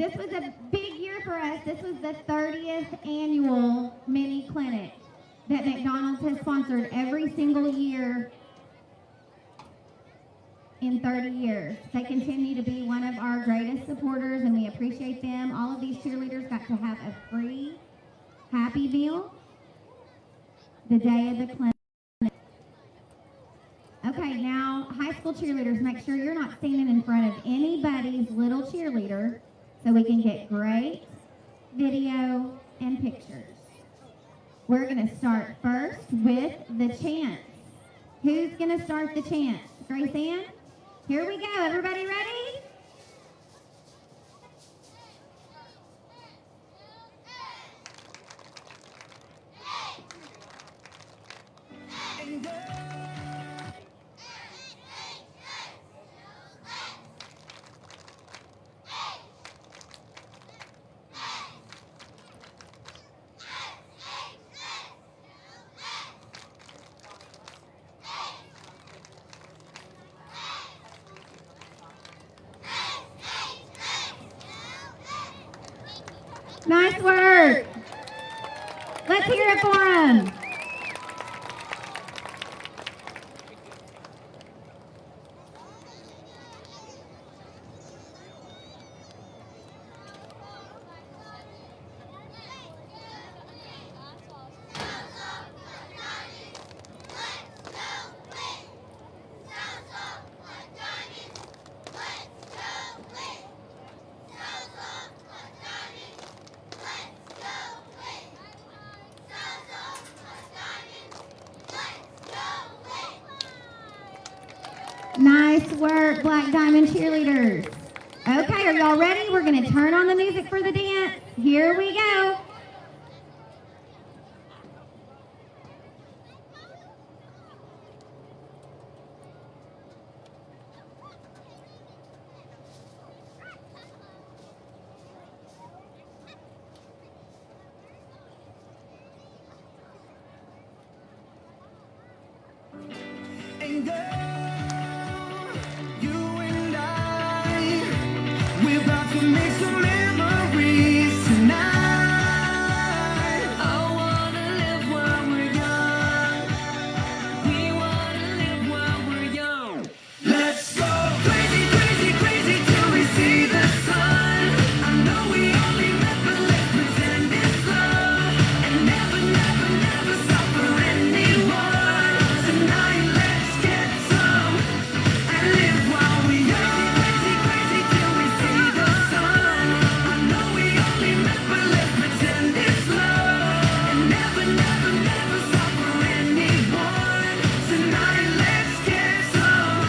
This was a big year for us. This was the 30th annual mini clinic that McDonald's has sponsored every single year in 30 years. They continue to be one of our greatest supporters, and we appreciate them. All of these cheerleaders got to have a free Happy Meal the day of the clinic. Okay, now, high school cheerleaders, make sure you're not standing in front of anybody's little cheerleader so we can get great video and pictures. We're going to start first with the chants. Who's going to start the chants? Grace Ann? Here we go. Everybody ready? Nice work. Let's hear it for them. Nice work, Black Diamond cheerleaders. Okay, are y'all ready? We're going to turn on the music for the dance. Here we go. And you and I, we're about to make some memories tonight. I wanna live while we're young. We wanna live while we're young. Let's go crazy, crazy, crazy till we see the sun. I know we only met, but let's pretend it's love. And never, never, never stop for anyone. Tonight, let's get some and live while we young. Crazy, crazy till we see the sun. I know we only met, but let's pretend it's love. And never, never, never stop for anyone. Tonight, let's get some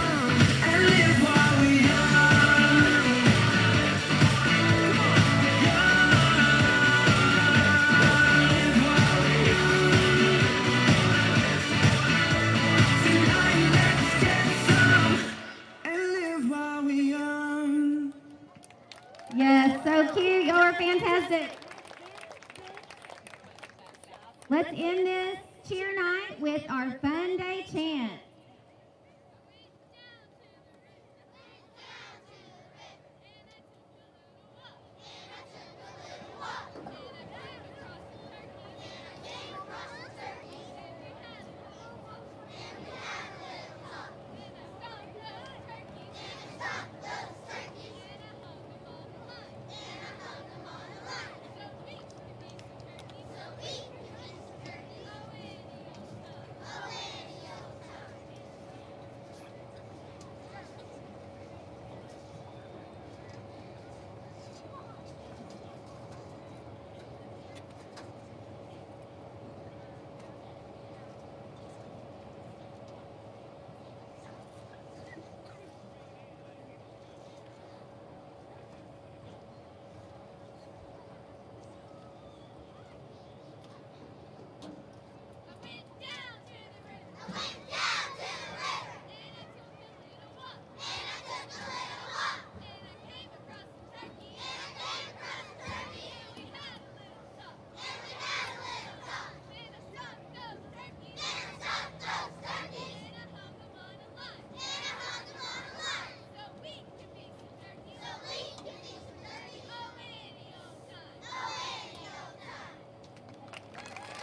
and live while we young. Tonight, let's get some and live while we young. Yes, so cute. Y'all are fantastic. Let's end this cheer night with our Fun Day chant.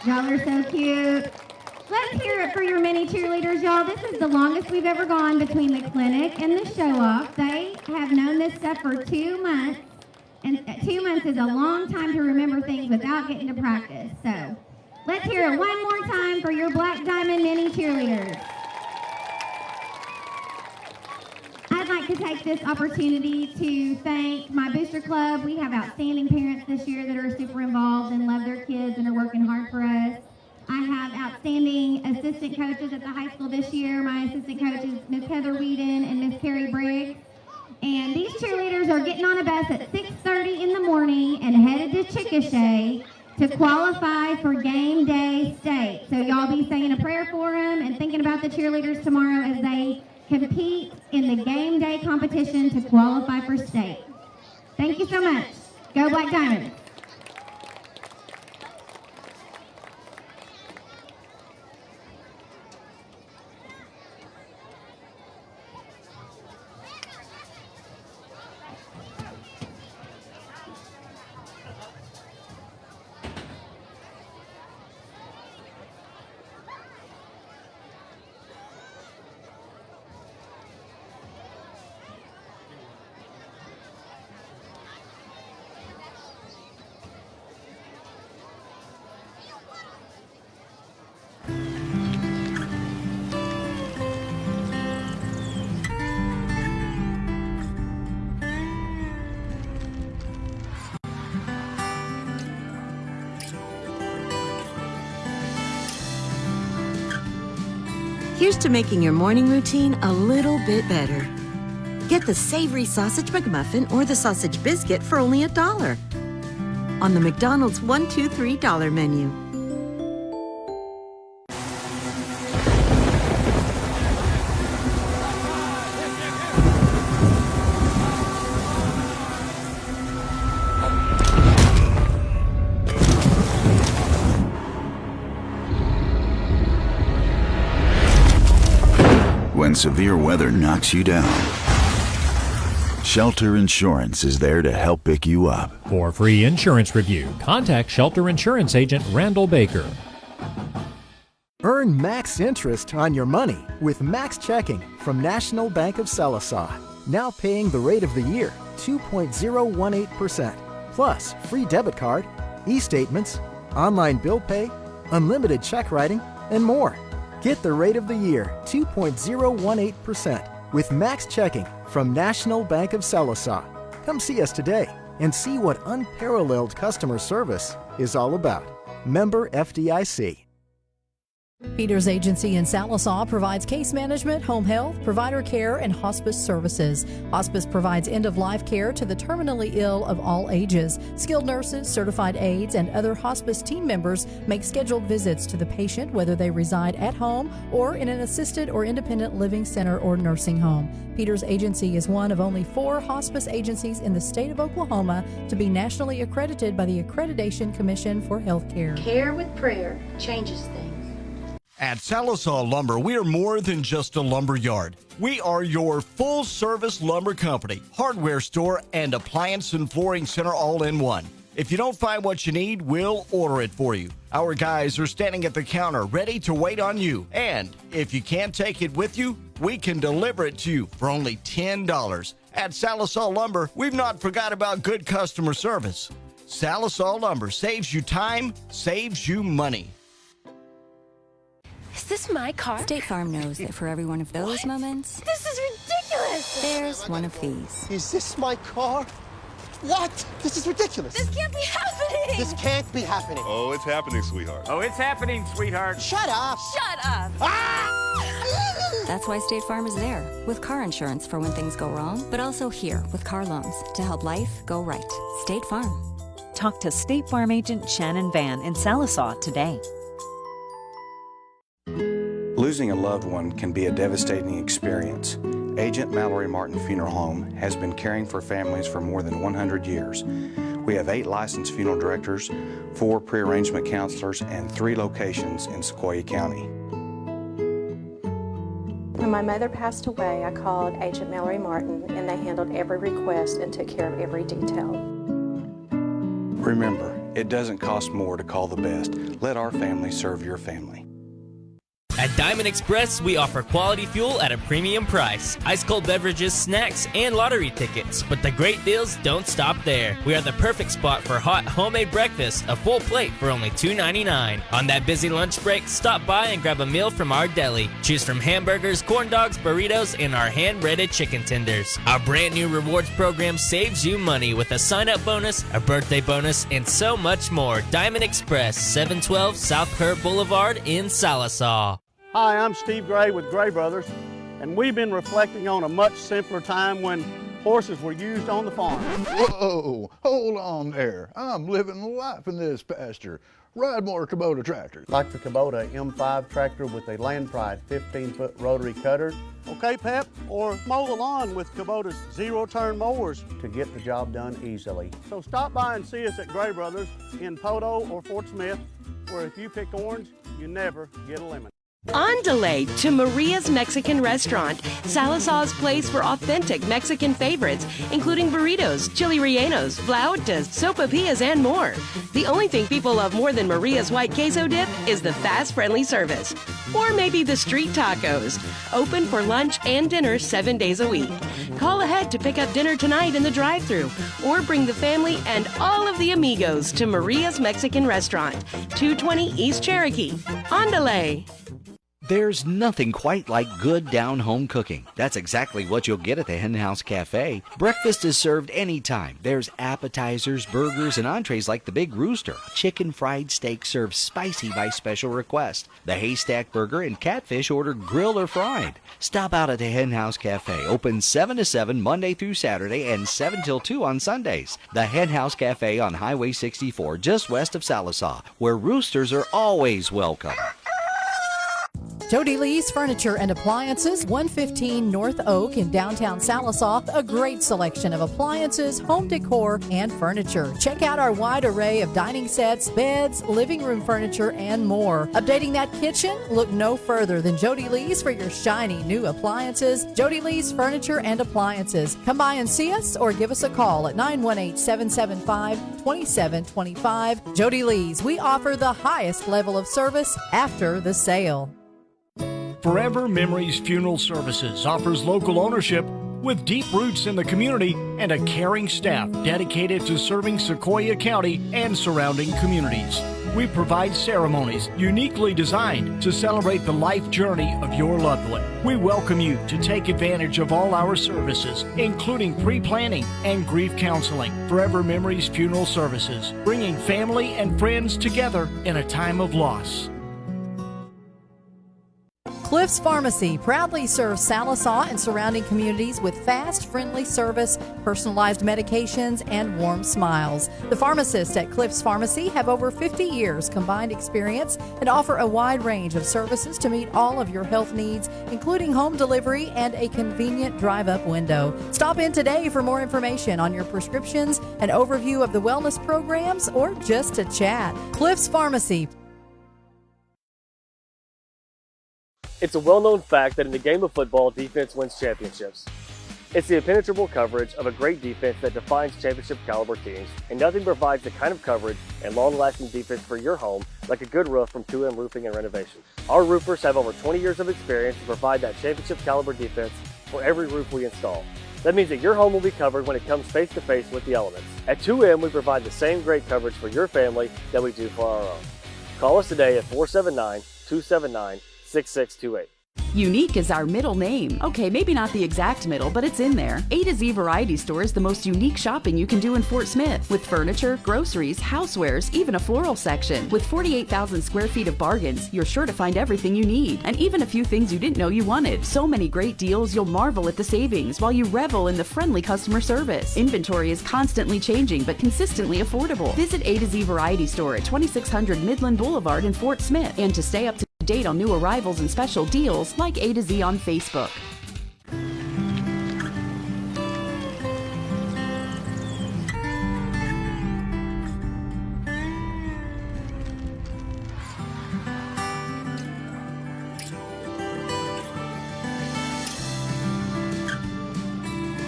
Y'all are so cute. Let's hear it for your mini cheerleaders, y'all. This is the longest we've ever gone between the clinic and the show-off. They have known this stuff for 2 months, and 2 months is a long time to remember things without getting to practice. So let's hear it one more time for your Black Diamond mini cheerleaders. I'd like to take this opportunity to thank my booster club. We have outstanding parents this year that are super involved and love their kids and are working hard for us. I have outstanding assistant coaches at the high school this year. My assistant coach is Miss Heather Whedon and Miss Carrie Briggs. And these cheerleaders are getting on a bus at 6:30 in the morning and headed to Chickasha to qualify for game day state. So y'all be saying a prayer for them and thinking about the cheerleaders tomorrow as they compete in the game day competition to qualify for state. Thank you so much. Go Black Diamonds. Here's to making your morning routine a little bit better. Get the savory sausage McMuffin or the sausage biscuit for only $1 on the McDonald's $1, $2, $3 menu. When severe weather knocks you down, Shelter Insurance is there to help pick you up. For a free insurance review, contact Shelter Insurance Agent Randall Baker. Earn max interest on your money with Max Checking from National Bank of Sallisaw. Now paying the rate of the year, 2.018%. Plus free debit card, e-statements, online bill pay, unlimited check writing, and more. Get the rate of the year, 2.018%, with Max Checking from National Bank of Sallisaw. Come see us today and see what unparalleled customer service is all about. Member FDIC. Peters Agency in Sallisaw provides case management, home health, provider care, and hospice services. Hospice provides end-of-life care to the terminally ill of all ages. Skilled nurses, certified aides, and other hospice team members make scheduled visits to the patient, whether they reside at home or in an assisted or independent living center or nursing home. Peters Agency is one of only 4 hospice agencies in the state of Oklahoma to be nationally accredited by the Accreditation Commission for Healthcare. Care with prayer changes things. At Sallisaw Lumber, we are more than just a lumber yard. We are your full-service lumber company, hardware store, and appliance and flooring center all in one. If you don't find what you need, we'll order it for you. Our guys are standing at the counter ready to wait on you. And if you can't take it with you, we can deliver it to you for only $10. At Sallisaw Lumber, we've not forgot about good customer service. Sallisaw Lumber saves you time, saves you money. Is this my car? State Farm knows that for every one of those moments, This is ridiculous! there's one of these. Is this my car? What? This is ridiculous. This can't be happening! This can't be happening. Oh, it's happening, sweetheart. Oh, it's happening, sweetheart. Shut up. Shut up! That's why State Farm is there, with car insurance for when things go wrong, but also here with car loans to help life go right. State Farm. Talk to State Farm agent Shannon Van in Sallisaw today. Losing a loved one can be a devastating experience. Agent Mallory Martin Funeral Home has been caring for families for more than 100 years. We have 8 licensed funeral directors, 4 pre-arrangement counselors, and 3 locations in Sequoyah County. When my mother passed away, I called Agent Mallory Martin, and they handled every request and took care of every detail. Remember, It doesn't cost more to call the best. Let our family serve your family. At Diamond Express, we offer quality fuel at a premium price, ice-cold beverages, snacks, and lottery tickets. But the great deals don't stop there. We are the perfect spot for hot homemade breakfast, a full plate for only $2.99. On that busy lunch break, stop by and grab a meal from our deli. Choose from hamburgers, corn dogs, burritos, and our hand-breaded chicken tenders. Our brand new rewards program saves you money with a sign-up bonus, a birthday bonus, and so much more. Diamond Express, 712 South Curve Boulevard in Sallisaw. Hi, I'm Steve Gray with Gray Brothers, and we've been reflecting on a much simpler time when horses were used on the farm. Whoa, hold on there. I'm living life in this pasture. Ride more Kubota tractors. Like the Kubota M5 tractor with a Land Pride 15-foot rotary cutter. Okay, Pep, or mow the lawn with Kubota's zero-turn mowers to get the job done easily. So stop by and see us at Gray Brothers in Poto or Fort Smith, where if you pick orange, you never get a lemon. On delay to Maria's Mexican Restaurant, Sallisaws place for authentic Mexican favorites, including burritos, chili rellenos, flautas, sopapillas, and more. The only thing people love more than Maria's white queso dip is the fast, friendly service. Or maybe the street tacos. Open for lunch and dinner 7 days a week. Call ahead to pick up dinner tonight in the drive-thru, or bring the family and all of the amigos to Maria's Mexican Restaurant, 220 East Cherokee. On delay. There's nothing quite like good down-home cooking. That's exactly what you'll get at the Hen House Cafe. Breakfast is served anytime. There's appetizers, burgers, and entrees like the Big Rooster. Chicken fried steak served spicy by special request. The Haystack Burger and catfish ordered grilled or fried. Stop out at the Hen House Cafe. Open 7 to 7 Monday through Saturday and 7 till 2 on Sundays. The Hen House Cafe on Highway 64, just west of Sallisaw, where roosters are always welcome. Jody Lee's Furniture and Appliances, 115 North Oak in downtown Sallisaw. A great selection of appliances, home decor, and furniture. Check out our wide array of dining sets, beds, living room furniture, and more. Updating that kitchen? Look no further than Jody Lee's for your shiny new appliances. Jody Lee's Furniture and Appliances. Come by and see us or give us a call at 918-775-2725. Jody Lee's, we offer the highest level of service after the sale. Forever Memories Funeral Services offers local ownership with deep roots in the community and a caring staff dedicated to serving Sequoyah County and surrounding communities. We provide ceremonies uniquely designed to celebrate the life journey of your loved one. We welcome you to take advantage of all our services, including pre-planning and grief counseling. Forever Memories Funeral Services, bringing family and friends together in a time of loss. Cliff's Pharmacy proudly serves Sallisaw and surrounding communities with fast, friendly service, personalized medications, and warm smiles. The pharmacists at Cliff's Pharmacy have over 50 years combined experience and offer a wide range of services to meet all of your health needs, including home delivery and a convenient drive-up window. Stop in today for more information on your prescriptions, an overview of the wellness programs, or just to chat. Cliff's Pharmacy. It's a well-known fact that in the game of football, defense wins championships. It's the impenetrable coverage of a great defense that defines championship-caliber teams, and nothing provides the kind of coverage and long-lasting defense for your home like a good roof from 2M Roofing and Renovation. Our roofers have over 20 years of experience to provide that championship-caliber defense for every roof we install. That means that your home will be covered when it comes face-to-face with the elements. At 2M, we provide the same great coverage for your family that we do for our own. Call us today at 479-279-6628. Unique is our middle name. Okay, maybe not the exact middle, but it's in there. A to Z Variety Store is the most unique shopping you can do in Fort Smith, with furniture, groceries, housewares, even a floral section. With 48,000 square feet of bargains, you're sure to find everything you need, and even a few things you didn't know you wanted. So many great deals, you'll marvel at the savings while you revel in the friendly customer service. Inventory is constantly changing, but consistently affordable. Visit A to Z Variety Store at 2600 Midland Boulevard in Fort Smith, and to stay up to date on new arrivals and special deals, like A to Z on Facebook.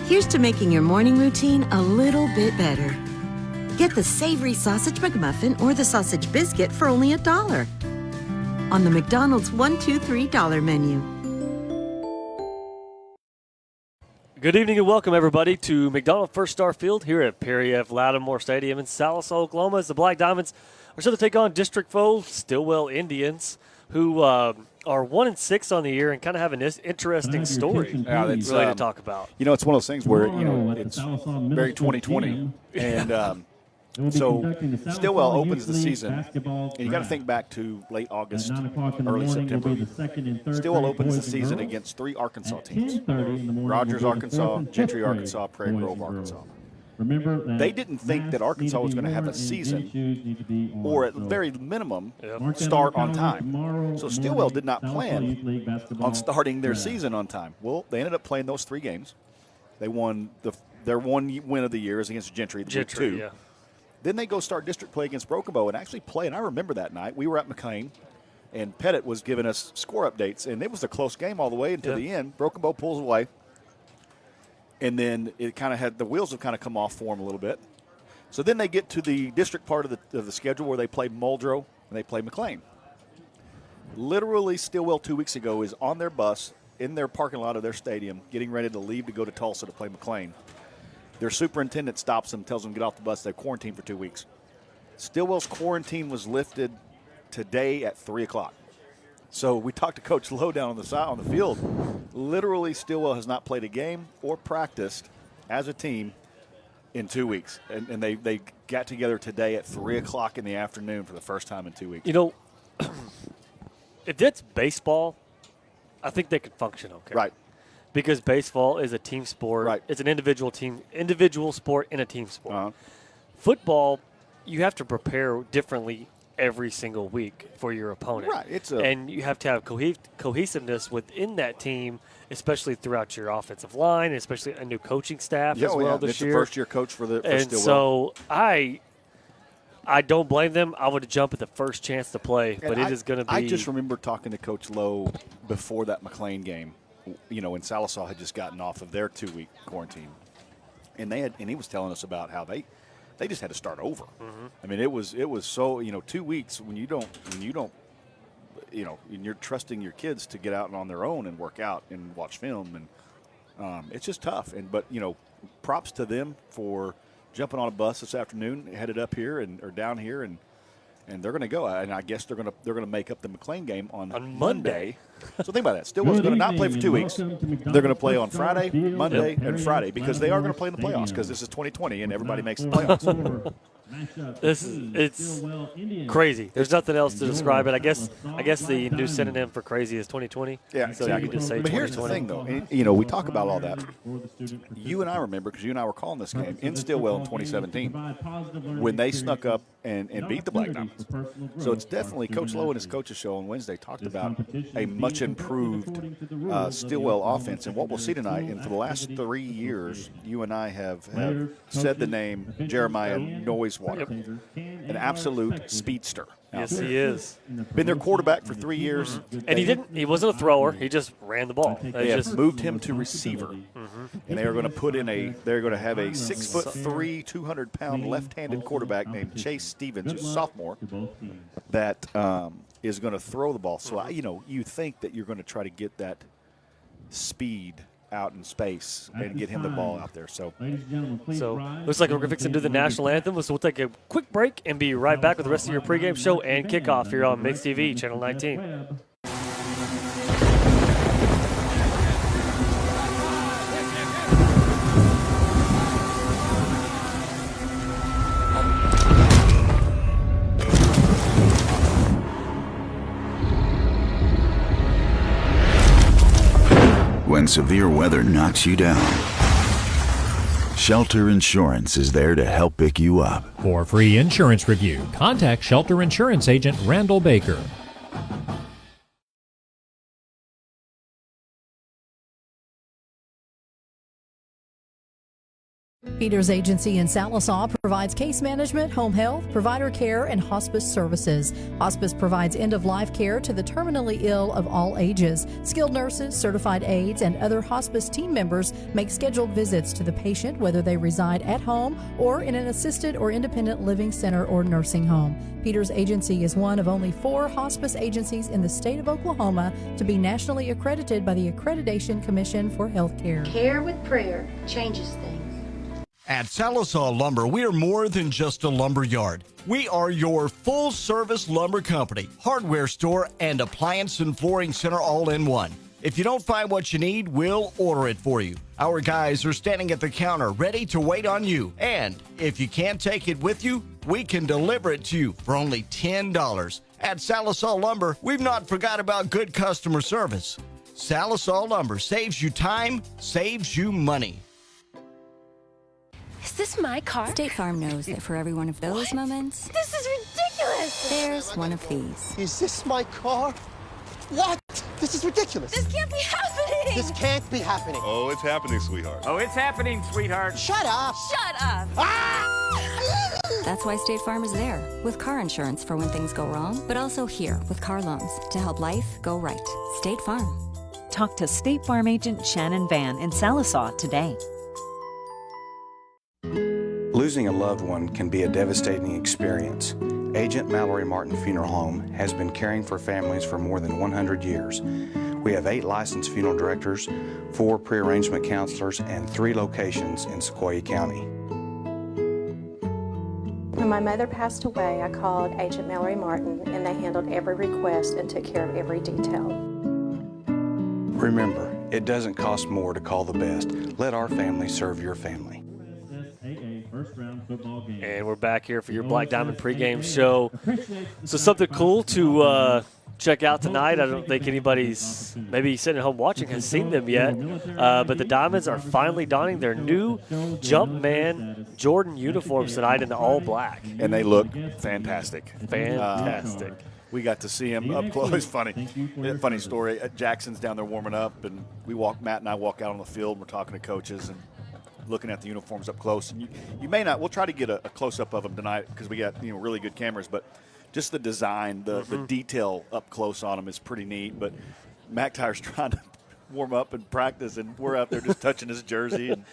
Here's to making your morning routine a little bit better. Get the savory sausage McMuffin or the sausage biscuit for only $1 on the McDonald's $1, $2, $3 menu. Good evening and welcome, everybody, to McDonald First Star Field here at Perry F. Lattimore Stadium in Sallisaw, Oklahoma, as the Black Diamonds are set to take on district foe Stillwell Indians, who are 1-6 on the year and kind of have an interesting story really to talk about. You know, it's one of those things where, it's very 2020. And so Stillwell opens the season, and you got to think back to late August, early September. Stillwell opens the season against 3 Arkansas teams: Rogers, Arkansas, Gentry, Arkansas, Prairie Grove, Arkansas. They didn't think that Arkansas was going to have a season, or at very minimum, start on time. So Stillwell did not plan on starting their season on time. Well, they ended up playing those 3 games. They won their one win of the year is against Gentry, the week 2. Yeah. Then they go start district play against Broken Bow and actually play. And I remember that night. We were at McLean, and Pettit was giving us score updates. And it was a close game all the way until the end. Broken Bow pulls away. And then it kind of had the wheels have kind of come off for them a little bit. So then they get to the district part of the schedule where they play Muldrow and they play McLean. Literally, Stillwell 2 weeks ago is on their bus in their parking lot of their stadium getting ready to leave to go to Tulsa to play McLean. Their superintendent stops them, tells them to get off the bus. They're quarantined for 2 weeks. Stillwell's quarantine was lifted today at 3 o'clock. So we talked to Coach Lowe down on the field. Literally, Stillwell has not played a game or practiced as a team in 2 weeks. And they got together today at 3 o'clock in the afternoon for the first time in 2 weeks. You know, if it's baseball, I think they could function okay. Right. Because baseball is a team sport. Right. It's an individual sport in a team sport. Football, you have to prepare differently every single week for your opponent. Right. And you have to have cohesiveness within that team, especially throughout your offensive line, especially a new coaching staff as well this year. It's a first-year coach for Stillwell. And so I don't blame them. I would jump at the first chance to play, but it is going to be. I just remember talking to Coach Lowe before that McLean game. You know, when Sallisaw had just gotten off of their 2-week quarantine, and he was telling us about how they just had to start over. Mm-hmm. I mean, it was so 2 weeks when you don't and you're trusting your kids to get out and on their own and work out and watch film, and it's just tough. But props to them for jumping on a bus this afternoon, headed up here or down here, and they're going to go. And I guess they're going to make up the McLean game on Monday. So think about that. Stillwell's going to not play for 2 weeks. They're going to play on Friday, Monday, and Friday because they are going to play in the playoffs because this is 2020 and everybody makes the playoffs. It's crazy. There's nothing else to describe it. I guess the new synonym for crazy is 2020. Yeah, so exactly. you can just say but 2020. here's the thing, though. We talk about all that. You and I remember because you and I were calling this game in Stillwell in 2017 when they snuck up and beat the Black Diamonds. So it's definitely Coach Lowe and his coaches show on Wednesday talked about a much improved Stillwell offense. And what we'll see tonight, and for the last 3 years, you and I have said the name Jeremiah Noisewater, an absolute speedster. Yes, he is. Been their quarterback for 3 years. And he wasn't a thrower. He just ran the ball. They have moved him to receiver. And they are going to they're going to have a 6'3", 200-pound left-handed quarterback named Chase Stevens, who's a sophomore, that is going to throw the ball. So, you think that you're going to try to get that speed out in space and get him the ball out there. So looks like we're fixing to do the national anthem. So we'll take a quick break and be right back with the rest of your pregame show and kickoff here on Mix TV, Channel 19. When severe weather knocks you down, Shelter Insurance is there to help pick you up. For free insurance review, contact Shelter Insurance Agent Randall Baker. Peters Agency in Sallisaw provides case management, home health, provider care, and hospice services. Hospice provides end-of-life care to the terminally ill of all ages. Skilled nurses, certified aides, and other hospice team members make scheduled visits to the patient, whether they reside at home or in an assisted or independent living center or nursing home. Peters Agency is one of only 4 hospice agencies in the state of Oklahoma to be nationally accredited by the Accreditation Commission for Healthcare. Care with prayer changes things. At Sallisaw Lumber, we are more than just a lumber yard. We are your full-service lumber company, hardware store, and appliance and flooring center all in one. If you don't find what you need, we'll order it for you. Our guys are standing at the counter ready to wait on you. And if you can't take it with you, we can deliver it to you for only $10. At Sallisaw Lumber, we've not forgot about good customer service. Sallisaw Lumber saves you time, saves you money. Is this my car? State Farm knows that for every one of those moments, This is ridiculous! there's one of these. Is this my car? What? This is ridiculous. This can't be happening! This can't be happening. Oh, it's happening, sweetheart. Oh, it's happening, sweetheart. Shut up. Shut up! That's why State Farm is there, with car insurance for when things go wrong, but also here with car loans to help life go right. State Farm. Talk to State Farm agent Shannon Van in Sallisaw today. Losing a loved one can be a devastating experience. Agent Mallory Martin Funeral Home has been caring for families for more than 100 years. We have 8 licensed funeral directors, 4 pre-arrangement counselors, and 3 locations in Sequoyah County. When my mother passed away, I called Agent Mallory Martin, and they handled every request and took care of every detail. Remember, it doesn't cost more to call the best. Let our family serve your family. And we're back here for your Black Diamond pregame show. So something cool to check out tonight. I don't think anybody's maybe sitting at home watching has seen them yet. But the Diamonds are finally donning their new Jumpman Jordan uniforms tonight in the all black. And they look fantastic. Fantastic. We got to see him up close. It's funny. Funny story. Jackson's down there warming up, and Matt and I walk out on the field, and we're talking to coaches and looking at the uniforms up close. And you may not, we'll try to get a close-up of them tonight because we got really good cameras, but just the design, the detail up close on them is pretty neat. But McIntyre's trying to warm up and practice, and we're out there just touching his jersey. And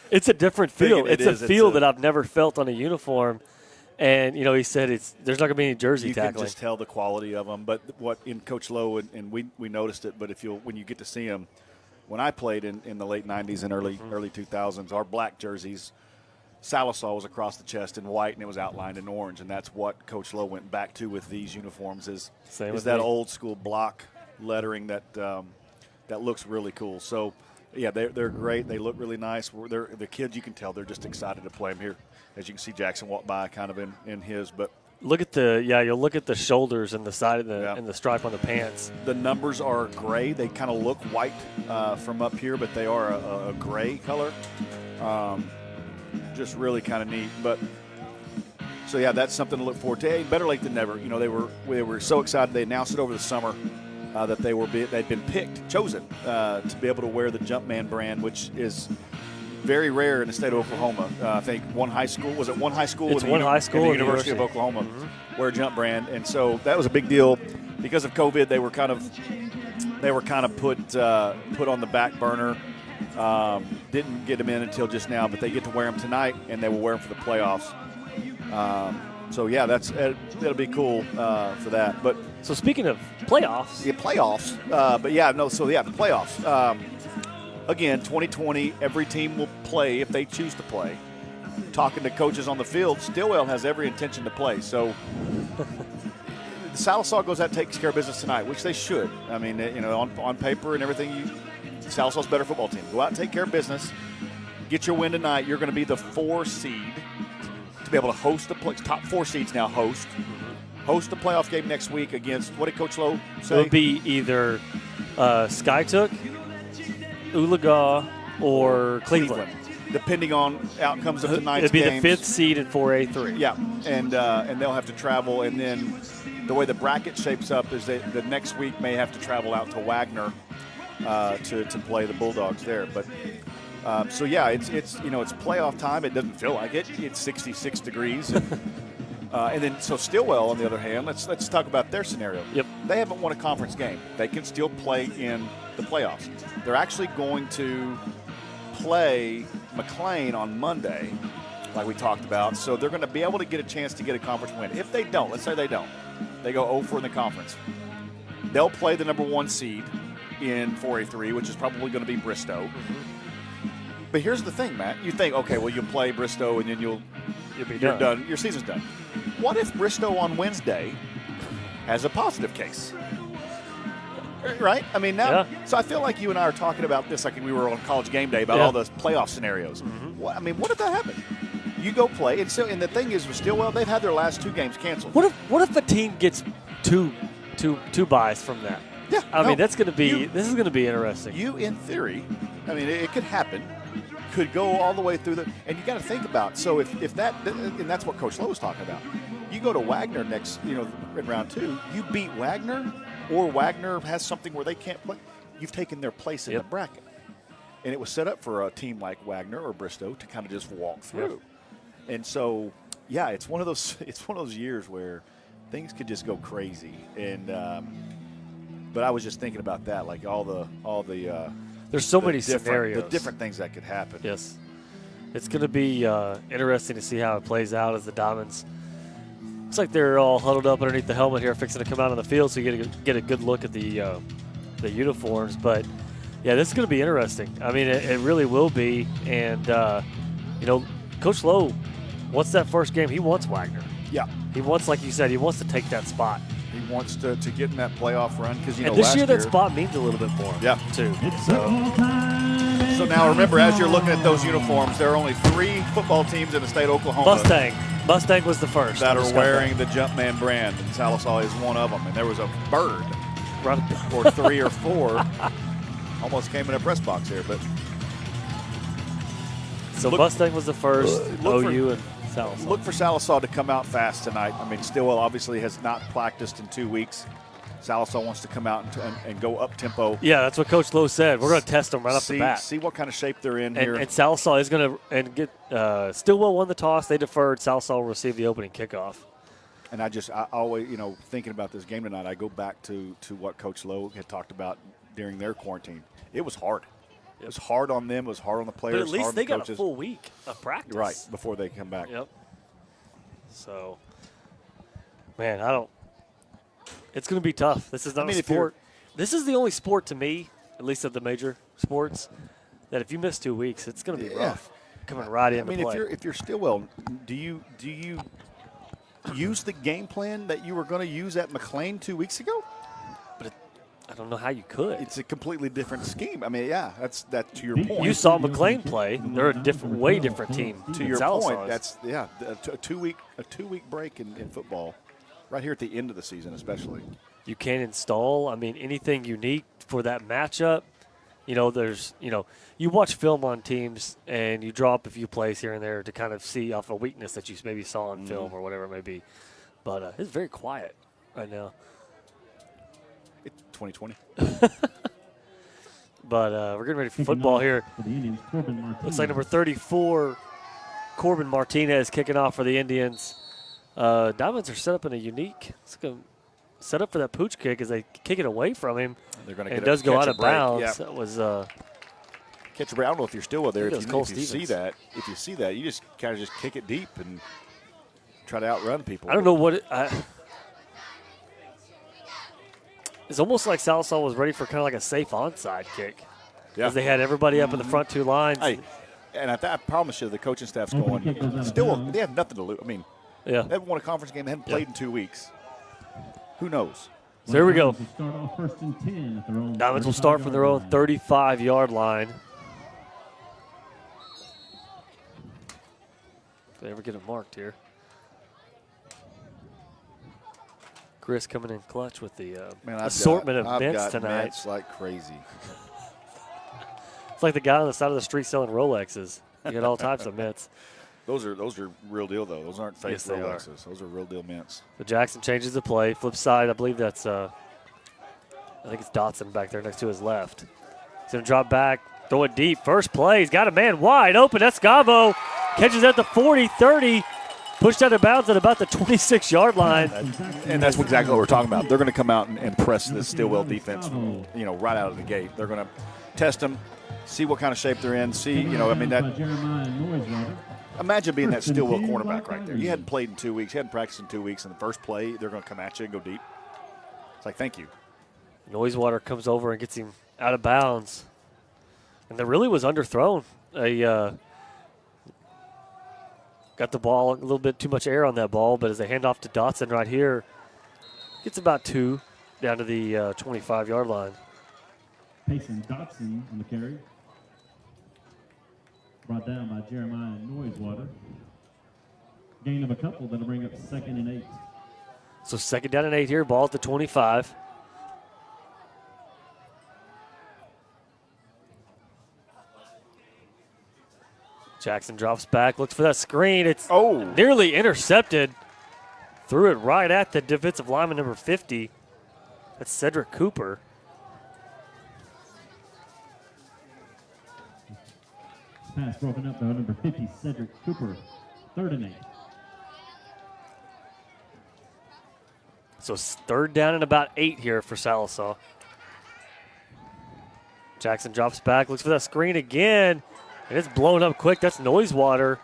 it's a different feel. It's a feel that I've never felt on a uniform. And, he said there's not going to be any jersey tackling. You can just tell the quality of them. But what in Coach Lowe, and we noticed it, but when you get to see them, when I played in the late 90s and early 2000s, our black jerseys, Sallisaw was across the chest in white and it was outlined in orange, and that's what Coach Lowe went back to with these uniforms is that old school block lettering that looks really cool. So, yeah, they're great. They look really nice. The kids, you can tell they're just excited to play them here. As you can see, Jackson walk by kind of in his, but look at you'll look at the shoulders and the side of and the stripe on the pants. The numbers are gray. They kind of look white from up here, but they are a gray color. Just really kind of neat. But so yeah, that's something to look forward to. Hey, better late than never. They were so excited. They announced it over the summer that they'd been chosen to be able to wear the Jumpman brand, which is very rare in the state of Oklahoma. I think one high school It's in one high school the University of Oklahoma wear Jump brand, and so that was a big deal because of COVID. They were kind of put on the back burner. Didn't get them in until just now, but they get to wear them tonight, and they will wear them for the playoffs. So yeah, that'll be cool for that. But so speaking of playoffs, the playoffs. Again, 2020, every team will play if they choose to play. Talking to coaches on the field, Stillwell has every intention to play. So Sallisaw goes out and takes care of business tonight, which they should. I mean, on paper and everything, Sallisaw's a better football team. Go out and take care of business. Get your win tonight. You're going to be the 4 seed to be able to host the top 4 seeds now host the playoff game next week against, what did Coach Lowe say? It would be either Skytook, Oologah, or Cleveland. Depending on outcomes of tonight's It'd be games. the 5th seed in 4A3. Yeah, and they'll have to travel. And then the way the bracket shapes up is that the next week may have to travel out to Wagner to play the Bulldogs there. But So yeah, it's it's playoff time. It doesn't feel like it. It's 66 degrees, and then so Stillwell on the other hand, let's talk about their scenario. Yep. They haven't won a conference game. They can still play in the playoffs. They're actually going to play McLean on Monday, like we talked about. So they're going to be able to get a chance to get a conference win. If they don't, let's say they don't, they go 0-4 in the conference. They'll play the number 1 seed in 4A3, which is probably going to be Bristow. Mm-hmm. But here's the thing, Matt. You think, okay, well, you'll play Bristow and then you're done. Your season's done. What if Bristow on Wednesday has a positive case? Right? I mean, now, so I feel like you and I are talking about this like we were on College Game Day about all the playoff scenarios. Mm-hmm. What if that happened? You go play, and the thing is with Stillwell, they've had their last 2 games canceled. What if a team gets two buys from that? Yeah, I mean this is going to be interesting. You, in theory, I mean, it could happen. Could go all the way through and you got to think about. So if that, and that's what Coach Lowe was talking about. You go to Wagner next, in round 2. You beat Wagner, or Wagner has something where they can't play. You've taken their place in the bracket, and it was set up for a team like Wagner or Bristow to kind of just walk through. And so, yeah, it's one of those years where things could just go crazy. And but I was just thinking about that, like all the. There's so many scenarios. The different things that could happen. Yes. It's going to be interesting to see how it plays out as the Diamonds. Looks like they're all huddled up underneath the helmet here, fixing to come out on the field, so you get a good look at the uniforms. But, yeah, this is going to be interesting. I mean, it really will be. And, Coach Lowe, wants that first game, he wants Wagner. Yeah. He wants, like you said, he wants to take that spot. He wants to get in that playoff run because this year that spot means a little bit more. Yeah, too. So now remember, as you're looking at those uniforms, there are only 3 football teams in the state of Oklahoma. Mustang was the first that are wearing the Jumpman brand, and Sallisaw is one of them. And there was a bird, or 3 or 4, almost came in a press box here. But so Mustang was the first. OU and Sallisaw. Look for Sallisaw to come out fast tonight. I mean, Stillwell obviously has not practiced in 2 weeks. Sallisaw wants to come out and go up tempo. Yeah, that's what Coach Lowe said. We're going to test them right off the bat. See what kind of shape they're in here. And Sallisaw is going to get Stillwell won the toss. They deferred. Sallisaw will receive the opening kickoff. And I always, thinking about this game tonight, I go back to what Coach Lowe had talked about during their quarantine. It was hard. It was hard on them. It was hard on the players. But at least they got a full week of practice. Right, before they come back. Yep. So, man, it's going to be tough. This is not a sport. This is the only sport to me, at least of the major sports, that if you miss 2 weeks, it's going to be rough coming right into play. If you're Stillwell, do you use the game plan that you were going to use at McLean 2 weeks ago? But I don't know how you could. It's a completely different scheme. I mean, that's to your point. You saw McLean play. They're a way different team. To your point, that's a 2 week break in football. Right here at the end of the season, especially. You can't install, anything unique for that matchup. You watch film on teams and you drop a few plays here and there to kind of see off a weakness that you maybe saw on film or whatever it may be. But it's very quiet right now. It's 2020. But we're getting ready for football here. Looks like number 34, Corbin Martinez, kicking off for the Indians. Diamonds are set up in a unique setup for that pooch kick as they kick it away from him. They're going to get it does go out of bounds. Yep. That was catch a break. I don't know if you're still there. If you see that, you just kind of just kick it deep and try to outrun people. I don't know what it's almost like Sallisaw was ready for kind of like a safe onside kick. Yeah, because they had everybody up in the front 2 lines. Hey, and I promise you, the coaching staff's going. Still, they have nothing to lose. I mean. Yeah. They haven't won a conference game. They haven't played in 2 weeks. Who knows? So here we go. Diamonds will start from their own 35-yard line. If they ever get it marked here. Chris coming in clutch with the assortment of mints tonight. Mints like crazy. It's like the guy on the side of the street selling Rolexes. You got all types of mints. Those are real deal, though. Those aren't fake Rolexes. Those are real deal mints. So Jackson changes the play. Flip side, I believe that's I think it's Dotson back there next to his left. He's going to drop back, Throw it deep. First play. He's got a man wide open. Escavo catches at the 40, 30. Pushed out of bounds at about the 26-yard line. And that's exactly what we're talking about. They're going to come out and press this Stillwell defense, right out of the gate. They're going to test them, see what kind of shape they're in, see, that. Imagine being that Stillwell cornerback right there. You hadn't played in 2 weeks, you hadn't practiced in 2 weeks, and the first play, they're going to come at you and go deep. It's like, thank you. Noisewater comes over and gets him out of bounds. And that really was underthrown. Got the ball, a little bit too much air on that ball, but as they hand off to Dotson right here, gets about 2 down to the 25-yard line. Payson Dotson on the carry. Brought down by Jeremiah Noisewater. Gain of a couple, that'll bring up 2nd and 8. So 2nd down and 8 here, ball at the 25. Jackson drops back, looks for that screen. It's nearly intercepted. Threw it right at the defensive lineman number 50. That's Cedric Cooper. Pass broken up by number 50, Cedric Cooper. 3rd and 8. So 3rd down and about 8 here for Sallisaw. Jackson drops back, looks for that screen again. And it's blown up quick. That's Noisewater,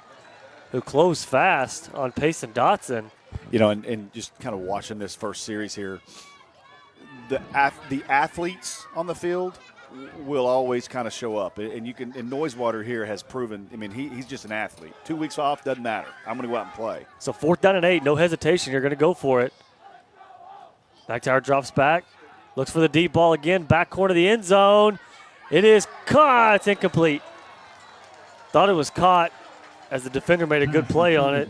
who closed fast on Payson Dotson. And just kind of watching this first series here, the athletes on the field will always kind of show up. And Noisewater here has proven, he's just an athlete. 2 weeks off, doesn't matter. I'm going to go out and play. So 4th down and 8, no hesitation. You're going to go for it. McTower drops back, looks for the deep ball again, back corner of the end zone. It is caught. It's incomplete. Thought it was caught as the defender made a good play on it.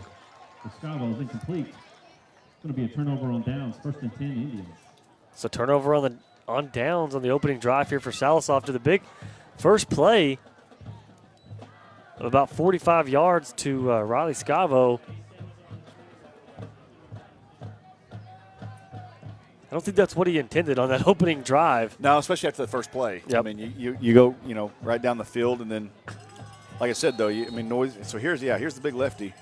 Escavo is incomplete. It's going to be a turnover on downs, 1st and 10 Indians. So turnover on downs on the opening drive here for Sallisaw to the big first play of about 45 yards to Riley Scavo. I don't think that's what he intended on that opening drive. No, especially after the first play. Yep. You go, right down the field, and then, like I said, though, noise. So here's the big lefty.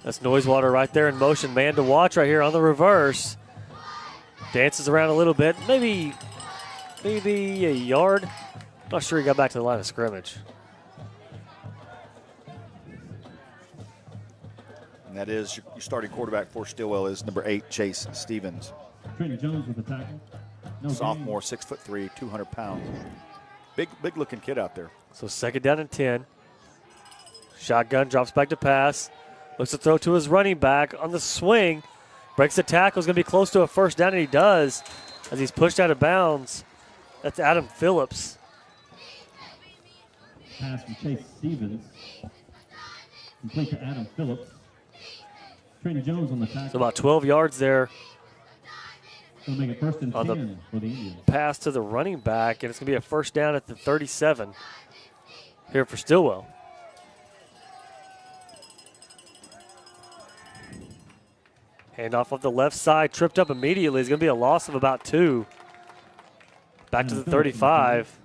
That's Noisewater right there in motion. Man to watch right here on the reverse. Dances around a little bit. Maybe a yard. Not sure he got back to the line of scrimmage. And that is your starting quarterback for Stillwell is number 8, Chase Stevens. Trenton Jones with the tackle. Sophomore, 6'3", 200 pounds. Big looking kid out there. So 2nd down and 10. Shotgun, drops back to pass. Looks to throw to his running back on the swing. Breaks the tackle, is going to be close to a 1st down, and he does as he's pushed out of bounds. That's Adam Phillips. Pass from Chase Stevens. Complete to Adam Phillips. Trenton Jones on the tackle. So about 12 yards there. Going to make it 1st and 10 for the Indians. Pass to the running back, and it's going to be a 1st down at the 37 here for Stillwell. Handoff off the left side, tripped up immediately. It's going to be a loss of about 2. Back to the 35.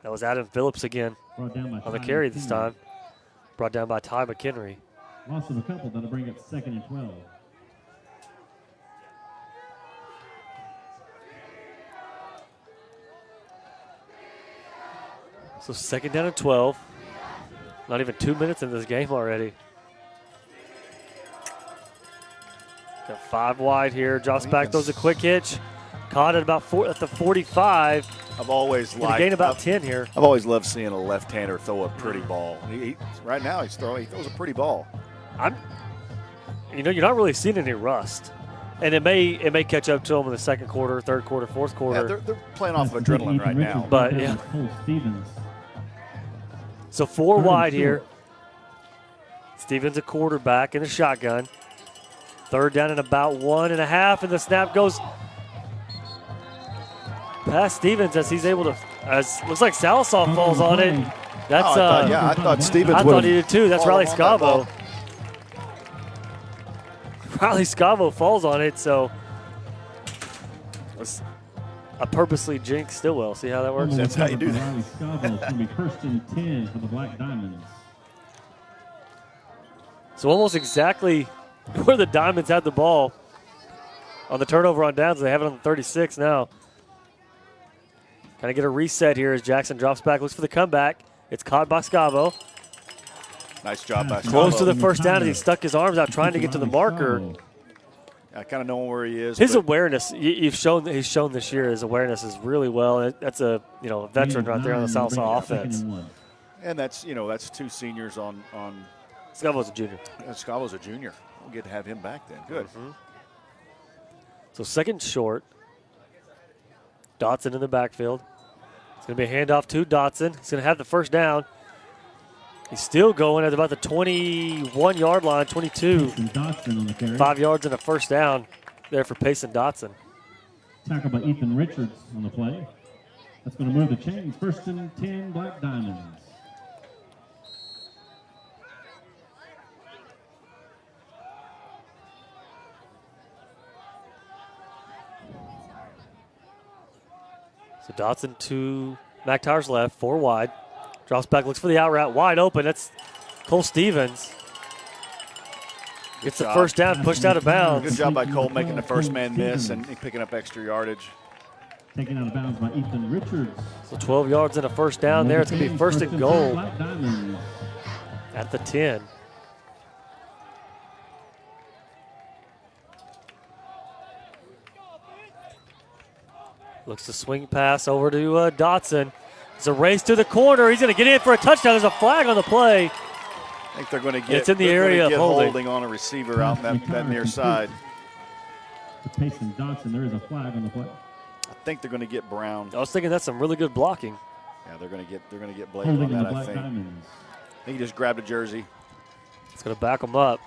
That was Adam Phillips again on the carry this time. Brought down by Ty McHenry. Loss of a couple, that'll bring up 2nd and 12. So 2nd down and 12. Not even 2 minutes in this game already. Got 5 wide here. Drops back, throws a quick hitch. Caught at about at the 45. I've always liked. Gain about 10 here. I've always loved seeing a left-hander throw a pretty ball. Right now he throws a pretty ball. You're not really seeing any rust, and it may catch up to them in the 2nd quarter, 3rd quarter, 4th quarter. Yeah, they're playing off of adrenaline right now. But yeah. So 4 wide here. Stevens a quarterback in a shotgun. 3rd down and about 1.5, and the snap goes past Stevens as he's able to. Looks like Sallisaw falls on it. That's I thought Stevens. I thought he did too. That's Riley Scavo. Riley Scavo falls on it, so I purposely jinxed Stillwell. See how that works? That's how you do that. Riley Scoville. It's going to be first and 10 for the Black Diamonds. So almost exactly where the Diamonds had the ball on the turnover on downs. They have it on the 36 now. Kind of get a reset here as Jackson drops back, looks for the comeback. It's caught by Scavo. Nice job by Scavo. Close to the first down as he stuck his arms out trying to get to the marker. I kind of know where he is. His awareness, he's shown this year, his awareness is really well. That's a veteran right there on the Salsa offense. And that's that's 2 seniors on. Scavo's a junior. Scavo's a junior. We'll get to have him back then. Good. Mm-hmm. So second short. Dotson in the backfield. It's going to be a handoff to Dotson. He's going to have the first down. He's still going at about the 21-yard line, 22. 5 yards and a first down there for Payson Dotson. Tackled by Ethan Richards on the play. That's going to move the chains. First and 10, Black Diamonds. So Dotson to McTire's left, 4 wide. Drops back, looks for the out route, wide open. That's Cole Stevens. Gets the first down, pushed out of bounds. Good job by Cole making the first man miss and picking up extra yardage. Taken out of bounds by Ethan Richards. So 12 yards and a first down there. It's going to be first and goal at the 10. Looks to swing pass over to Dotson. It's a race to the corner. He's going to get in for a touchdown. There's a flag on the play. I think they're going to get. It's in the area of holding on a receiver out that near side. Payson Dotson, there is a flag on the play. I think they're going to get Brown. I was thinking that's some really good blocking. Yeah, they're going to get Blake on that. I think. I think he just grabbed a jersey. It's going to back him up.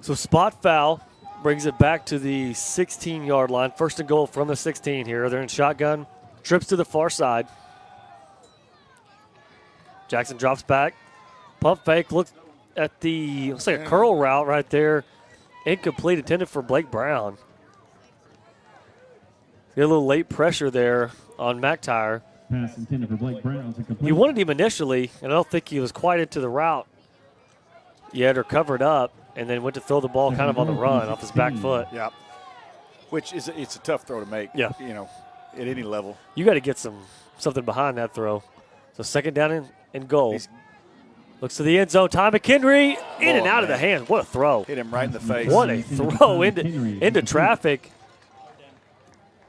So spot foul brings it back to the 16-yard line. First and goal from the 16 here. They're in shotgun. Trips to the far side. Jackson drops back. Pump fake. Looks at looks like a curl route right there. Incomplete, intended for Blake Brown. Get a little late pressure there on McTire. Pass intended for Blake Brown. He wanted him initially, and I don't think he was quite into the route yet or covered up. And then went to throw the ball kind of on the run off his back foot. Yeah, which is it's a tough throw to make. Yeah, at any level. You got to get something behind that throw. So second down and goal. Looks to the end zone. Ty McHenry in and out of the hands. What a throw! Hit him right in the face. What a throw into traffic.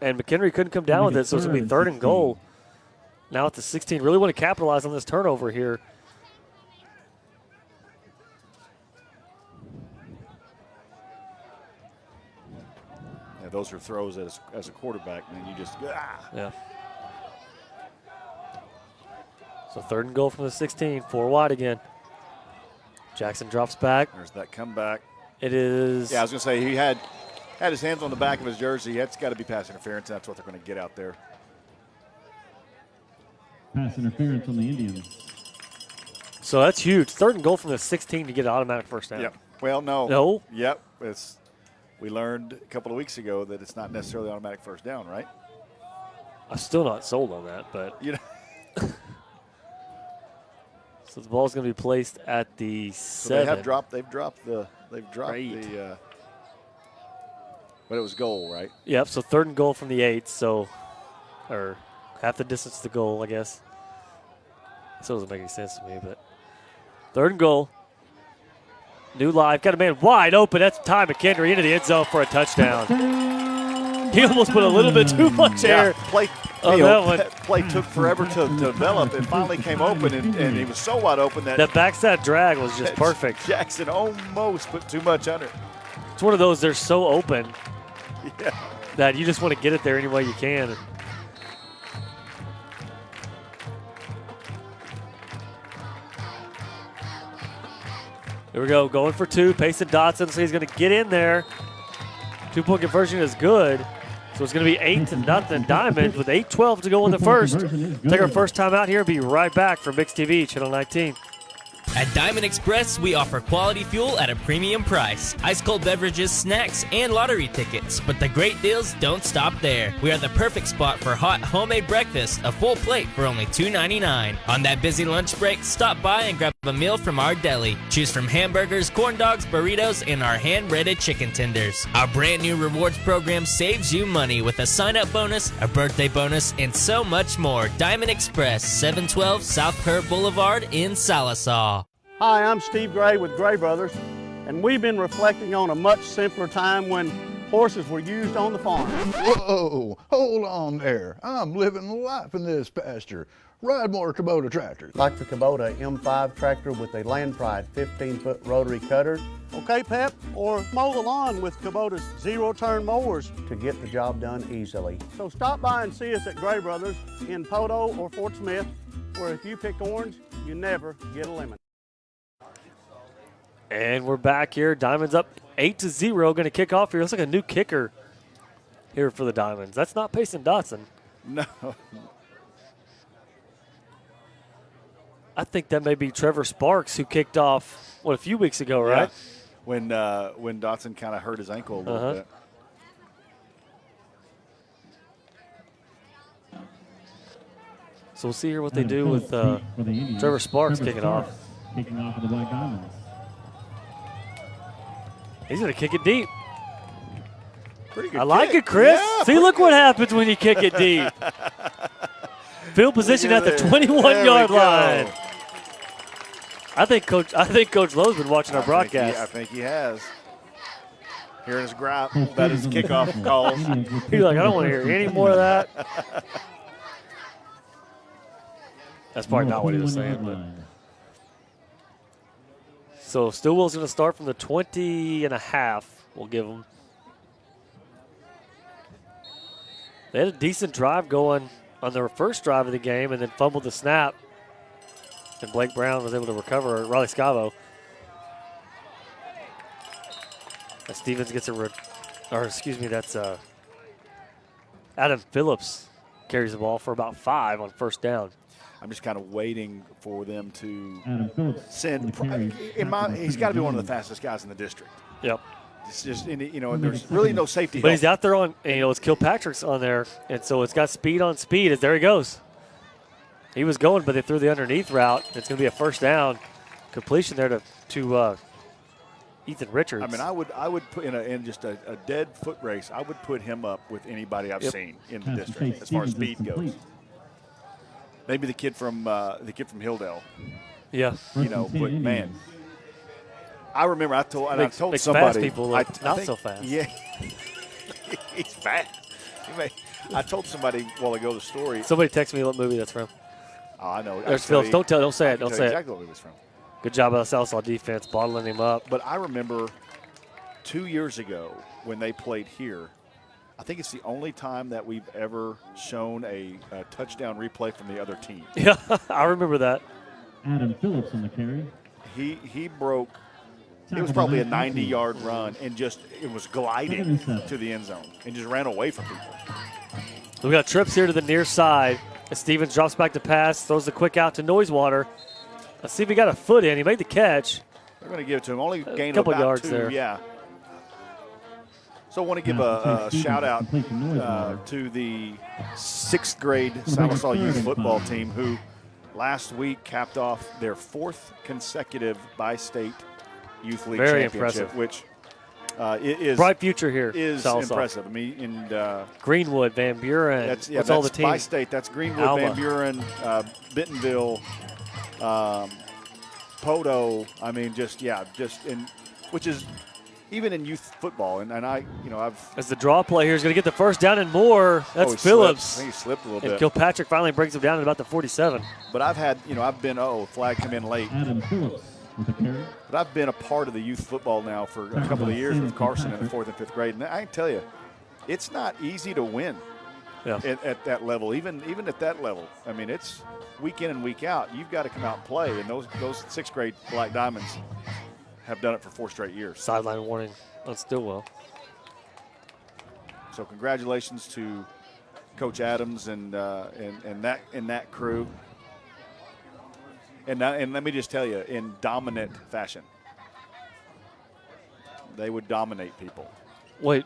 And McHenry couldn't come down with it, so it's gonna be third and goal. Now at the 16, really want to capitalize on this turnover here. Those are throws as a quarterback, and you just Yeah. So third and goal from the 16, 4 wide again. Jackson drops back. There's that comeback. It is. Yeah, I was going to say he had his hands on the back of his jersey. That's got to be pass interference. That's what they're going to get out there. Pass interference on the Indians. So that's huge. Third and goal from the 16 to get an automatic first down. Yep. Well, no. No. Yep. We learned a couple of weeks ago that it's not necessarily automatic first down, right? I'm still not sold on that, but so the ball's going to be placed at the 7. So they've dropped the but it was goal, right? Yep. So third and goal from the 8. So, or half the distance to goal, I guess. So it doesn't make any sense to me, but third and goal. New live, got a man wide open. That's Ty McHenry into the end zone for a touchdown. He almost put a little bit too much air on that one. Play took forever to develop. It finally came open, and he was so wide open that backside drag was just perfect. Jackson almost put too much under. It's one of those, they're so open that you just want to get it there any way you can. Here we go, going for 2. Payson Dotson, so he's going to get in there. 2-point conversion is good. So it's going to be 8-0 Diamond with 8:12 to go in the first. Take our first time out here. Be right back for Mix TV, Channel 19. At Diamond Express, we offer quality fuel at a premium price, ice-cold beverages, snacks, and lottery tickets. But the great deals don't stop there. We are the perfect spot for hot homemade breakfast, a full plate for only $2.99. On that busy lunch break, stop by and grab a meal from our deli. Choose from hamburgers, corn dogs, burritos, and our hand-breaded chicken tenders. Our brand new rewards program saves you money with a sign-up bonus, a birthday bonus, and so much more. Diamond Express, 712 South Curve Boulevard in Sallisaw. Hi, I'm Steve Gray with Gray Brothers, and we've been reflecting on a much simpler time when horses were used on the farm. Whoa, hold on there. I'm living life in this pasture. Ride more Kubota tractors. Like the Kubota M5 tractor with a Land Pride 15-foot rotary cutter. Okay, Pep, or mow the lawn with Kubota's zero-turn mowers to get the job done easily. So stop by and see us at Gray Brothers in Poto or Fort Smith, where if you pick orange, you never get a lemon. And we're back here. Diamonds up 8-0. Going to kick off here. Looks like a new kicker here for the Diamonds. That's not Payson Dotson. No. I think that may be Trevor Sparks, who kicked off, a few weeks ago, right? Yeah. When Dotson kind of hurt his ankle a little bit. So we'll see here what they do with Trevor Sparks kicking off. Kicking off for the Black Diamonds. He's going to kick it deep. Pretty good I like kick. it, Chris. Yeah, see, look what happens when you kick it deep. Field position at the 21-yard line. I think Coach Lowe's been watching our broadcast. I think he has. Hearing his gripe about his kickoff calls. He's like, I don't want to hear any more of that. That's probably not what he was saying. But. So Stillwell's going to start from the 20.5. We'll give them. They had a decent drive going on their first drive of the game and then fumbled the snap. And Blake Brown was able to recover. Riley Scavo. And Stevens gets that's Adam Phillips carries the ball for about 5 on first down. I'm just kind of waiting for them to send. He's got to be one of the fastest guys in the district. Yep. It's just, and there's really no safety. But he's out there on, it's Kilpatrick's on there, and so it's got speed on speed. There he goes. He was going, but they threw the underneath route. It's going to be a first down completion there to Ethan Richards. I mean, I would put in just a dead foot race. I would put him up with anybody I've seen in the district as far as speed goes. Maybe the kid from Hilldale. Yeah. But man, I remember I told somebody. Fast people look not so fast. Yeah, he's fast. I told somebody a while ago the story. Somebody texted me what movie that's from. Oh, I know. There's Phillips. Don't say it. Don't say exactly what it was from. Good job by the Sallisaw defense bottling him up. But I remember 2 years ago when they played here. I think it's the only time that we've ever shown a touchdown replay from the other team. Yeah, I remember that. Adam Phillips on the carry. He broke. It was probably a 90-yard run, and it was gliding to the end zone and just ran away from people. So we got trips here to the near side. As Stevens drops back to pass, throws the quick out to Noisewater. Let's see if he got a foot in. He made the catch. They're going to give it to him. Only gained a couple about yards 2. there. Yeah. So I want to give a shout-out to the 6th grade Sallisaw youth football team who last week capped off their 4th consecutive bi-state youth league championship, impressive. Which is bright future here. Is Sallisaw. impressive. I mean, Greenwood, Van Buren. That's all the teams? Bi-state. That's Greenwood, Alma. Van Buren, Bentonville, Poto. I mean, which is. Even in youth football, and I've as the draw play here is going to get the first down and more. That's Phillips. I think he slipped a little bit. And Kilpatrick finally brings him down at about the 47. But I've been flag come in late. Adam Phillips with the carry. But I've been a part of the youth football now for a couple of years with Carson in the 4th and 5th grade, and I can tell you, it's not easy to win at that level. Even at that level, I mean, it's week in and week out. You've got to come out and play, and those 6th grade Black Diamonds have done it for 4 straight years. Sideline warning on Stillwell. So congratulations to Coach Adams and that crew. And let me just tell you, in dominant fashion, they would dominate people. Wait,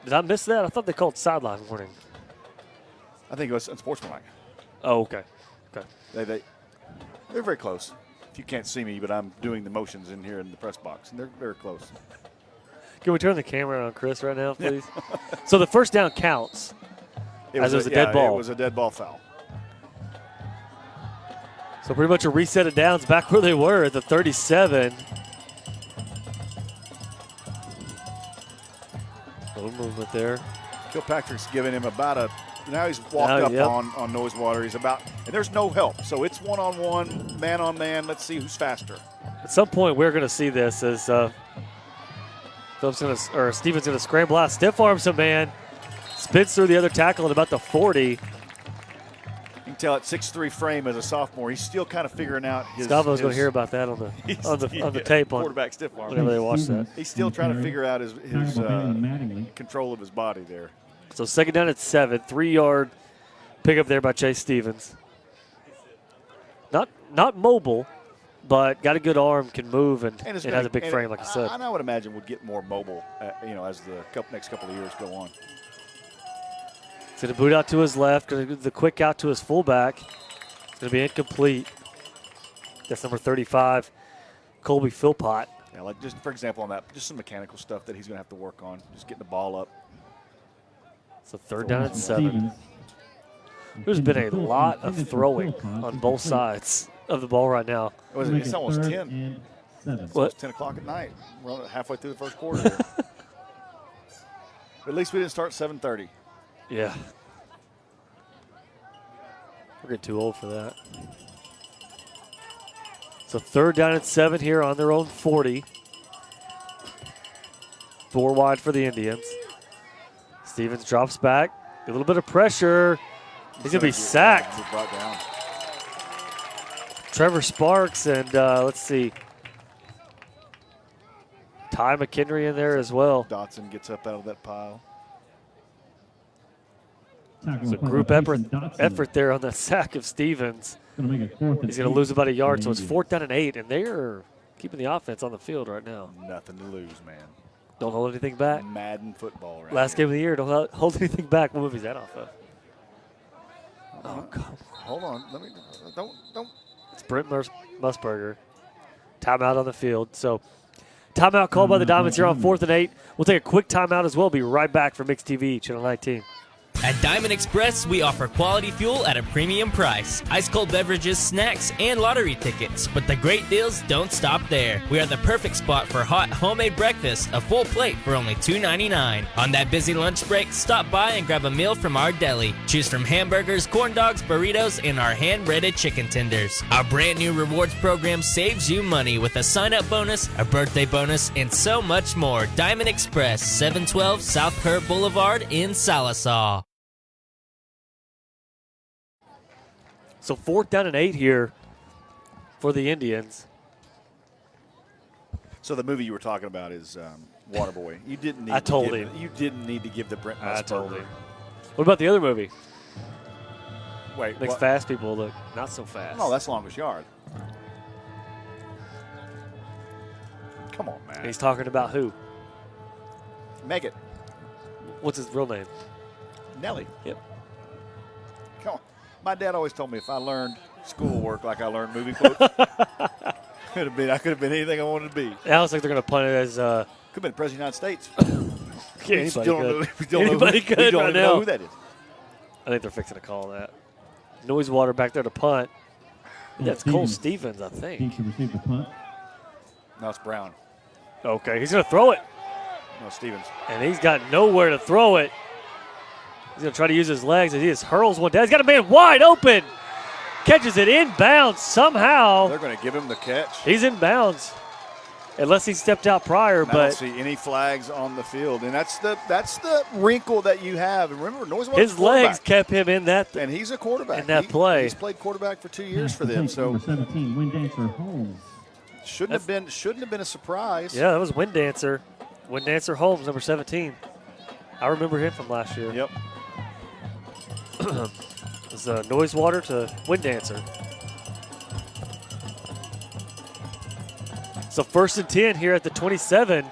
did I miss that? I thought they called sideline warning. I think it was unsportsmanlike. Oh, okay. Okay. They're very close. If you can't see me, but I'm doing the motions in here in the press box, and they're very close. Can we turn the camera on Chris right now, please? So the first down counts. It was a dead ball. It was a dead ball foul. So pretty much a reset of downs back where they were at the 37. Little movement there. Kilpatrick's giving him about now he's walked up on Noisewater. He's about, and there's no help. So it's one-on-one, man-on-man. Let's see who's faster. At some point, we're going to see this as Stevens going to scramble out, stiff arms a man, spins through the other tackle at about the 40. You can tell at 6'3" frame as a sophomore, he's still kind of figuring out his. Scavo's going to hear about that on the tape on quarterback stiff arm. Whenever they watch that. He's still trying to figure out his control of his body there. So second down at 7, 3-yard pickup there by Chase Stevens. Not mobile, but got a good arm, can move, and it has a big frame, like I said. I would imagine would get more mobile, as the next couple of years go on. He's going to boot out to his left, going to do the quick out to his fullback. It's going to be incomplete. That's number 35, Colby Philpott. Yeah, like just for example on that, just some mechanical stuff that he's going to have to work on, just getting the ball up. So third down at 7. There's been a lot of throwing on both sides of the ball right now. It's almost 10. It's almost 10 o'clock at night. We're halfway through the first quarter here. But at least we didn't start 7:30. Yeah. We're getting too old for that. So third down at 7 here on their own 40. 4 wide for the Indians. Stevens drops back. A little bit of pressure. He's going to be sacked. Brought down. Trevor Sparks and let's see. Ty McHenry in there as well. Dotson gets up out of that pile. It's a group effort there on that sack of Stevens. He's going to lose about a yard, so it's 4th down and 8, and they're keeping the offense on the field right now. Nothing to lose, man. Don't hold anything back. Madden football right Last game of the year, don't hold anything back. What movie is that off of? Oh, God. Hold on. Don't. It's Brent Musburger. Timeout on the field. So timeout called by the Diamonds here on 4th and 8. We'll take a quick timeout as well. Be right back for Mix TV, Channel 19. At Diamond Express, we offer quality fuel at a premium price. Ice cold beverages, snacks, and lottery tickets. But the great deals don't stop there. We are the perfect spot for hot homemade breakfast, a full plate for only $2.99. On that busy lunch break, stop by and grab a meal from our deli. Choose from hamburgers, corn dogs, burritos, and our hand-breaded chicken tenders. Our brand new rewards program saves you money with a sign-up bonus, a birthday bonus, and so much more. Diamond Express, 712 South Kerr Boulevard in Sallisaw. So 4th down and 8 here for the Indians. So the movie you were talking about is Waterboy. You didn't need. You didn't need to give the Brent Musburger. I told him. What about the other movie? Wait, makes fast people look not so fast. No, that's Longest Yard. Come on, man. He's talking about who? Megan. What's his real name? Nellie. Yep. Come on. My dad always told me if I learned schoolwork like I learned movie quotes, I could have been anything I wanted to be. It looks like they're going to punt it as. Could have been President of the United States. Anybody could we don't right even now. know who that is. I think they're fixing to call that. Noisewater back there to punt. That's Cole Stevens, I think. He should receive the punt. No, it's Brown. Okay, he's going to throw it. No, Stevens. And he's got nowhere to throw it. He's going to try to use his legs as he just hurls one down. He's got a man wide open. Catches it inbounds somehow. They're going to give him the catch. He's inbounds. Unless he stepped out prior. I don't see any flags on the field. And that's the wrinkle that you have. And remember, Noisewater's his legs kept him in that. And he's a quarterback. In that play. He's played quarterback for 2 years for them. So Number 17, Windancer Holmes. shouldn't have been a surprise. Yeah, that was Windancer. Windancer Holmes, number 17. I remember him from last year. Yep. It was Noisewater to Wind Dancer. So 1st and 10 here at the 27.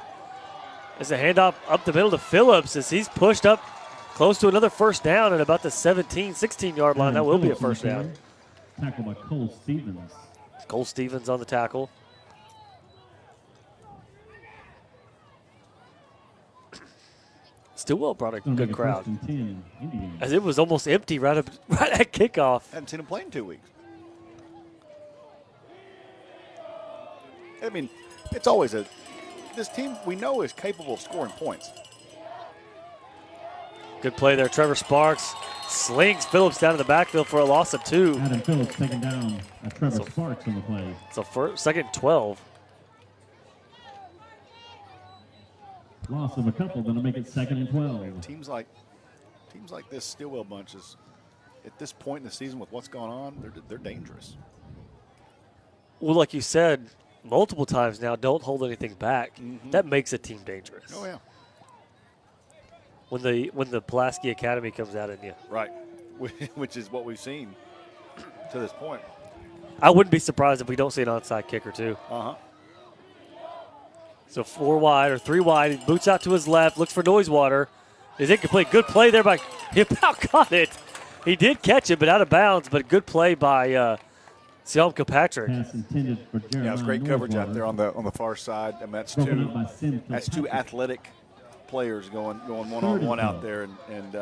As a handoff up the middle to Phillips as he's pushed up close to another first down at about the 16-yard line. That will be a first down. Tackled by Cole Stevens. Cole Stevens on the tackle. Stillwell brought a good crowd. 10, As it was almost empty right at kickoff. Hadn't seen him play in 2 weeks. I mean, it's always this team we know is capable of scoring points. Good play there. Trevor Sparks slings Phillips down to the backfield for a loss of 2. Adam Phillips taken down. Trevor Sparks on the play. So second and 12. Loss of a couple, then to make it 2nd and 12. Teams like this Stillwell bunch is, at this point in the season with what's going on, they're dangerous. Well, like you said multiple times now, don't hold anything back. Mm-hmm. That makes a team dangerous. Oh yeah. When the Pulaski Academy comes out in you. Right, which is what we've seen to this point. I wouldn't be surprised if we don't see an onside kicker too. So 4 wide or 3 wide. He boots out to his left, looks for Noisewater. Is incomplete. Good play there by he about got it. He did catch it, but out of bounds. But good play by Siam Kilpatrick. Pass intended for Jeremiah Yeah, it was great coverage Noisewater. out there on the far side. I mean, that's Broken two up by Sim that's two Kilpatrick. athletic players going one-on-one out there, and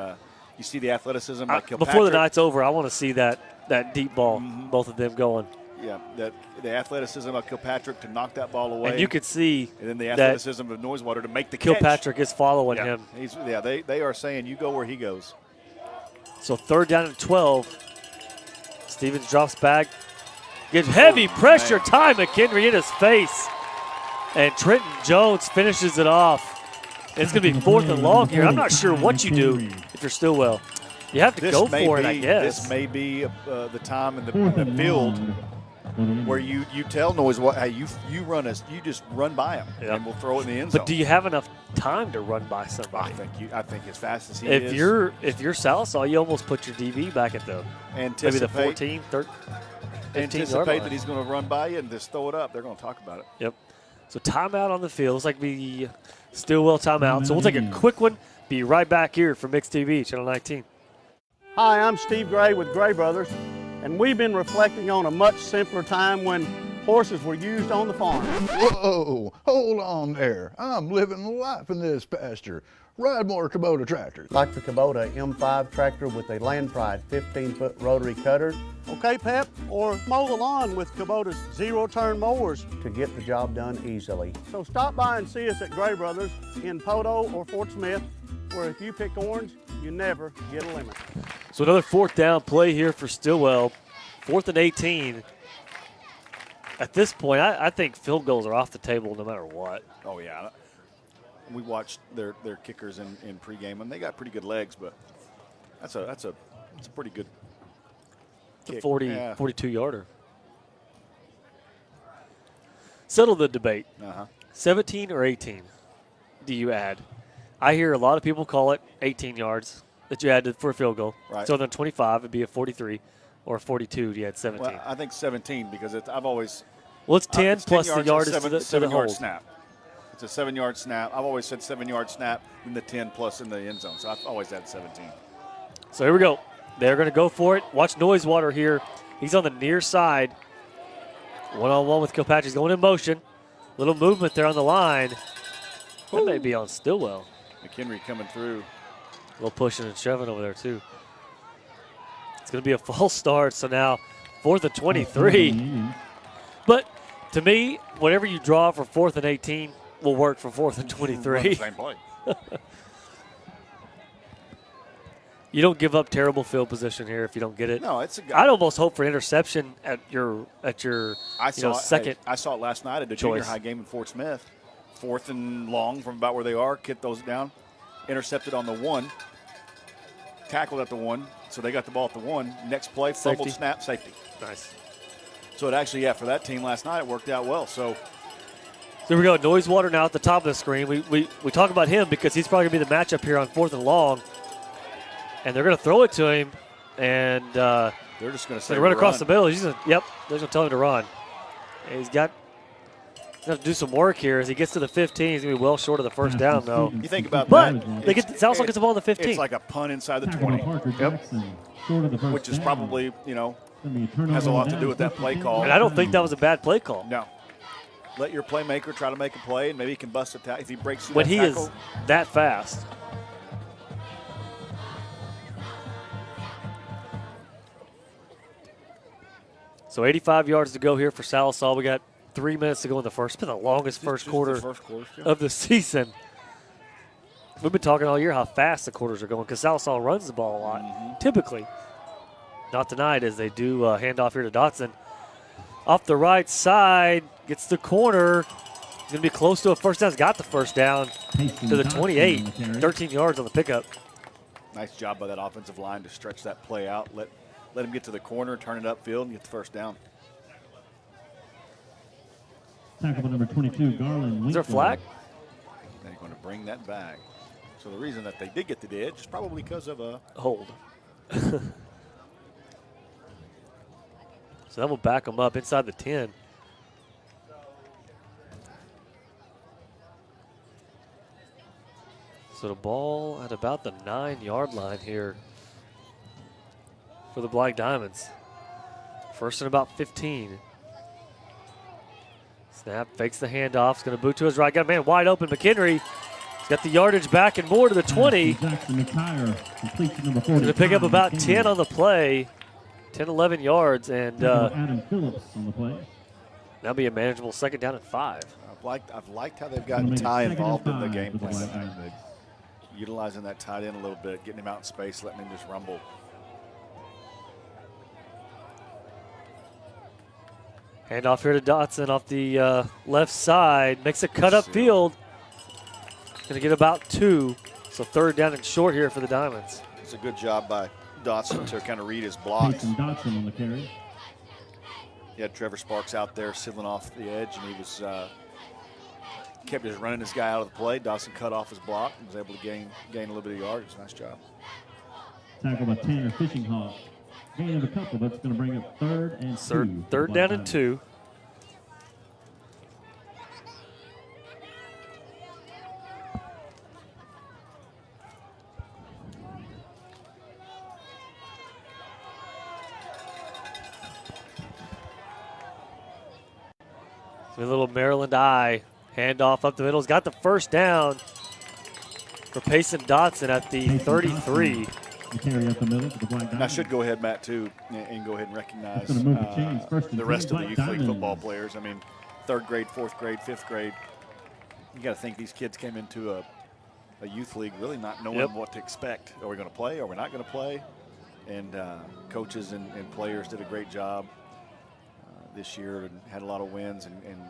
you see the athleticism like Kilpatrick. Before the night's over, I want to see that deep ball, both of them going. Yeah, the athleticism of Kilpatrick to knock that ball away. And you could see and then the that athleticism of Noisewater to make the catch. Kilpatrick is following Yeah, him. they are saying you go where he goes. So 3rd down and 12. Stevens drops back. Gets heavy pressure. Ty McHenry in his face. And Trenton Jones finishes it off. It's going to be 4th and long here. I'm not sure what you do if you're Stillwell. You have to go for it, I guess. This may be the time in the field where you tell Noisewater, hey, you run us, you just run by him, and we'll throw it in the end zone. But do you have enough time to run by somebody? I think as fast as he is. If you're Sallisaw, you almost put your DB back at maybe the 14, 13, 15 anticipate that he's going to run by you and just throw it up. They're going to talk about it. Yep. So timeout on the field. Looks like the Stillwell timeout. So we'll take a quick one. Be right back here for Mixed TV, Channel 19. Hi, I'm Steve Gray with Gray Brothers, and we've been reflecting on a much simpler time when horses were used on the farm. Whoa, hold on there. I'm living life in this pasture. Ride more Kubota tractors. Like the Kubota M5 tractor with a Land Pride 15-foot rotary cutter. Okay, Pep? Or mow the lawn with Kubota's zero-turn mowers to get the job done easily. So stop by and see us at Gray Brothers in Poto or Fort Smith, where if you pick orange, you never get a lemon. So another 4th down play here for Stillwell. 4th and 18. At this point, I think field goals are off the table no matter what. Oh, yeah. We watched their kickers in pregame, and they got pretty good legs, but that's a pretty good kick. 42-yarder. Settle the debate. 17 or 18 do you add? I hear a lot of people call it 18 yards that you add for a field goal. Right. So then 25 would be a 43, or 42 you had 17. Well, I think 17 because I've always. Well, it's 10 it's plus 10 the yards, yardage to the seven-yard hold. snap. It's a 7-yard snap. I've always said 7-yard snap, and the 10 plus in the end zone. So I've always had 17. So here we go. They're going to go for it. Watch Noisewater here. He's on the near side. One-on-one with Kilpatrick. He's going in motion. Little movement there on the line. That may be on Stillwell. McHenry coming through. A little pushing and shoving over there, too. It's going to be a false start. So now 4th and 23. But to me, whatever you draw for 4th and 18 will work for 4th and 23. Same play. You don't give up terrible field position here if you don't get it. No, it's I'd almost hope for interception at your second. I saw it last night at the choice. junior high game in Fort Smith. 4th and long from about where they are. Kick those down. Intercepted on the 1. Tackled at the 1. So they got the ball at the 1. Next play, fumbled, Safety. snap, safety. Nice. So it actually, for that team last night, it worked out well. So There we go. Noisewater now at the top of the screen. We talk about him because he's probably going to be the matchup here on 4th and long. And they're going to throw it to him. And they're just going to say run across the middle. They're going to tell him to run. And he's got to do some work here as he gets to the 15. He's going to be well short of the first down, though. You think about but that. South gets the ball in the 15. It's like a punt inside the 20. Which is probably, has a lot to do with that play call. And I don't think that was a bad play call. No. Let your playmaker try to make a play, and maybe he can bust a tackle if he breaks through when that he tackle. Is that fast. So 85 yards to go here for Sallisaw. We got 3 minutes to go in the first. It's been the longest first quarter of the season. We've been talking all year how fast the quarters are going because Sallisaw runs the ball a lot, typically. Not tonight as they do hand off here to Dotson. Off the right side, gets the corner. He's going to be close to a first down. He's got the first down to the 28. 13 yards on the pickup. Nice job by that offensive line to stretch that play out. Let him get to the corner, turn it upfield, and get the first down. Tackle by number 22, Garland. Is there a flag? They're going to bring that back. So the reason that they did get the edge is probably because of a hold. So that will back them up inside the 10. So the ball at about the 9-yard line here for the Black Diamonds. First and about 15. Snap, fakes the handoff. He's going to boot to his right. Got a man wide open. McHenry. He's got the yardage back and more to the 20. Going to pick up about 10 on the play. 10, 11 yards, and Adam Phillips on the play. That'll be a manageable second down and 5. I've liked how they've gotten Ty involved in the game plan. Utilizing that tight end a little bit, getting him out in space, letting him just rumble. Hand off here to Dotson off the left side. Makes a cut up field. Going to get about 2. So 3rd down and short here for the Diamonds. It's a good job by Dotson to kind of read his blocks. Dotson on the carry. He had Trevor Sparks out there sealing off the edge, and he was kept just running this guy out of the play. Dotson cut off his block and was able to gain a little bit of yardage. Nice job. Tackle by Tanner Fishing Hawk. Gain of a couple. That's going to bring up 3rd and 2. 3rd down and 2. A little Maryland eye. Handoff up the middle. He's got the first down for Payson Dotson at the 33. And I should go ahead, Matt, too, and go ahead and recognize the rest of the youth league football players. I mean, 3rd grade, 4th grade, 5th grade. You got to think these kids came into a youth league really not knowing what to expect. Are we going to play? Are we not going to play? And coaches and players did a great job this year and had a lot of wins and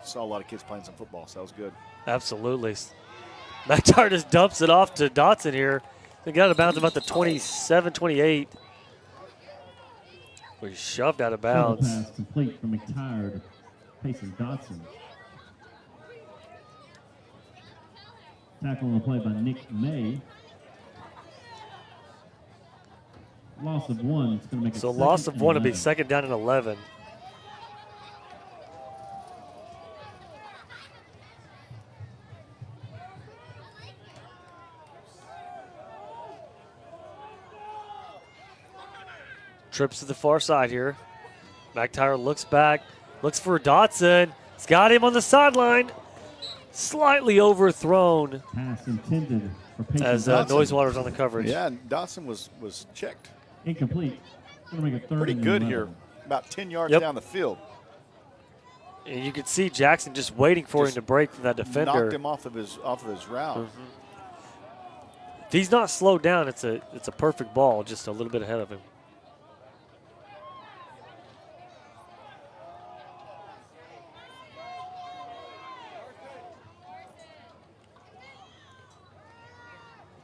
saw a lot of kids playing some football, so that was good. Absolutely. McTire just dumps it off to Dotson here. They got out of bounds about the 27, 28. We shoved out of bounds. Pass complete from McTire, Payson Dotson. Tackle on the play by Nick May. Loss of 1. It's going to make it so loss of 1 will be 2nd down and 11. Trips to the far side here. McTire looks back, looks for Dotson. He's got him on the sideline. Slightly overthrown. Pass intended for Payson as Noisewater's on the coverage. Yeah, and Dotson was checked. Incomplete. Gonna make it 3rd Pretty and good 11. here. About 10 yards down the field. And you could see Jackson just waiting for him to break from that defender. Knocked him off of his route. Mm-hmm. If he's not slowed down, it's a perfect ball, just a little bit ahead of him.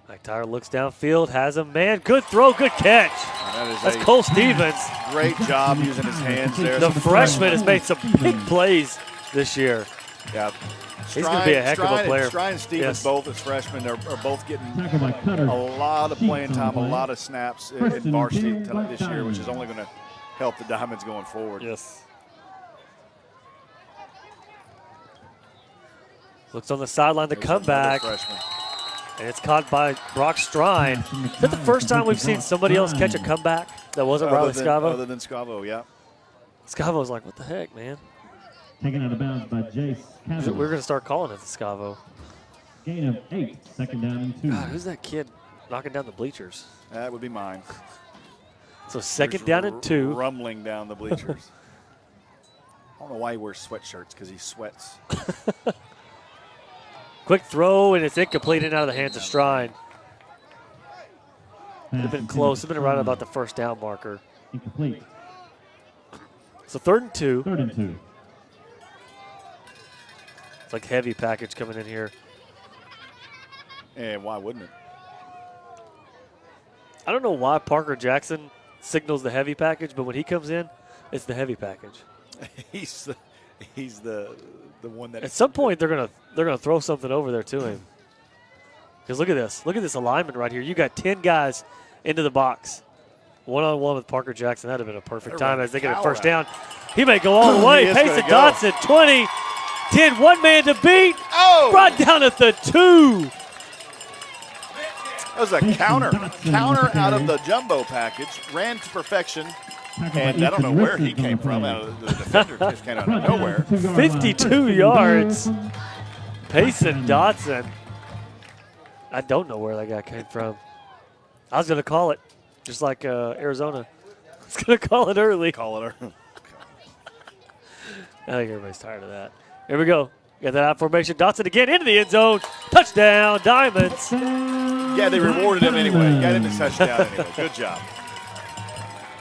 McTire looks downfield, has a man. Good throw, good catch. That's Cole Stevens. Great job using his hands there. The freshman has made some big plays this year. Yeah. He's going to be a heck of a player. Strine and Stevens, Yes. both as freshmen, are both getting Tackle by Cutter. a lot of playing Keeps on time, a play. lot of snaps in Preston varsity Black this year, which is Diamond. only going to help the Diamonds going forward. Yes. Looks on the sideline to There's come another back. freshman. And it's caught by Brock Strine. Is that the first time we've seen somebody else catch a comeback that wasn't Riley Scavo? Other than Scavo, yeah. Scavo's like, what the heck, man? Taken out of bounds by Jace We're Cavanaugh. going to start calling it the Scavo. Gain of 8. Second down and 2. God, who's that kid knocking down the bleachers? That would be mine. So second There's down and 2. Rumbling down the bleachers. I don't know why he wears sweatshirts, because he sweats. Quick throw, and it's incomplete and out of the hands of Strine. Would have been close. It would have been right about the first down marker. Incomplete. So 3rd and 2. 3rd and 2. It's like heavy package coming in here. And why wouldn't it? I don't know why Parker Jackson signals the heavy package, but when he comes in, it's the heavy package. He's the one that. At some point, they're gonna throw something over there to him. Because look at this alignment right here. You got 10 guys into the box, 1-on-1 with Parker Jackson. That'd have been a perfect time as they get a first down. He may go all the way. He is Payson gonna go. Dotson, 20, 10, one man to beat. Oh! Brought down at the 2. That was a counter out of the jumbo package. Ran to perfection. And I don't know where he came from. Out of the defender just came out of nowhere. 52 yards. Payson Dotson. I don't know where that guy came from. I was going to call it, just like Arizona. I was going to call it early. Call it early. I think everybody's tired of that. Here we go. Got that out formation. Dotson again into the end zone. Touchdown, Diamonds. Yeah, they rewarded him anyway. Got him his touchdown anyway. Good job.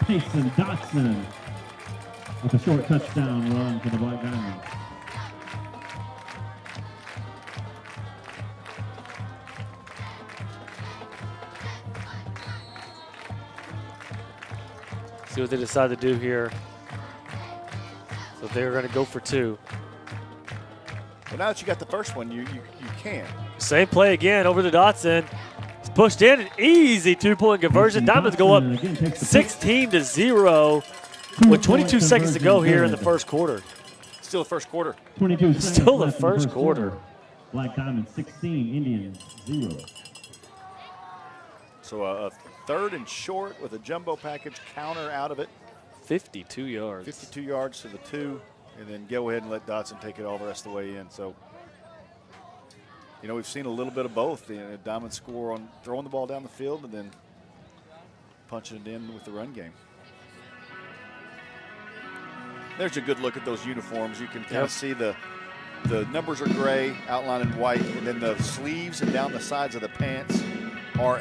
Payson Dotson with a short touchdown run for the Black Diamonds. See what they decide to do here. So they're going to go for 2. Well, now that you got the first one, you can. Same play again over to Dotson. It's pushed in, an easy 2-point conversion. Diamonds go up 16-0 with 22 seconds to go here in the first quarter. Still the first quarter. 22 seconds Still the left in first quarter. Black Diamonds 16, Indians 0. So a 3rd and short with a jumbo package counter out of it. 52 yards. 52 yards to the 2, and then go ahead and let Dotson take it all the rest of the way in. So, you know, we've seen a little bit of both. The Diamond score on throwing the ball down the field and then punching it in with the run game. There's a good look at those uniforms. You can kind of see the numbers are gray, outlined in white, and then the sleeves and down the sides of the pants are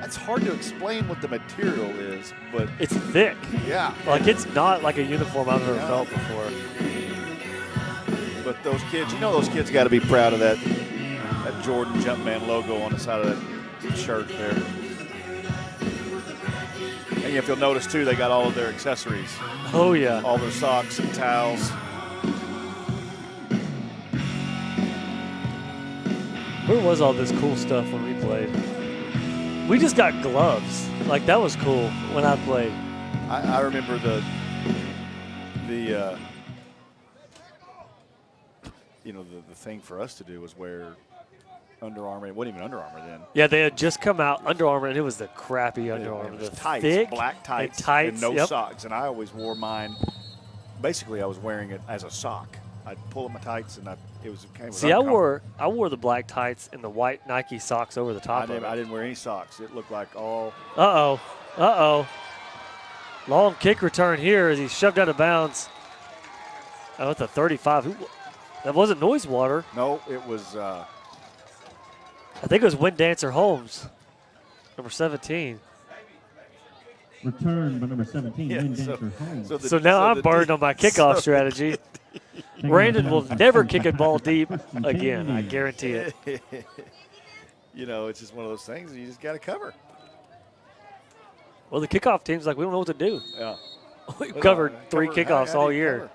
it's hard to explain what the material is, but it's thick. Yeah. Like it's not like a uniform I've ever felt before. But those kids, those kids got to be proud of that Jordan Jumpman logo on the side of that shirt there. And if you'll notice, too, they got all of their accessories. Oh, yeah. All their socks and towels. Where was all this cool stuff when we played? We just got gloves. Like, that was cool when I played. I remember the thing for us to do was wear Under Armour. It wasn't even Under Armour then. Yeah, they had just come out, Under Armour, and it was the crappy Under Armour. It was the tights, thick black tights, and no socks. And I always wore mine. Basically, I was wearing it as a sock. I'd pull up my tights, and it was See, I wore the black tights and the white Nike socks over the top of it. I didn't wear any socks. It looked like all. Uh-oh. Long kick return here as he's shoved out of bounds. Oh, at the 35. That wasn't Noisewater. No, it was. I think it was Wind Dancer Holmes, number 17. Return by number 17, Wind Dancer Holmes. So now I'm burned on my kickoff strategy. Brandon will never kick a ball deep again. I guarantee it. It's just one of those things you just got to cover. Well, the kickoff team's like, we don't know what to do. Yeah. We've covered 3 kickoffs all year.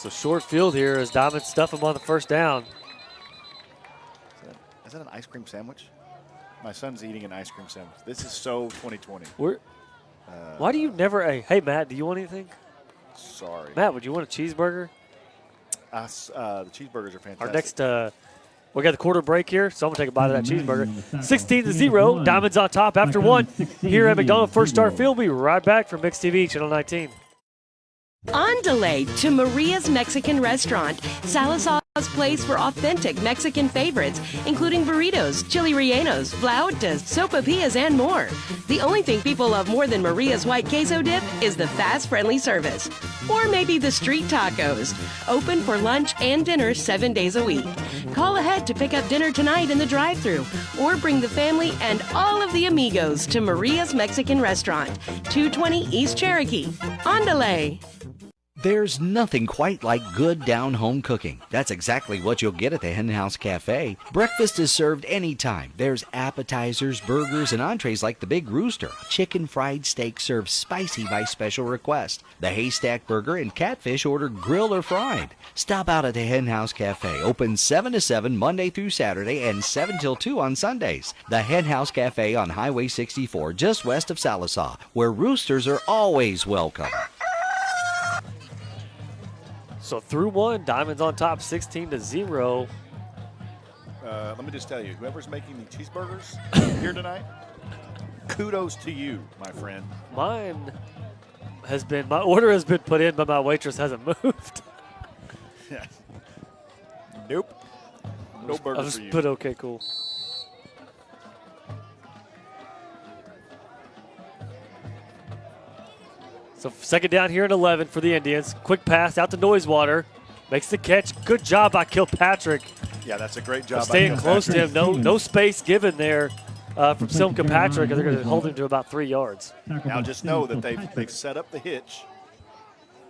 So short field here as Diamond stuff him on the first down. Is that an ice cream sandwich? My son's eating an ice cream sandwich. This is so 2020. Why do you never? Hey, Matt, do you want anything? Sorry. Matt, would you want a cheeseburger? The cheeseburgers are fantastic. Our next, we got the quarter break here, so I'm going to take a bite of that cheeseburger. 16-0, Diamonds on top after one here at McDonald First Star Field. We'll be right back from Mix TV, Channel 19. On delay to Maria's Mexican Restaurant, Salazar's place for authentic Mexican favorites, including burritos, chili rellenos, flautas, sopapillas, and more. The only thing people love more than Maria's white queso dip is the fast, friendly service. Or maybe the street tacos. Open for lunch and dinner 7 days a week. Call ahead to pick up dinner tonight in the drive-thru, or bring the family and all of the amigos to Maria's Mexican Restaurant, 220 East Cherokee. On delay. There's nothing quite like good down-home cooking. That's exactly what you'll get at the Hen House Cafe. Breakfast is served anytime. There's appetizers, burgers, and entrees like the Big Rooster. Chicken fried steak served spicy by special request. The Haystack Burger and catfish ordered grilled or fried. Stop out at the Hen House Cafe. Open 7 to 7 Monday through Saturday and 7 till 2 on Sundays. The Hen House Cafe on Highway 64, just west of Sallisaw, where roosters are always welcome. So through one, Diamonds on top 16-0. Let me just tell you, whoever's making the cheeseburgers here tonight, kudos to you, my friend. My order has been put in, but my waitress hasn't moved. Nope. No burger I'll just for you. put okay, cool. So second down here at 11 for the Indians. Quick pass out to Noisewater. Makes the catch. Good job by Kilpatrick. Yeah, that's a great job. Staying close to him. No space given there from Sim Kilpatrick. They're going to hold him to about 3 yards. Now just know that they've set up the hitch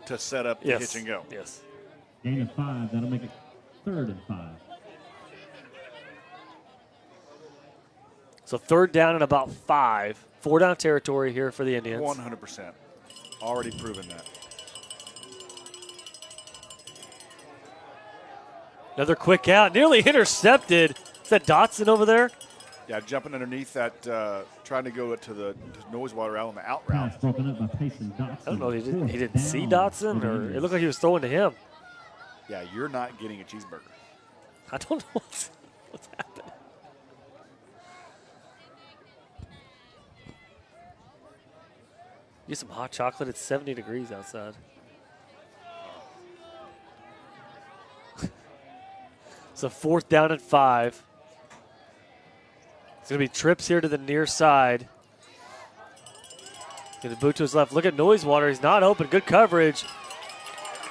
to set up the hitch and go. Yes. Gain of 5. That'll make it 3rd and 5. So third down and about 5. 4 down territory here for the Indians. 100%. Already proven that. Another quick out. Nearly intercepted. Is that Dotson over there? Yeah, jumping underneath that, trying to go to the Noisewater out on the out route. Pass broken up by Payson Dotson. I don't know. He didn't see Dotson, or it looked like he was throwing to him. Yeah, you're not getting a cheeseburger. I don't know what's happening. Get some hot chocolate. It's 70 degrees outside. So fourth down and 5. It's going to be trips here to the near side. Get the boot to his left. Look at Noisewater. He's not open. Good coverage.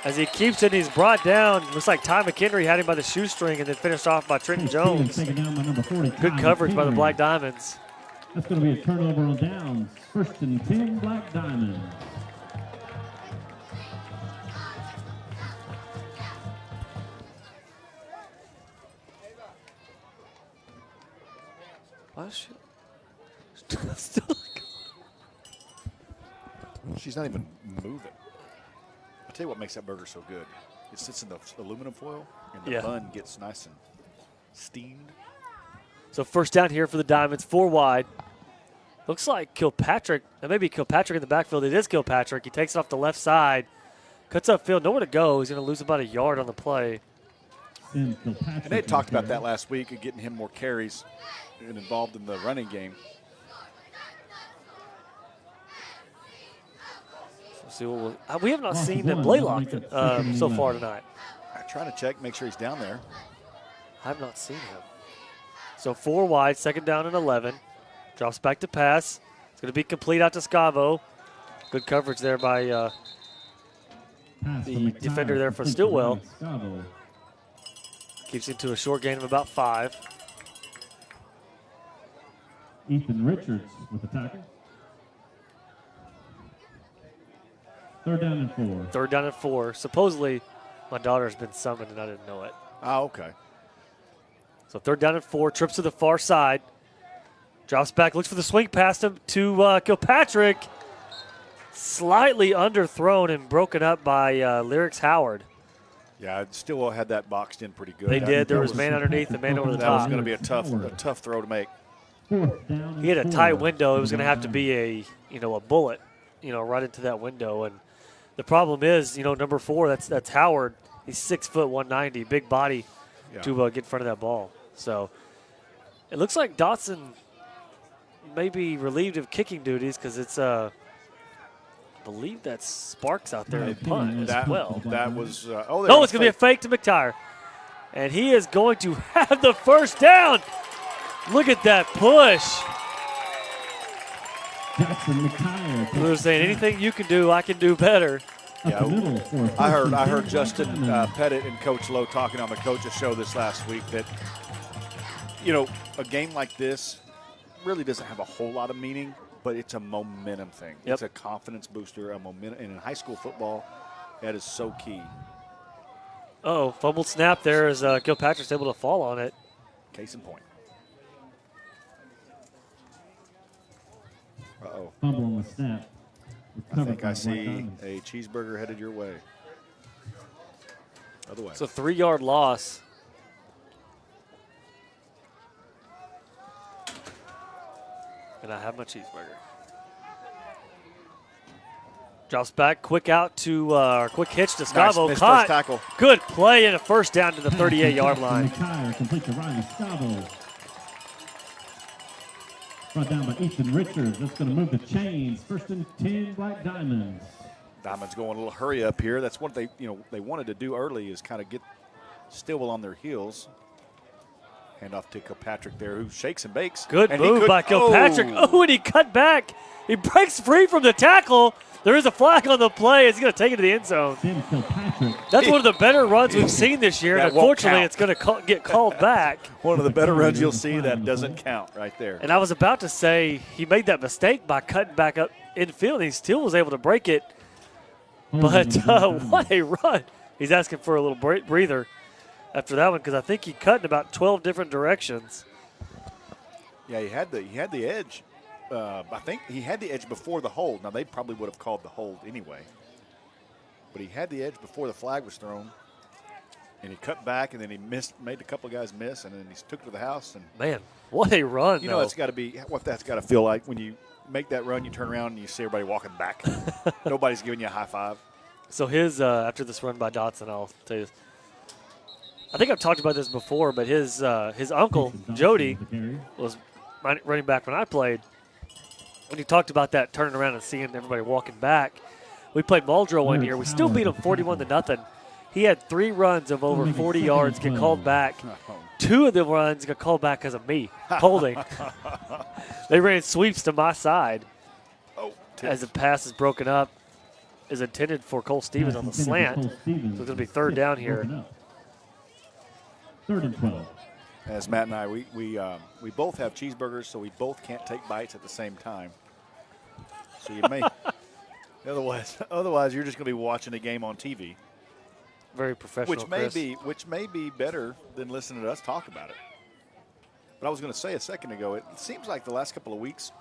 As he keeps it, he's brought down. Looks like Ty McHenry had him by the shoestring and then finished off by Trenton Jones. Good coverage by the Black Diamonds. That's going to be a turnover on downs. 1st and 10, Black Diamonds. Why is she? She's not even moving. I'll tell you what makes that burger so good. It sits in the aluminum foil, and the bun gets nice and steamed. So first down here for the Diamonds, 4 wide. Looks like Kilpatrick, and maybe Kilpatrick in the backfield. It is Kilpatrick. He takes it off the left side, cuts upfield, nowhere to go. He's going to lose about a yard on the play. And they talked about that last week and getting him more carries and involved in the running game. See what we have not seen Blaylock so far tonight. I'm trying to check, make sure he's down there. I have not seen him. So 4 wide, second down and 11. Drops back to pass. It's going to be complete out to Scavo. Good coverage there by the defender there for Stillwell. Keeps it to a short gain of about 5. Ethan Richards with the tackle. 3rd down and 4. 3rd down and 4. Supposedly, my daughter's been summoned and I didn't know it. Oh, okay. So 3rd down and 4. Trips to the far side. Drops back, looks for the swing past him to Kilpatrick. Slightly underthrown and broken up by Lyrics Howard. Yeah, Stillwell had that boxed in pretty good. They did. There was man underneath and man over the that top. was going to be a tough throw to make. He had a tight window. It was going to have to be a bullet, right into that window. And the problem is, number 4, that's Howard. He's 6 foot 190, big body to get in front of that ball. So it looks like Dotson may be relieved of kicking duties because it's I believe that's Sparks out there at punt as well. That was it's going to be a fake to McTire. And he is going to have the first down. Look at that push. We were saying anything you can do, I can do better. Yeah, I heard Justin Pettit and Coach Lowe talking on the Coaches Show this last week that, a game like this really doesn't have a whole lot of meaning, but it's a momentum thing. Yep. It's a confidence booster, a momentum. And in high school football, that is so key. Oh, fumbled snap there as Kilpatrick's able to fall on it. Case in point. Uh-oh. Fumble on the snap. I think I see a cheeseburger headed your way. Other way. It's a 3-yard loss. And I have my cheeseburger. Drops back, quick out to quick hitch to Scavo. Nice Caught. first tackle. Good play and a first down to the 38-yard line. Complete to Riley Scavo. Brought down by Ethan Richards. That's going to move the chains. 1st and 10, Black Diamonds. Diamonds going a little hurry up here. That's what they wanted to do early is kind of get Stillwell on their heels. Hand off to Kilpatrick there, who shakes and bakes. Good and move by Kilpatrick. Oh, and he cut back. He breaks free from the tackle. There is a flag on the play. He's going to take it to the end zone. That's one of the better runs we've seen this year. And unfortunately, it's going to get called back. One of the better runs you'll see that doesn't count right there. And I was about to say he made that mistake by cutting back up infield. And he still was able to break it. But what a run. He's asking for a little breather after that one because I think he cut in about 12 different directions. Yeah, he had the edge. I think he had the edge before the hold. Now, they probably would have called the hold anyway. But he had the edge before the flag was thrown. And he cut back, and then he made a couple of guys miss, and then he took it to the house. And man, what a run, You know, it's got to be what that's got to feel like when you make that run, you turn around, and you see everybody walking back. Nobody's giving you a high five. So his after this run by Dotson, I'll tell you, I think I've talked about this before, but his uncle, Jody, was running back when I played. When he talked about that turning around and seeing everybody walking back, we played Muldrow one year. We still beat him 41-0. He had 3 runs of over 40 yards get called back. 2 of the runs got called back because of me holding. They ran sweeps to my side as the pass is broken up. Is intended for Cole Stevens on the slant. So it's going to be 3rd down here. 3rd and 12. As Matt and I, we both have cheeseburgers, so we both can't take bites at the same time. So you may, otherwise you're just going to be watching a game on TV. Very professional. Which may be better than listening to us talk about it. But I was going to say a second ago, it seems like the last couple of weeks,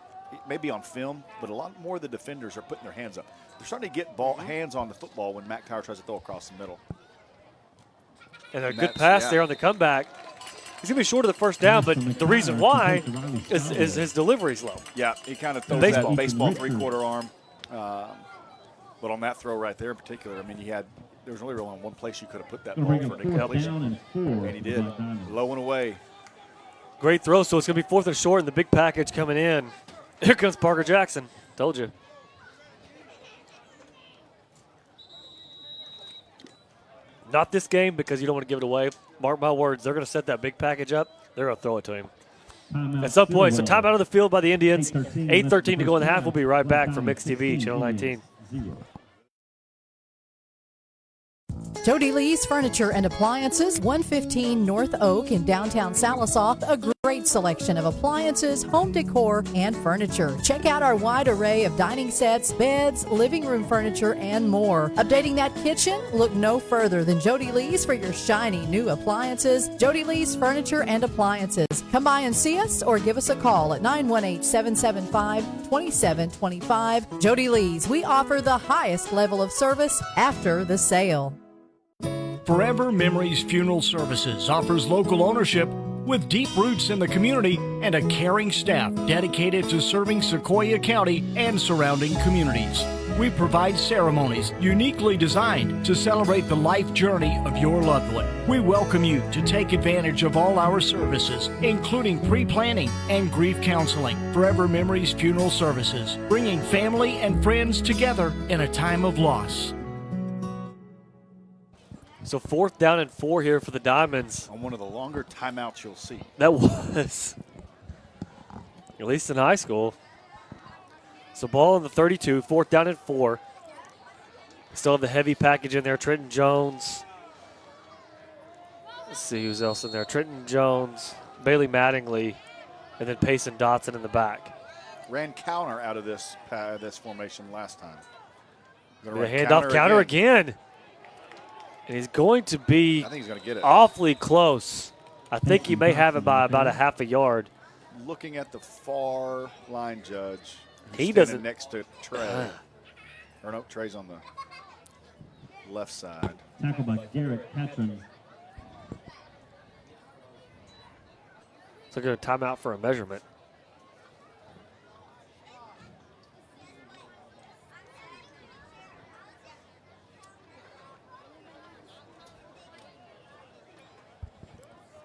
maybe on film, but a lot more of the defenders are putting their hands up. They're starting to get hands on the football when McTire tries to throw across the middle. And a good pass there on the comeback. He's going to be short of the first down, but the reason why is his delivery's low. Yeah, he kind of throws that baseball 3/4 arm. But on that throw right there in particular, I mean, there was only really one place you could have put that ball for completion. And he did. Low and away. Great throw, so it's going to be 4th and short, and the big package coming in. Here comes Parker Jackson. Told you. Not this game because you don't want to give it away. Mark my words, they're going to set that big package up. They're going to throw it to him. At some point, so time out of the field by the Indians. 8:13 to go in the half. We'll be right back from Mix TV, Channel 19. Jody Lee's Furniture and Appliances, 115 North Oak in downtown Salisaw. A great selection of appliances, home decor, and furniture. Check out our wide array of dining sets, beds, living room furniture, and more. Updating that kitchen? Look no further than Jody Lee's for your shiny new appliances. Jody Lee's Furniture and Appliances. Come by and see us or give us a call at 918-775-2725. Jody Lee's, we offer the highest level of service after the sale. Forever Memories Funeral Services offers local ownership with deep roots in the community and a caring staff dedicated to serving Sequoia County and surrounding communities. We provide ceremonies uniquely designed to celebrate the life journey of your loved one. We welcome you to take advantage of all our services, including pre-planning and grief counseling. Forever Memories Funeral Services, bringing family and friends together in a time of loss. So 4th down and 4 here for the Diamonds. On one of the longer timeouts you'll see. That was, at least in high school. So ball on the 32, 4th down and 4. Still have the heavy package in there. Trenton Jones. Let's see who's else in there. Trenton Jones, Bailey Mattingly, and then Payson Dotson in the back. Ran counter out of this formation last time. The handoff counter again. And he's going to be I think he's going to get it. Awfully close. I think he may have it by about a half a yard. Looking at the far line judge. He standing doesn't. Next to Trey. Or no, Trey's on the left side. Tackled by Garrett Catron. So going to timeout for a measurement.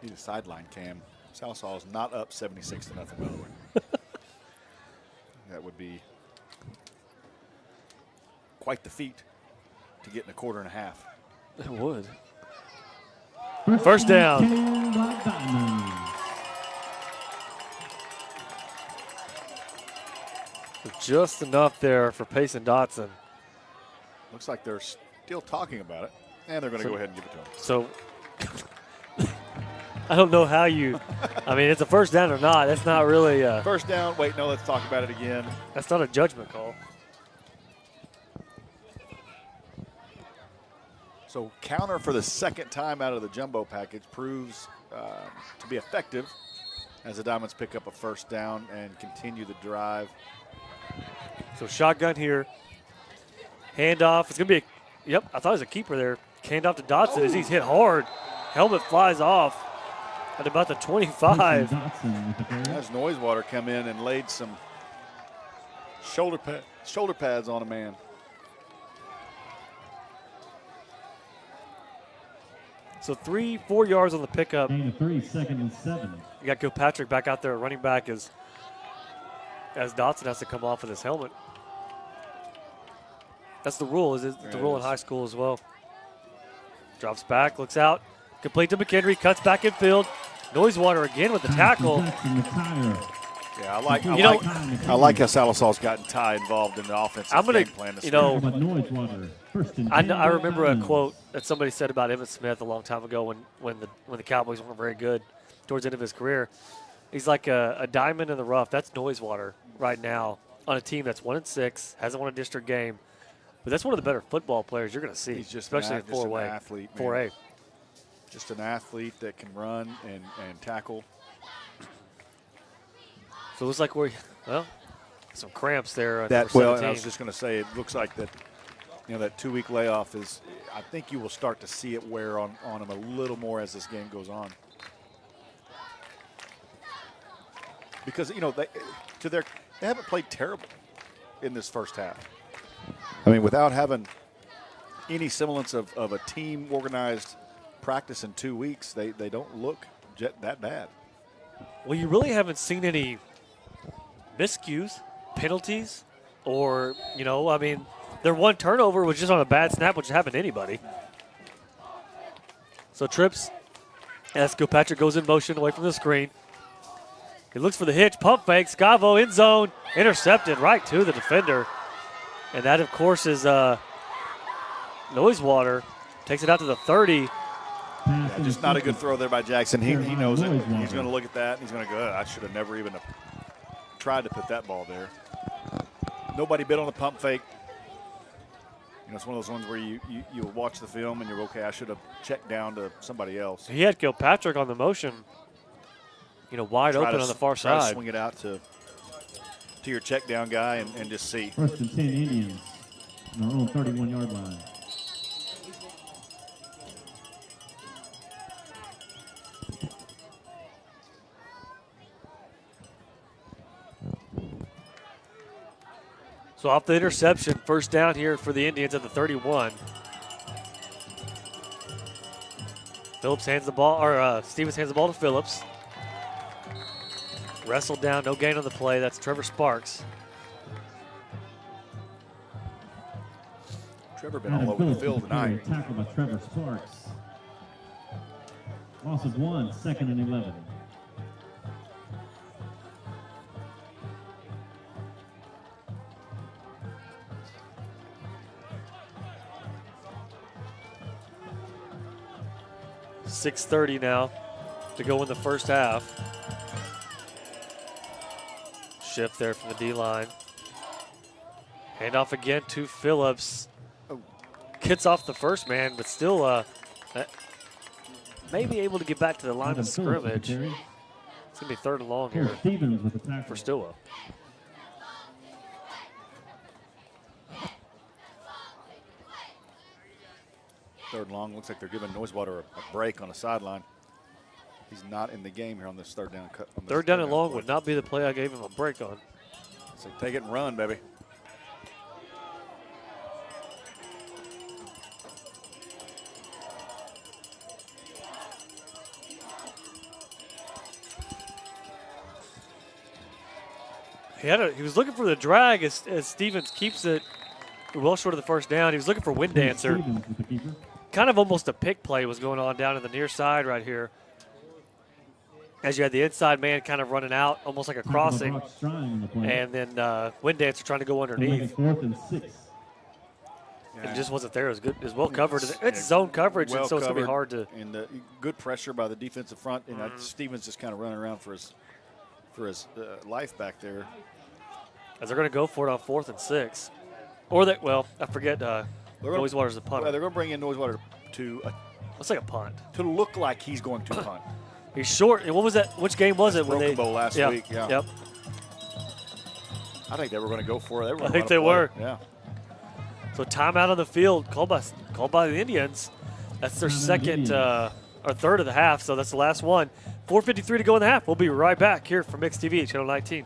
Need a sideline cam. Sallisaw is not up 76-0, by the way. That would be quite the feat to get in a quarter and a half. It would. First down. Just enough there for Payson Dotson. Looks like they're still talking about it, and they're going to go ahead and give it to him. So I don't know how you – I mean, it's a first down or not. That's not really – First down. Wait, no, let's talk about it again. That's not a judgment call. So counter for the second time out of the jumbo package proves to be effective as the Diamonds pick up a first down and continue the drive. So shotgun here. Handoff. It's going to be – yep, I thought it was a keeper there. Handoff to Dotson as he's hit hard. Helmet flies off at about the 25. As Noisewater come in and laid some shoulder pads on a man. So 3-4 yards on the pickup. Gain of 3, 2nd and 7. You got Kilpatrick back out there running back as Dotson has to come off with his helmet. That's the rule. Is the rule in high school as well. Drops back, looks out. Complete to McHenry, cuts back in field. Noisewater again with the tackle. Yeah, I like how Sallisaw's gotten Ty involved in the offensive game plan. I remember a quote that somebody said about Emmitt Smith a long time ago when the Cowboys weren't very good towards the end of his career. He's like a diamond in the rough. That's Noisewater right now on a team that's 1-6, hasn't won a district game. But that's one of the better football players you're going to see, He's just especially in 4A. An athlete, 4A. Just an athlete that can run and tackle. So it looks like some cramps there. I was just going to say, it looks like that. That 2-week layoff is. I think you will start to see it wear on him a little more as this game goes on. Because they haven't played terrible in this first half. I mean, without having any semblance of a team organized practice in 2 weeks, they don't look that bad. Well, you really haven't seen any miscues, penalties, or, I mean, their one turnover was just on a bad snap, which happened to anybody. So trips as Kilpatrick goes in motion away from the screen. He looks for the hitch, pump fake, Scavo in zone, intercepted right to the defender. And that, of course, is Noisewater. Takes it out to the 30. Yeah, just not a good throw there by Jackson. He knows it. He's going to look at that, and he's going to go, I should have never even tried to put that ball there. Nobody bid on the pump fake. It's one of those ones where you'll watch the film and you're okay, I should have checked down to somebody else. He had Kilpatrick on the motion, wide open on the far try side. To swing it out to your check down guy and just see. 1st and 10 Indians on their own 31-yard line. So off the interception, first down here for the Indians at the 31. Phillips hands the ball, or Stevens hands the ball to Phillips. Wrestled down, no gain on the play. That's Trevor Sparks. Trevor been all over the field tonight. Tackle by Trevor Sparks. Loss of 1, 2nd and 11. .6:30 now to go in the first half. Shift there from the D-line. Handoff again to Phillips. Gets off the first man, but still may be able to get back to the line of scrimmage. It's going to be 3rd and long here Stevens with the tackle for Stillwell. Third and long. Looks like they're giving Noisewater a break on the sideline. He's not in the game here on this third down cut. Third down and long would not be the play I gave him a break on. So take it and run, baby. He was looking for the drag as Stevens keeps it well short of the first down. He was looking for Wind Dancer. Kind of almost a pick play was going on down in the near side right here. As you had the inside man kind of running out, almost like a crossing. And then Wind Dancer trying to go underneath. 4th and 6. Yeah. It just wasn't there. It was well covered. It's zone coverage, well and so it's going to be covered, hard to. And good pressure by the defensive front. And Stevens just kind of running around for his life back there. As they're going to go for it on 4th and 6. Or that, well, I forget, Noisewater's a punter. Well, they're going to bring in Noisewater to let's say a punt. To look like he's going to punt. He's short. And what was that? Which game was it? When Broken they Bowl last week, yeah. Yep. I think they were going to go for it. I think they were. Yeah. So timeout on the field called by the Indians. That's their second or third of the half, so that's the last one. 4:53 to go in the half. We'll be right back here from Mix TV, Channel 19.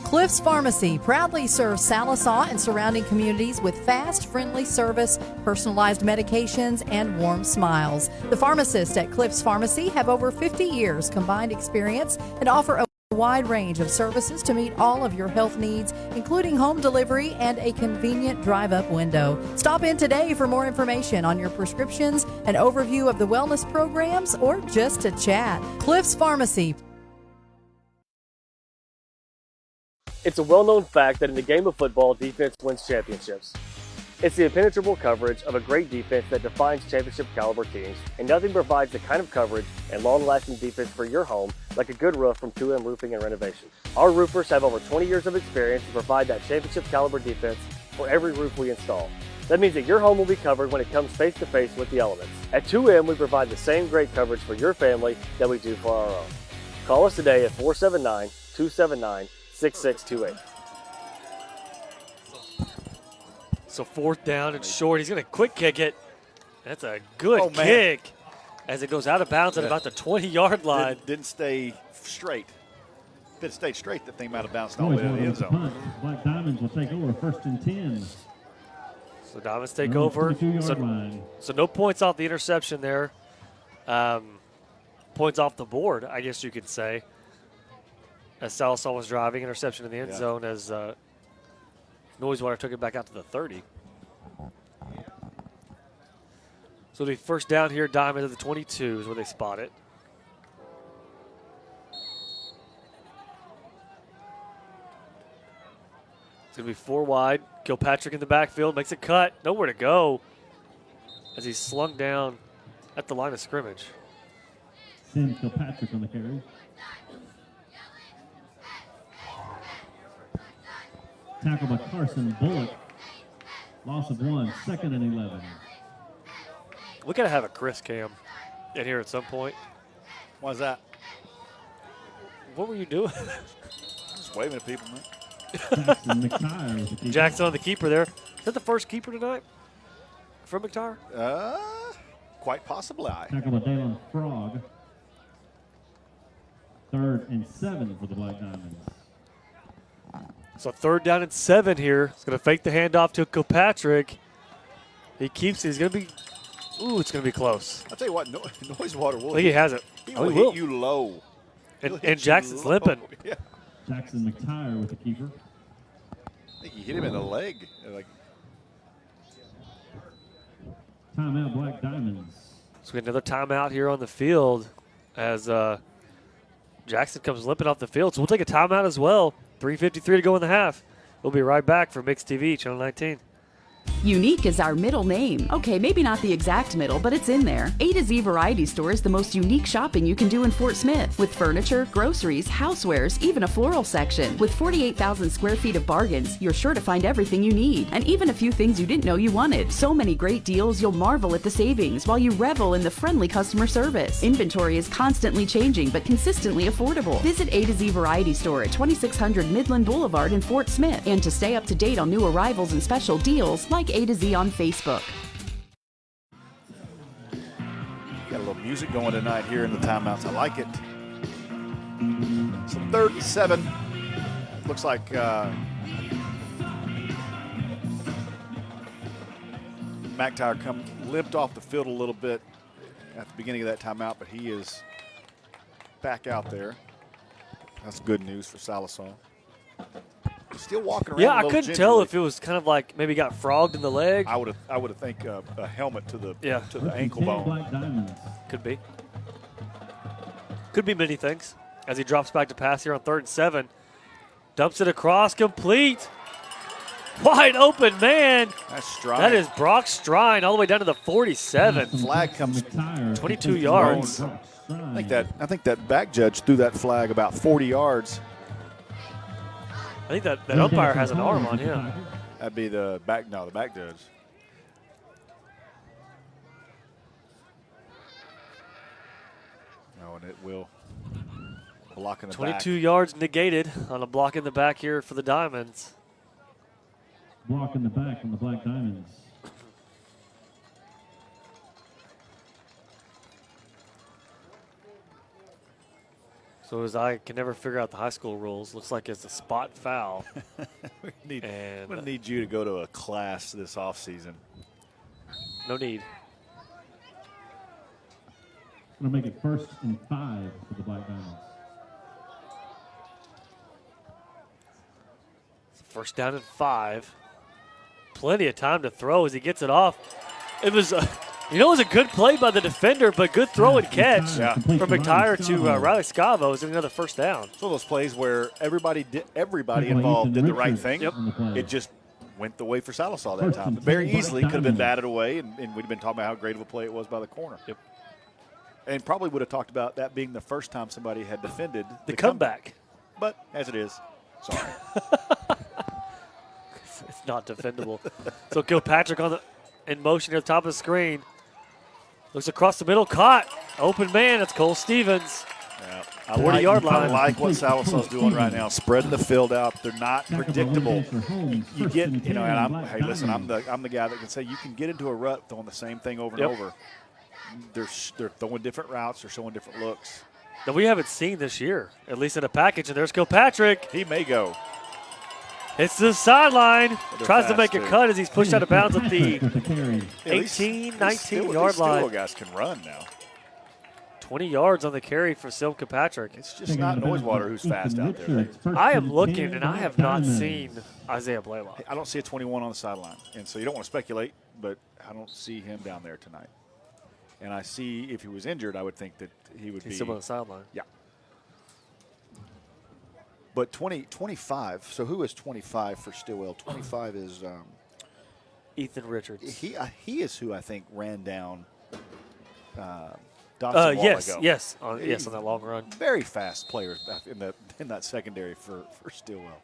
Cliff's Pharmacy proudly serves Sallisaw and surrounding communities with fast, friendly service, personalized medications, and warm smiles. The pharmacists at Cliff's Pharmacy have over 50 years combined experience and offer a wide range of services to meet all of your health needs, including home delivery and a convenient drive-up window. Stop in today for more information on your prescriptions, an overview of the wellness programs, or just to chat. Cliff's Pharmacy. It's a well-known fact that in the game of football, defense wins championships. It's the impenetrable coverage of a great defense that defines championship caliber teams, and nothing provides the kind of coverage and long-lasting defense for your home like a good roof from 2M Roofing and Renovation. Our roofers have over 20 years of experience to provide that championship caliber defense for every roof we install. That means that your home will be covered when it comes face-to-face with the elements. At 2M, we provide the same great coverage for your family that we do for our own. Call us today at 479-279-6628. So 4th down and short. He's going to quick kick it. That's a good kick as it goes out of bounds at about the 20-yard line. Didn't stay straight. If it stayed straight, the thing might have bounced all the way to the end zone. Black Diamonds will take over 1st and 10. So Diamonds take over. So no points off the interception there. Points off the board, I guess you could say. As Sallisaw was driving, interception in the end zone as Noisewater took it back out to the 30. So the first down here, Diamond at the 22 is where they spot it. It's going to be 4 wide. Kilpatrick in the backfield, makes a cut, nowhere to go as he's slung down at the line of scrimmage. Sam Kilpatrick on the carry. Tackle by Carson Bullock. Loss of 1, 2nd and 11. We got to have a Chris Cam in here at some point. Why is that? What were you doing? Just waving at people, man. Jackson McTire with the keeper. Jackson on the keeper there. Is that the first keeper tonight from McTire? Quite possibly. Tackle by Dalen Frog. 3rd and 7 for the Black Diamonds. So 3rd down and 7 here. He's going to fake the handoff to Kilpatrick. He keeps it. He's going to be, it's going to be close. I'll tell you what, Noisewater will. I think he has it. He will hit you low. And Jackson's limping. Yeah. Jackson McTire with the keeper. I think he hit him in the leg. Like, timeout, Black Diamonds. So we get another timeout here on the field as Jackson comes limping off the field. So we'll take a timeout as well. 3:53 to go in the half. We'll be right back for Mix TV, Channel 19. Unique is our middle name. Okay, maybe not the exact middle, but it's in there. A to Z Variety Store is the most unique shopping you can do in Fort Smith. With furniture, groceries, housewares, even a floral section. With 48,000 square feet of bargains, you're sure to find everything you need. And even a few things you didn't know you wanted. So many great deals, you'll marvel at the savings while you revel in the friendly customer service. Inventory is constantly changing, but consistently affordable. Visit A to Z Variety Store at 2600 Midland Boulevard in Fort Smith. And to stay up to date on new arrivals and special deals, like A to Z on Facebook. got a little music going tonight here in the timeouts. I like it. So 3rd and 7. Looks like McTire limped off the field a little bit at the beginning of that timeout, but he is back out there. That's good news for Sallisaw. Still walking around. Yeah, I couldn't tell if it was kind of like maybe got frogged in the leg. I would have think a helmet to the ankle bone. Could be. Could be many things. As he drops back to pass here on 3rd and 7, dumps it across, complete. Wide open man. That's Strine. That is Brock Strine all the way down to the 47. Flag comes 22 yards. I think that back judge threw that flag about 40 yards. I think that umpire has an arm on him. That'd be the back judge. No, and it will block in the 22 yards negated on a block in the back here for the Diamonds. Block in the back on the Black Diamonds. So as I can never figure out the high school rules, looks like it's a spot foul. I'm going to need you to go to a class this offseason. No need. Going to make it 1st and 5 for the Black Diamonds. 1st down and 5. Plenty of time to throw as he gets it off. It was, it was a good play by the defender, but good throw and catch from McTire to Riley Scavo is another 1st down. It's one of those plays where everybody involved did the right thing. Yep. It just went the way for Sallisaw that time. Very easily could have been batted away, and we'd have been talking about how great of a play it was by the corner. Yep. And probably would have talked about that being the first time somebody had defended the comeback. But as it is, sorry. It's not defendable. So Kilpatrick in motion at the top of the screen. Looks across the middle, caught. Open man, it's Cole Stevens. Yeah. 40-yard line. I like what Sallisaw's doing right now, spreading the field out. They're not predictable. You get, and I'm the guy that can say you can get into a rut throwing the same thing over and over. They're throwing different routes. They're showing different looks. That we haven't seen this year, at least in a package. And there's Kilpatrick. He may go. It's the sideline. Tries to make a cut as he's pushed out of bounds at the 18, 19-yard line. These guys can run now. 20 yards on the carry for Sil Kilpatrick. It's just not Noisewater who's fast out there. I am looking, and I have not seen Isaiah Blaylock. I don't see a 21 on the sideline. And so you don't want to speculate, but I don't see him down there tonight. And I see if he was injured, I would think that he would be. He's still on the sideline. Yeah. But 25, so who is 25 for Stillwell? 25 is Ethan Richards. He is who I think ran down Dotson yes, ago. Yes, on that long run. Very fast players in that secondary for Stillwell.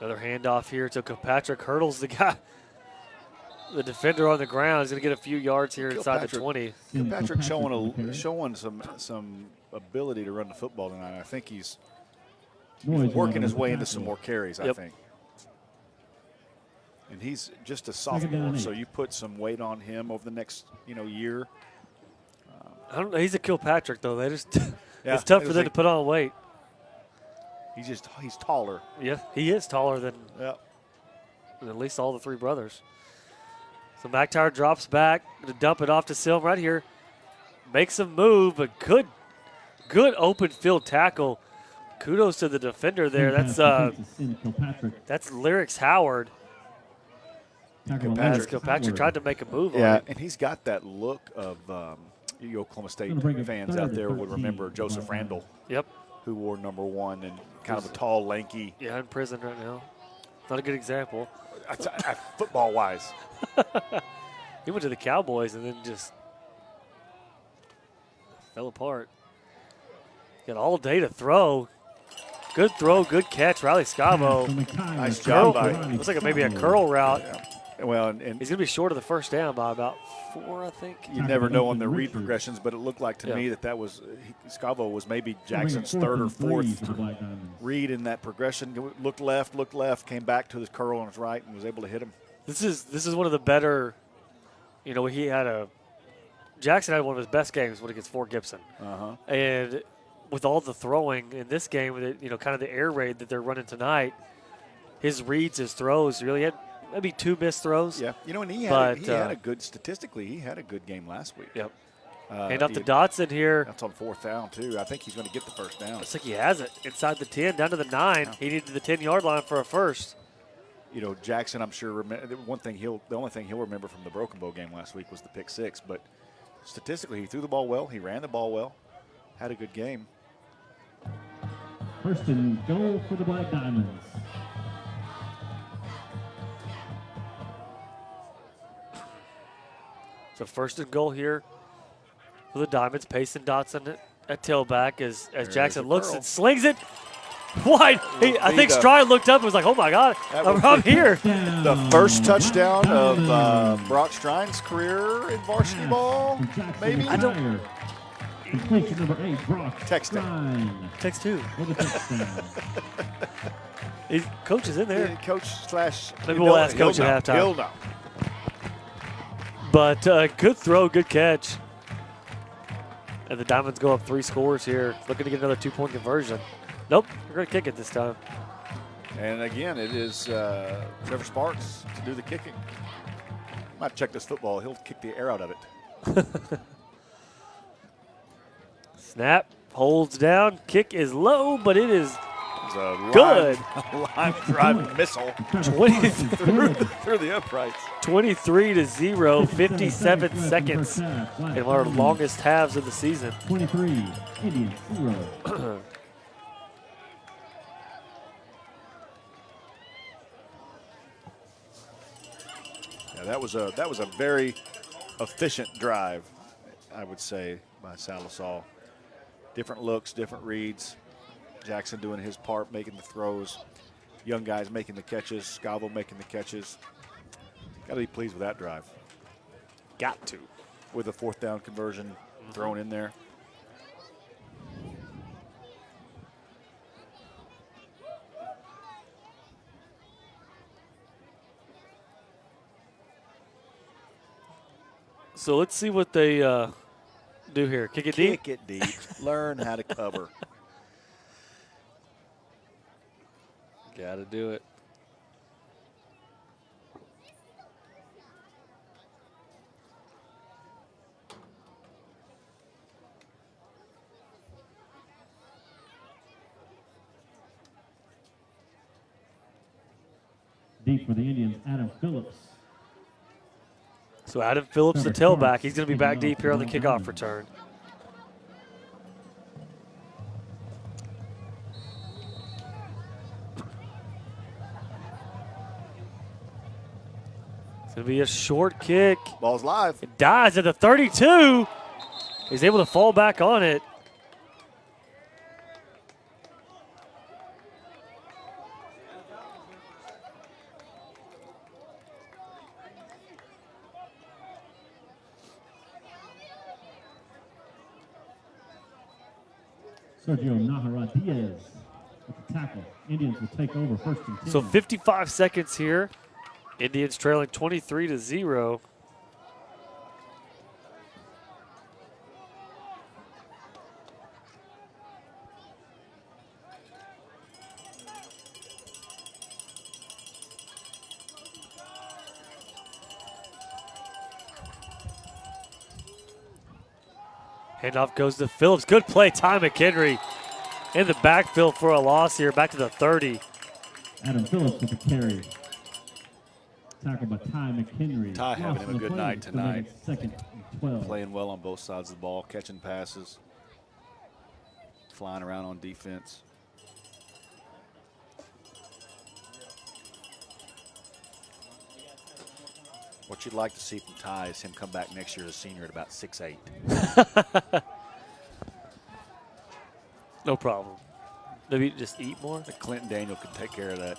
Another handoff here to Kilpatrick. Hurdles the guy. The defender on the ground is going to get a few yards here inside the 20. Kilpatrick showing some ability to run the football tonight. I think he's working his way into some more carries, I think. And he's just a sophomore, so you put some weight on him over the next year. I don't know. He's a Kilpatrick, though. They just Yeah, it's tough it for was them to put on weight. He's taller. Yeah, he is taller than Yeah. at least all the three brothers. So McIntyre drops back to dump it off to Silm right here. Makes a move, but good open field tackle. Kudos to the defender there. That's Lyrics Howard. As Kilpatrick tried to make a move on it. And he's got that look of you Oklahoma State fans out there would remember Joseph Randall. Yep. Who wore number 1 and kind of a tall, lanky. Yeah, in prison right now. Not a good example. Football-wise. He went to the Cowboys and then just fell apart. Got all day to throw. Good throw, good catch, Riley Scavo. Nice job by looks like maybe a curl route. Yeah. Well, and he's going to be short of the first down by about 4, I think. You never know on the read progressions, but it looked like to me that was Scavo was maybe Jackson's third or fourth read in that progression. Looked left, came back to his curl on his right and was able to hit him. This is one of the better. Jackson had one of his best games when against Fort Gibson, and with all the throwing in this game, with kind of the air raid that they're running tonight, his reads, his throws, really had maybe 2 missed throws. Yeah, and he had a good statistically. He had a good game last week. Yep. Hand off to Dotson here. That's on 4th down too. I think he's going to get the first down. Looks like he has it inside the 10, down to the 9. Yeah. He needed the 10-yard line for a first. Jackson, I'm sure the only thing he'll remember from the Broken Bow game last week was the pick 6. But statistically, he threw the ball well. He ran the ball well. Had a good game. First and goal for the Black Diamonds. So first and goal here for the Diamonds. Payson Dotson at tailback as Jackson looks and slings it wide. I think Stride looked up and was like, oh, my God, I'm here. The first touchdown of Brock Strine's career in varsity ball, maybe? I don't. Completion number 8, Brock. Text him. Text who? Coach is in there. Yeah, coach slash. Maybe we'll ask Coach at halftime. He'll know. But good throw, good catch. And the Diamonds go up 3 scores here, looking to get another 2-point conversion. Nope, we're going to kick it this time. And again, it is Trevor Sparks to do the kicking. Might check this football. He'll kick the air out of it. Snap, holds down. Kick is low, but it is good. Line drive missile. 20 through the uprights. 23-0, 57 seconds in one of our longest halves of the season. 23, Indians 0. Yeah, that was a very efficient drive, I would say, by Sallisaw. Different looks, different reads. Jackson doing his part, making the throws. Young guys making the catches. Scavo making the catches. Got to be pleased with that drive. Got to. With a 4th down conversion thrown in there. So let's see what they do here. Kick it deep? Kick it deep. Learn how to cover. Got to do it. Deep for the Indians, Adam Phillips. So Adam Phillips, the tailback, he's going to be back deep here on the kickoff return. It's going to be a short kick. Ball's live. It dies at the 32. He's able to fall back on it. Sergio Nahara Diaz with the tackle. Indians will take over first and 10. So 55 seconds here. Indians trailing 23-0. Handoff goes to Phillips. Good play, Ty McHenry in the backfield for a loss here, back to the 30. Adam Phillips with the carry. Tackled by Ty McHenry. Ty having him a good night tonight. Second and 12. Playing well on both sides of the ball, catching passes, flying around on defense. What you'd like to see from Ty is him come back next year as a senior at about 6'8". No problem. Maybe just eat more. Clinton Daniel can take care of that.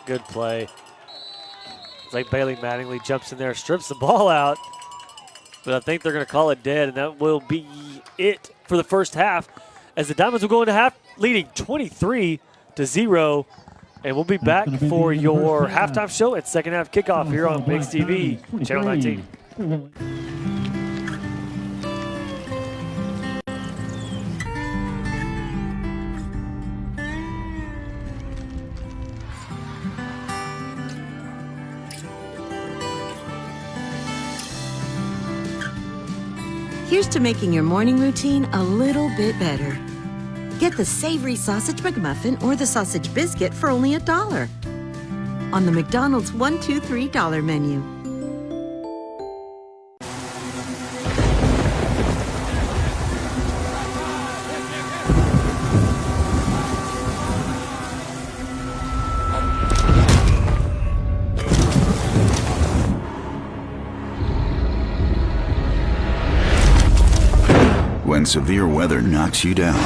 Good play. It's like Bailey Mattingly jumps in there, strips the ball out. But I think they're going to call it dead, and that will be it for the first half, as the Diamonds will go into half leading 23-0. And we'll be back for your halftime show at second half kickoff here on Mix TV, Channel 19. Here's to making your morning routine a little bit better. Get the savory sausage McMuffin or the sausage biscuit for only $1 on the McDonald's $1, $2, $3 menu. When severe weather knocks you down,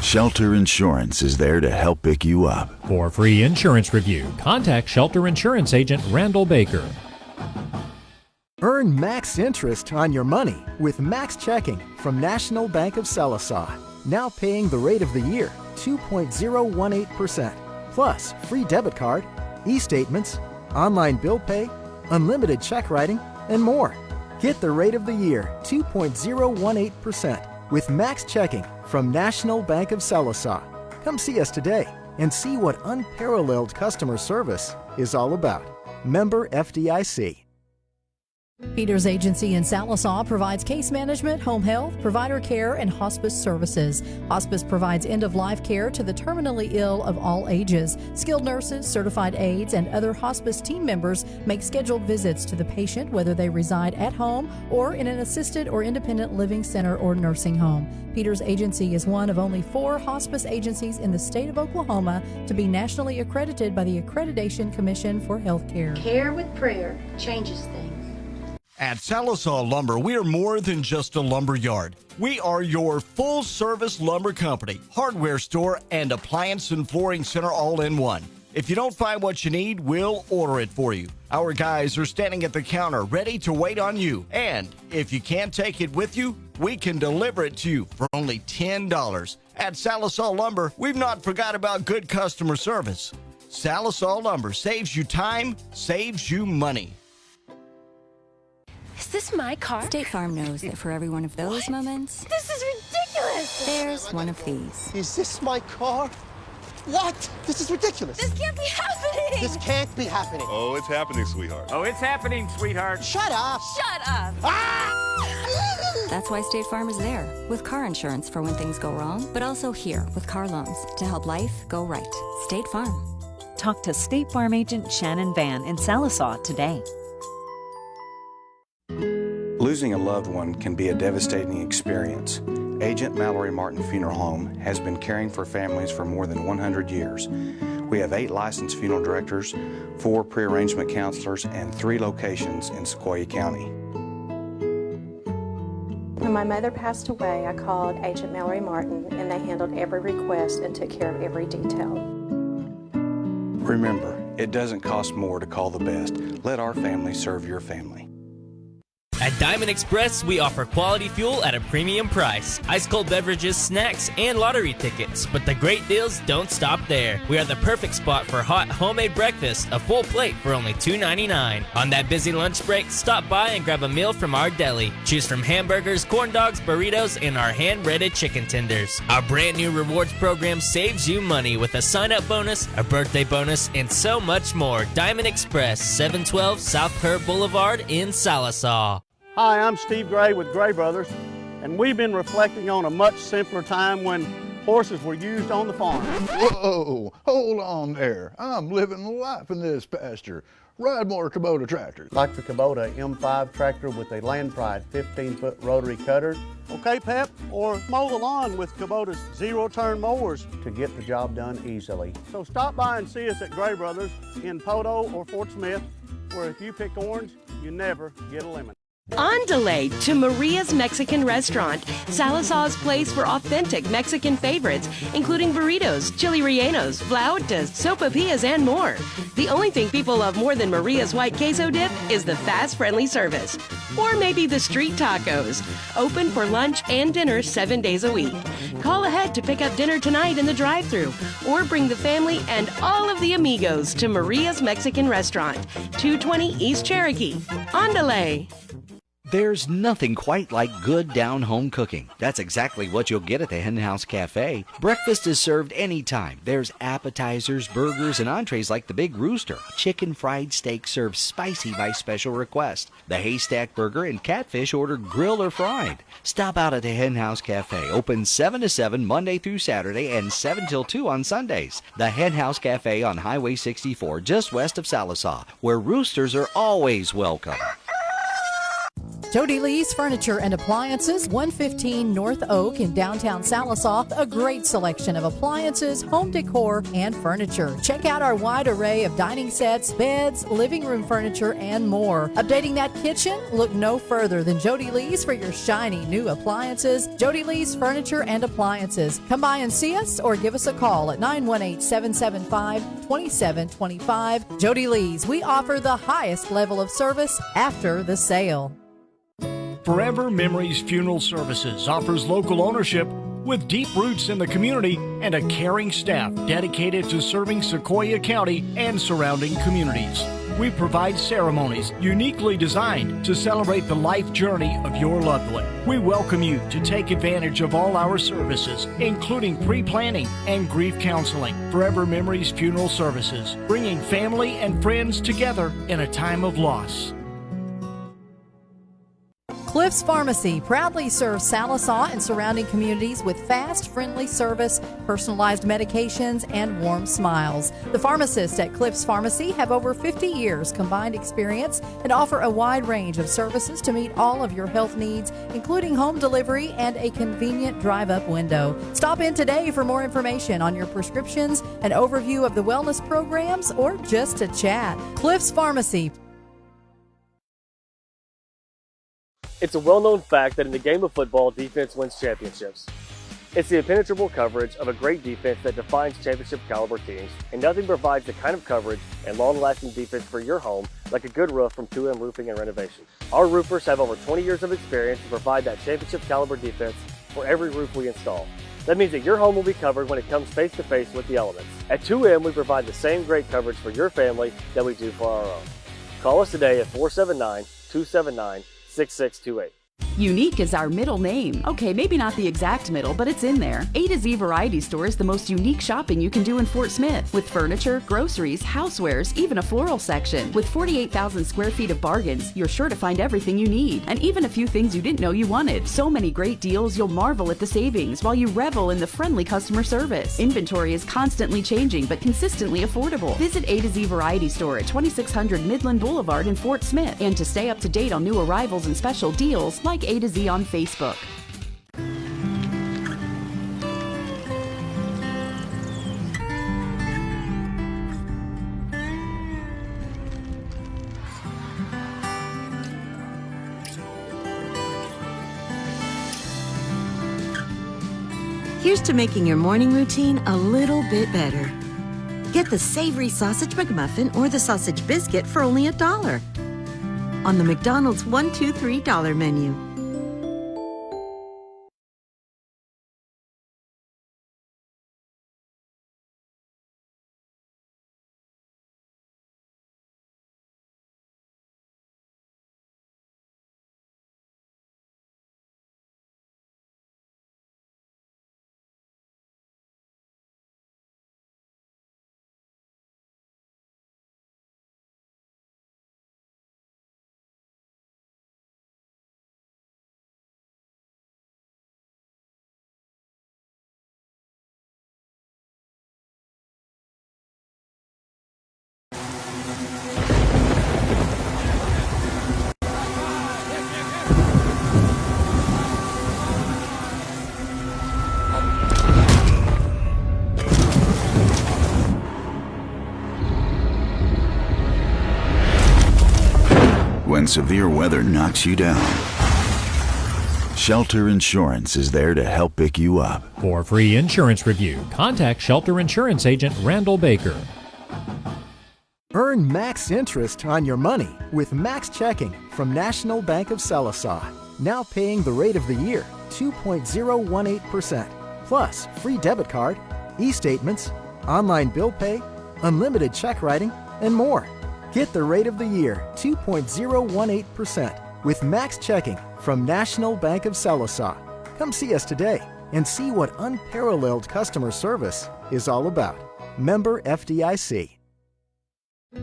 Shelter Insurance is there to help pick you up. For free insurance review, contact Shelter Insurance Agent Randall Baker. Earn max interest on your money with Max Checking from National Bank of Sallisaw. Now paying the rate of the year, 2.018%. Plus free debit card, e-statements, online bill pay, unlimited check writing, and more. Get the rate of the year, 2.018%. With Max Checking from National Bank of Sallisaw. Come see us today and see what unparalleled customer service is all about. Member FDIC. Peters Agency in Sallisaw provides case management, home health, provider care, and hospice services. Hospice provides end-of-life care to the terminally ill of all ages. Skilled nurses, certified aides, and other hospice team members make scheduled visits to the patient, whether they reside at home or in an assisted or independent living center or nursing home. Peters Agency is one of only 4 hospice agencies in the state of Oklahoma to be nationally accredited by the Accreditation Commission for Healthcare. Care with prayer changes things. At Sallisaw Lumber, we are more than just a lumber yard. We are your full-service lumber company, hardware store, and appliance and flooring center all in one. If you don't find what you need, we'll order it for you. Our guys are standing at the counter ready to wait on you. And if you can't take it with you, we can deliver it to you for only $10. At Sallisaw Lumber, we've not forgot about good customer service. Sallisaw Lumber saves you time, saves you money. Is this my car? State Farm knows that for every one of those moments, This is ridiculous! there's one of these. Is this my car? What? This is ridiculous. This can't be happening! This can't be happening. Oh, it's happening, sweetheart. Oh, it's happening, sweetheart. Shut up. Shut up! That's why State Farm is there, with car insurance for when things go wrong, but also here with car loans to help life go right. State Farm. Talk to State Farm agent Shannon Van in Sallisaw today. Losing a loved one can be a devastating experience. Agent Mallory Martin Funeral Home has been caring for families for more than 100 years. We have 8 licensed funeral directors, 4 pre-arrangement counselors, and 3 locations in Sequoyah County. When my mother passed away, I called Agent Mallory Martin, and they handled every request and took care of every detail. Remember, it doesn't cost more to call the best. Let our family serve your family. At Diamond Express, we offer quality fuel at a premium price, ice-cold beverages, snacks, and lottery tickets. But the great deals don't stop there. We are the perfect spot for hot homemade breakfast, a full plate for only $2.99. On that busy lunch break, stop by and grab a meal from our deli. Choose from hamburgers, corn dogs, burritos, and our hand-breaded chicken tenders. Our brand new rewards program saves you money with a sign-up bonus, a birthday bonus, and so much more. Diamond Express, 712 South Curve Boulevard in Sallisaw. Hi, I'm Steve Gray with Gray Brothers, and we've been reflecting on a much simpler time when horses were used on the farm. Whoa, hold on there. I'm living life in this pasture. Ride more Kubota tractors. Like the Kubota M5 tractor with a Land Pride 15-foot rotary cutter. Okay, Pep? Or mow the lawn with Kubota's zero-turn mowers to get the job done easily. So stop by and see us at Gray Brothers in Poto or Fort Smith, where if you pick orange, you never get a lemon. On Delay to Maria's Mexican Restaurant, Sallisaws place for authentic Mexican favorites, including burritos, chili rellenos, flautas, sopapillas, and more. The only thing people love more than Maria's white queso dip is the fast, friendly service. Or maybe the street tacos. Open for lunch and dinner 7 days a week. Call ahead to pick up dinner tonight in the drive-thru, or bring the family and all of the amigos to Maria's Mexican Restaurant, 220 East Cherokee. On Delay. There's nothing quite like good down-home cooking. That's exactly what you'll get at the Hen House Cafe. Breakfast is served anytime. There's appetizers, burgers, and entrees like the Big Rooster. Chicken fried steak served spicy by special request. The Haystack Burger and catfish ordered grilled or fried. Stop out at the Hen House Cafe. Open 7 to 7 Monday through Saturday and 7 till 2 on Sundays. The Hen House Cafe on Highway 64, just west of Sallisaw, where roosters are always welcome. Jody Lee's Furniture and Appliances, 115 North Oak in downtown Sallisaw. A great selection of appliances, home decor, and furniture. Check out our wide array of dining sets, beds, living room furniture, and more. Updating that kitchen? Look no further than Jody Lee's for your shiny new appliances. Jody Lee's Furniture and Appliances. Come by and see us or give us a call at 918-775-2725. Jody Lee's. We offer the highest level of service after the sale. Forever Memories Funeral Services offers local ownership with deep roots in the community and a caring staff dedicated to serving Sequoyah County and surrounding communities. We provide ceremonies uniquely designed to celebrate the life journey of your loved one. We welcome you to take advantage of all our services, including pre-planning and grief counseling. Forever Memories Funeral Services, bringing family and friends together in a time of loss. Cliff's Pharmacy proudly serves Sallisaw and surrounding communities with fast, friendly service, personalized medications, and warm smiles. The pharmacists at Cliff's Pharmacy have over 50 years combined experience and offer a wide range of services to meet all of your health needs, including home delivery and a convenient drive-up window. Stop in today for more information on your prescriptions, an overview of the wellness programs, or just to chat. Cliff's Pharmacy. It's a well-known fact that in the game of football, defense wins championships. It's the impenetrable coverage of a great defense that defines championship caliber teams, and nothing provides the kind of coverage and long-lasting defense for your home like a good roof from 2M Roofing and Renovation. Our roofers have over 20 years of experience to provide that championship caliber defense for every roof we install. That means that your home will be covered when it comes face-to-face with the elements. At 2M, we provide the same great coverage for your family that we do for our own. Call us today at 479-279-6628. Unique is our middle name. Okay, maybe not the exact middle, but it's in there. A to Z Variety Store is the most unique shopping you can do in Fort Smith, with furniture, groceries, housewares, even a floral section. With 48,000 square feet of bargains, you're sure to find everything you need, and even a few things you didn't know you wanted. So many great deals, you'll marvel at the savings while you revel in the friendly customer service. Inventory is constantly changing, but consistently affordable. Visit A to Z Variety Store at 2600 Midland Boulevard in Fort Smith, and to stay up to date on new arrivals and special deals, like A to Z on Facebook. Here's to making your morning routine a little bit better. Get the savory sausage McMuffin or the sausage biscuit for only $1. on the McDonald's $1, $2, $3 menu. When severe weather knocks you down, Shelter Insurance is there to help pick you up. For free insurance review, contact Shelter Insurance Agent Randall Baker. Earn max interest on your money with Max Checking from National Bank of Sallisaw. Now paying the rate of the year, 2.018%. Plus free debit card, e-statements, online bill pay, unlimited check writing, and more. Get the rate of the year, 2.018%, with Max Checking from National Bank of Sallisaw. Come see us today and see what unparalleled customer service is all about. Member FDIC.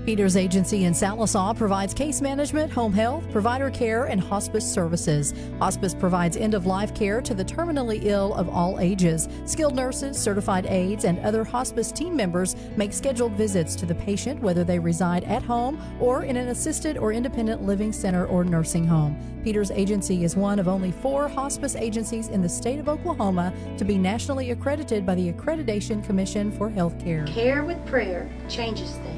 Peters Agency in Sallisaw provides case management, home health, provider care, and hospice services. Hospice provides end-of-life care to the terminally ill of all ages. Skilled nurses, certified aides, and other hospice team members make scheduled visits to the patient, whether they reside at home or in an assisted or independent living center or nursing home. Peters Agency is one of only 4 hospice agencies in the state of Oklahoma to be nationally accredited by the Accreditation Commission for Healthcare. Care with prayer changes things.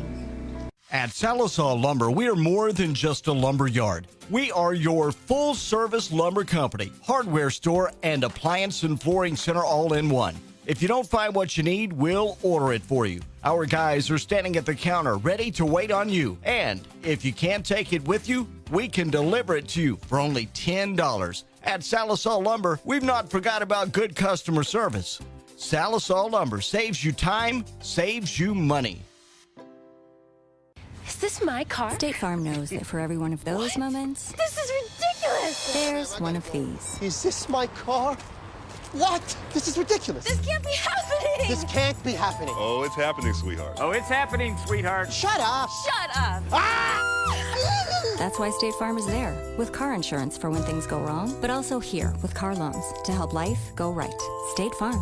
At Sallisaw Lumber, we are more than just a lumber yard. We are your full-service lumber company, hardware store, and appliance and flooring center all in one. If you don't find what you need, we'll order it for you. Our guys are standing at the counter ready to wait on you. And if you can't take it with you, we can deliver it to you for only $10. At Sallisaw Lumber, we've not forgot about good customer service. Sallisaw Lumber saves you time, saves you money. Is this my car? State Farm knows that for every one of those moments, This is ridiculous! there's one of these. Is this my car? What? This is ridiculous. This can't be happening! This can't be happening. Oh, it's happening, sweetheart. Oh, it's happening, sweetheart. Shut up. Shut up! That's why State Farm is there, with car insurance for when things go wrong, but also here with car loans to help life go right. State Farm.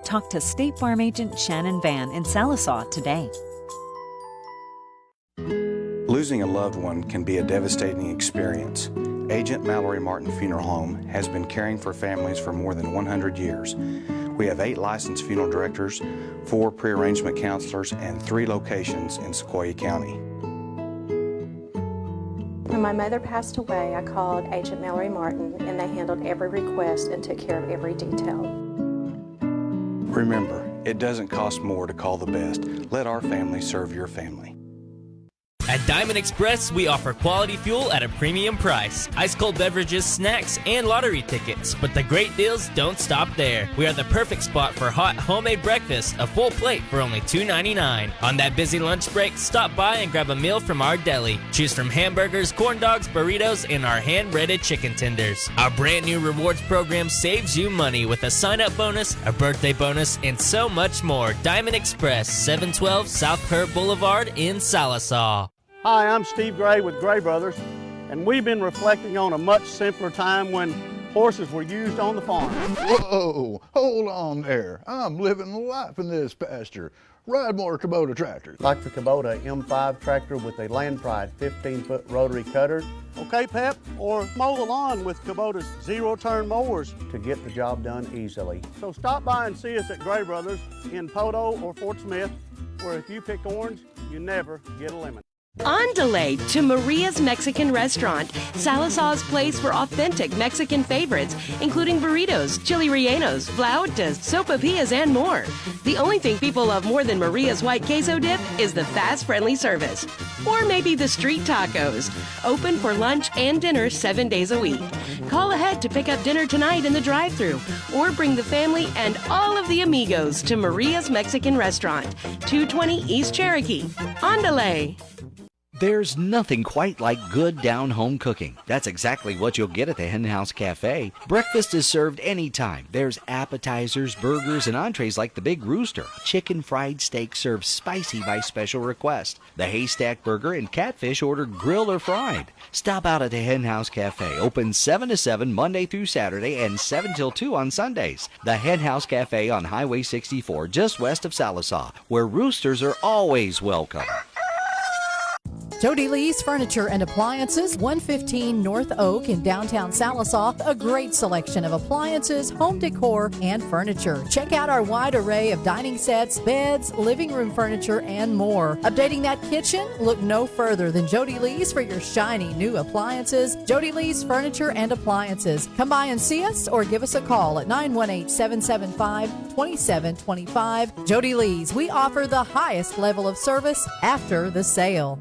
Talk to State Farm agent Shannon Van in Sallisaw today. Losing a loved one can be a devastating experience. Agent Mallory Martin Funeral Home has been caring for families for more than 100 years. We have 8 licensed funeral directors, 4 pre-arrangement counselors, and 3 locations in Sequoyah County. When my mother passed away, I called Agent Mallory Martin, and they handled every request and took care of every detail. Remember, it doesn't cost more to call the best. Let our family serve your family. At Diamond Express, we offer quality fuel at a premium price, ice-cold beverages, snacks, and lottery tickets. But the great deals don't stop there. We are the perfect spot for hot homemade breakfast, a full plate for only $2.99. On that busy lunch break, stop by and grab a meal from our deli. Choose from hamburgers, corn dogs, burritos, and our hand-breaded chicken tenders. Our brand new rewards program saves you money with a sign-up bonus, a birthday bonus, and so much more. Diamond Express, 712 South Curve Boulevard in Sallisaw. Hi, I'm Steve Gray with Gray Brothers, and we've been reflecting on a much simpler time when horses were used on the farm. Whoa, hold on there. I'm living life in this pasture. Ride more Kubota tractors. Like the Kubota M5 tractor with a Land Pride 15-foot rotary cutter. Okay, Pep? Or mow the lawn with Kubota's zero-turn mowers to get the job done easily. So stop by and see us at Gray Brothers in Poto or Fort Smith, where if you pick orange, you never get a lemon. On Delay to Maria's Mexican Restaurant, Sallisaw's place for authentic Mexican favorites, including burritos, chili rellenos, flautas, sopapillas, and more. The only thing people love more than Maria's white queso dip is the fast, friendly service. or maybe the street tacos. Open for lunch and dinner 7 days a week. Call ahead to pick up dinner tonight in the drive-thru, or bring the family and all of the amigos to Maria's Mexican Restaurant, 220 East Cherokee. Andale! There's nothing quite like good down-home cooking. That's exactly what you'll get at the Hen House Cafe. Breakfast is served anytime. There's appetizers, burgers, and entrees like the Big Rooster. Chicken fried steak served spicy by special request. The Haystack Burger and catfish ordered grilled or fried. Stop out at the Hen House Cafe. Open 7 to 7 Monday through Saturday and 7 till 2 on Sundays. The Hen House Cafe on Highway 64, just west of Sallisaw, where roosters are always welcome. Jody Lee's Furniture and Appliances, 115 North Oak in downtown Sallisaw. A great selection of appliances, home decor, and furniture. Check out our wide array of dining sets, beds, living room furniture, and more. Updating that kitchen? Look no further than Jody Lee's for your shiny new appliances. Jody Lee's Furniture and Appliances. Come by and see us or give us a call at 918-775-2725. Jody Lee's. We offer the highest level of service after the sale.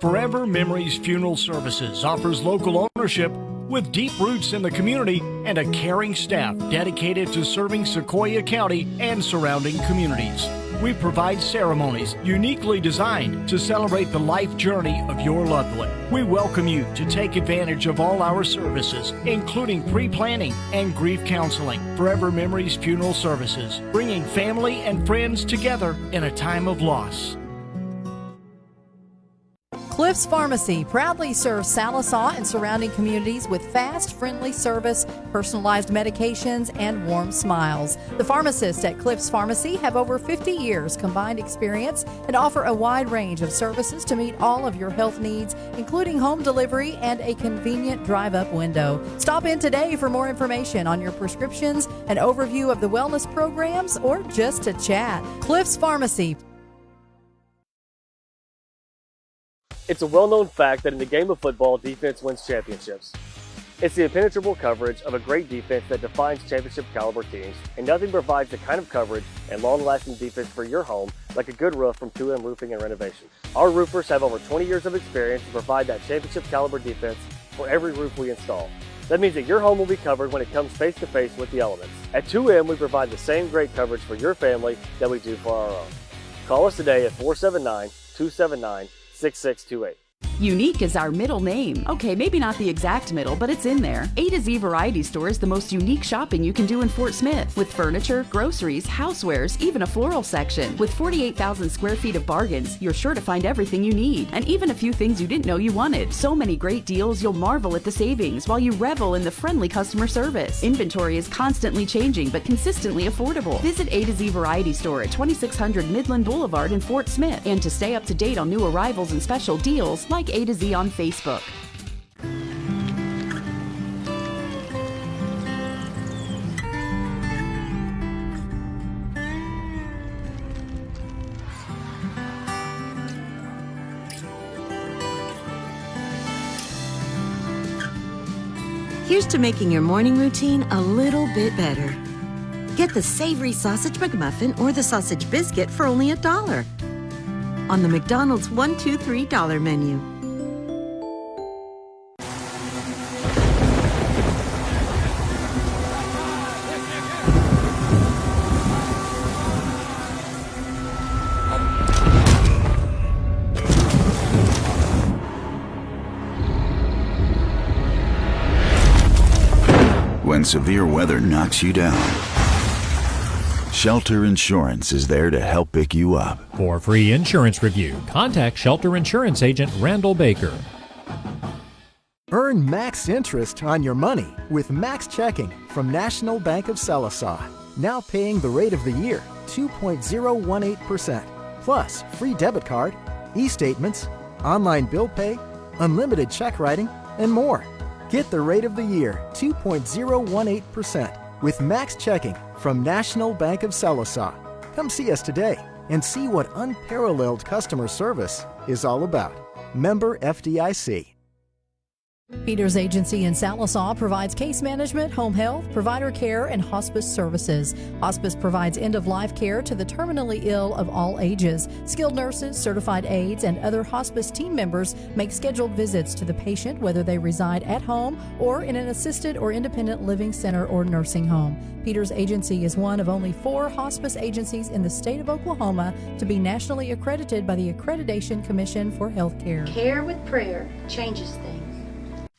Forever Memories Funeral Services offers local ownership with deep roots in the community and a caring staff dedicated to serving Sequoyah County and surrounding communities. We provide ceremonies uniquely designed to celebrate the life journey of your loved one. We welcome you to take advantage of all our services, including pre-planning and grief counseling. Forever Memories Funeral Services, bringing family and friends together in a time of loss. Cliff's Pharmacy proudly serves Sallisaw and surrounding communities with fast, friendly service, personalized medications, and warm smiles. The pharmacists at Cliff's Pharmacy have over 50 years combined experience and offer a wide range of services to meet all of your health needs, including home delivery and a convenient drive-up window. Stop in today for more information on your prescriptions, an overview of the wellness programs, or just to chat. Cliff's Pharmacy. It's a well-known fact that in the game of football, defense wins championships. It's the impenetrable coverage of a great defense that defines championship caliber teams, and nothing provides the kind of coverage and long-lasting defense for your home like a good roof from 2M Roofing and Renovation. Our roofers have over 20 years of experience to provide that championship caliber defense for every roof we install. That means that your home will be covered when it comes face-to-face with the elements. At 2M, we provide the same great coverage for your family that we do for our own. Call us today at 479-279-6628. Unique is our middle name. Okay, maybe not the exact middle, but it's in there. A to Z Variety Store is the most unique shopping you can do in Fort Smith, with furniture, groceries, housewares, even a floral section. With 48,000 square feet of bargains, you're sure to find everything you need, and even a few things you didn't know you wanted. So many great deals, you'll marvel at the savings while you revel in the friendly customer service. Inventory is constantly changing, but consistently affordable. Visit A to Z Variety Store at 2600 Midland Boulevard in Fort Smith, and to stay up to date on new arrivals and special deals, like A to Z on Facebook. Here's to making your morning routine a little bit better. Get the savory sausage McMuffin or the sausage biscuit for only $1 on the McDonald's $1, $2, $3 menu. When severe weather knocks you down, Shelter Insurance is there to help pick you up. For free insurance review, contact Shelter Insurance Agent Randall Baker. Earn max interest on your money with Max Checking from National Bank of Sallisaw. Now paying the rate of the year, 2.018%. Plus free debit card, e-statements, online bill pay, unlimited check writing, and more. Get the rate of the year, 2.018%, with Max Checking from National Bank of Sallisaw. Come see us today and see what unparalleled customer service is all about. Member FDIC. Peters Agency in Sallisaw provides case management, home health, provider care, and hospice services. Hospice provides end-of-life care to the terminally ill of all ages. Skilled nurses, certified aides, and other hospice team members make scheduled visits to the patient, whether they reside at home or in an assisted or independent living center or nursing home. Peters Agency is one of only 4 hospice agencies in the state of Oklahoma to be nationally accredited by the Accreditation Commission for Healthcare. Care with prayer changes things.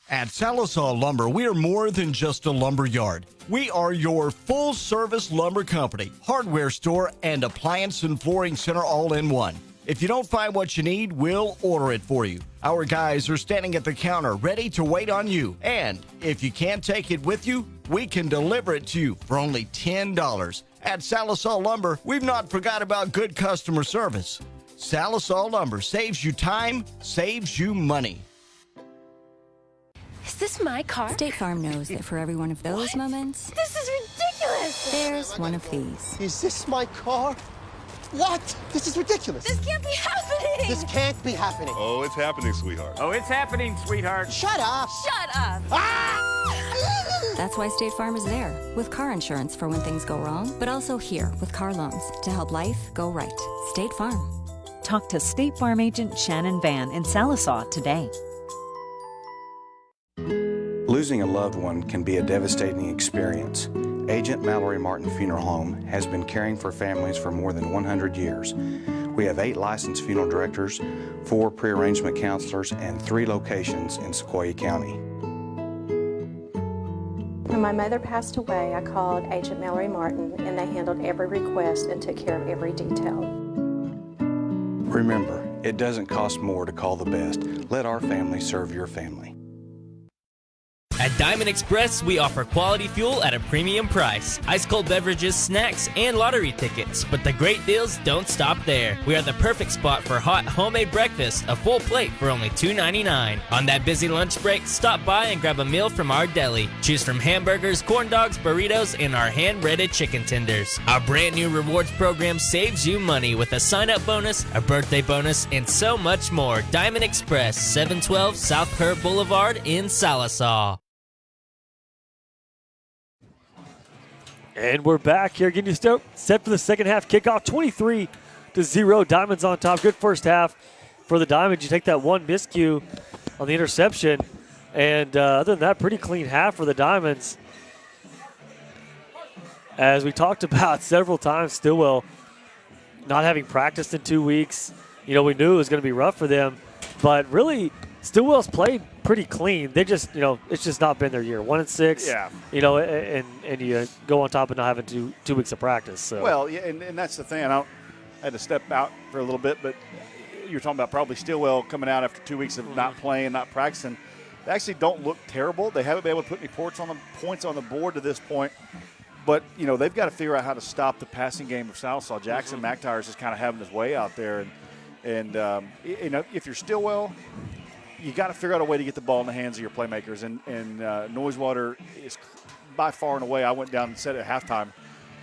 At Sallisaw Lumber, we are more than just a lumber yard. We are your full-service lumber company, hardware store, and appliance and flooring center all in one. If you don't find what you need, we'll order it for you. Our guys are standing at the counter ready to wait on you. And if you can't take it with you, we can deliver it to you for only $10. At Sallisaw Lumber, we've not forgot about good customer service. Sallisaw Lumber saves you time, saves you money. Is this my car? State Farm knows that for every one of those moments, This is ridiculous! there's one of these. Is this my car? What? This is ridiculous. This can't be happening! This can't be happening. Oh, it's happening, sweetheart. Oh, it's happening, sweetheart. Shut up. Shut up! That's why State Farm is there, with car insurance for when things go wrong, but also here with car loans to help life go right. State Farm. Talk to State Farm agent Shannon Van in Sallisaw today. Losing a loved one can be a devastating experience. Agent Mallory Martin Funeral Home has been caring for families for more than 100 years. We have 8 licensed funeral directors, 4 pre-arrangement counselors, and 3 locations in Sequoyah County. When my mother passed away, I called Agent Mallory Martin, and they handled every request and took care of every detail. Remember, it doesn't cost more to call the best. Let our family serve your family. At Diamond Express, we offer quality fuel at a premium price, ice-cold beverages, snacks, and lottery tickets. But the great deals don't stop there. We are the perfect spot for hot homemade breakfast, a full plate for only $2.99. On that busy lunch break, stop by and grab a meal from our deli. Choose from hamburgers, corn dogs, burritos, and our hand-breaded chicken tenders. Our brand new rewards program saves you money with a sign-up bonus, a birthday bonus, and so much more. Diamond Express, 712 South Kerr Boulevard in Sallisaw. And we're back here getting you set for the second half kickoff. 23-0. Diamonds on top. Good first half for the Diamonds. You take that one miscue on the interception. And other than that, pretty clean half for the Diamonds. As we talked about several times, Stillwell not having practiced in 2 weeks. You know, we knew it was going to be rough for them. But really, Stillwell's played pretty clean. They just, it's just not been their year. 1-6. Yeah. And you go on top of not having two weeks of practice. So. Well, yeah, and that's the thing. I had to step out for a little bit, but you're talking about probably Stillwell coming out after 2 weeks of not playing, not practicing. They actually don't look terrible. They haven't been able to put any points on the board to this point. But, they've got to figure out how to stop the passing game of Sallisaw. Jackson McTire is just kind of having his way out there. And if you're Stillwell, you got to figure out a way to get the ball in the hands of your playmakers. And Noisewater is by far and away. I went down and said at halftime,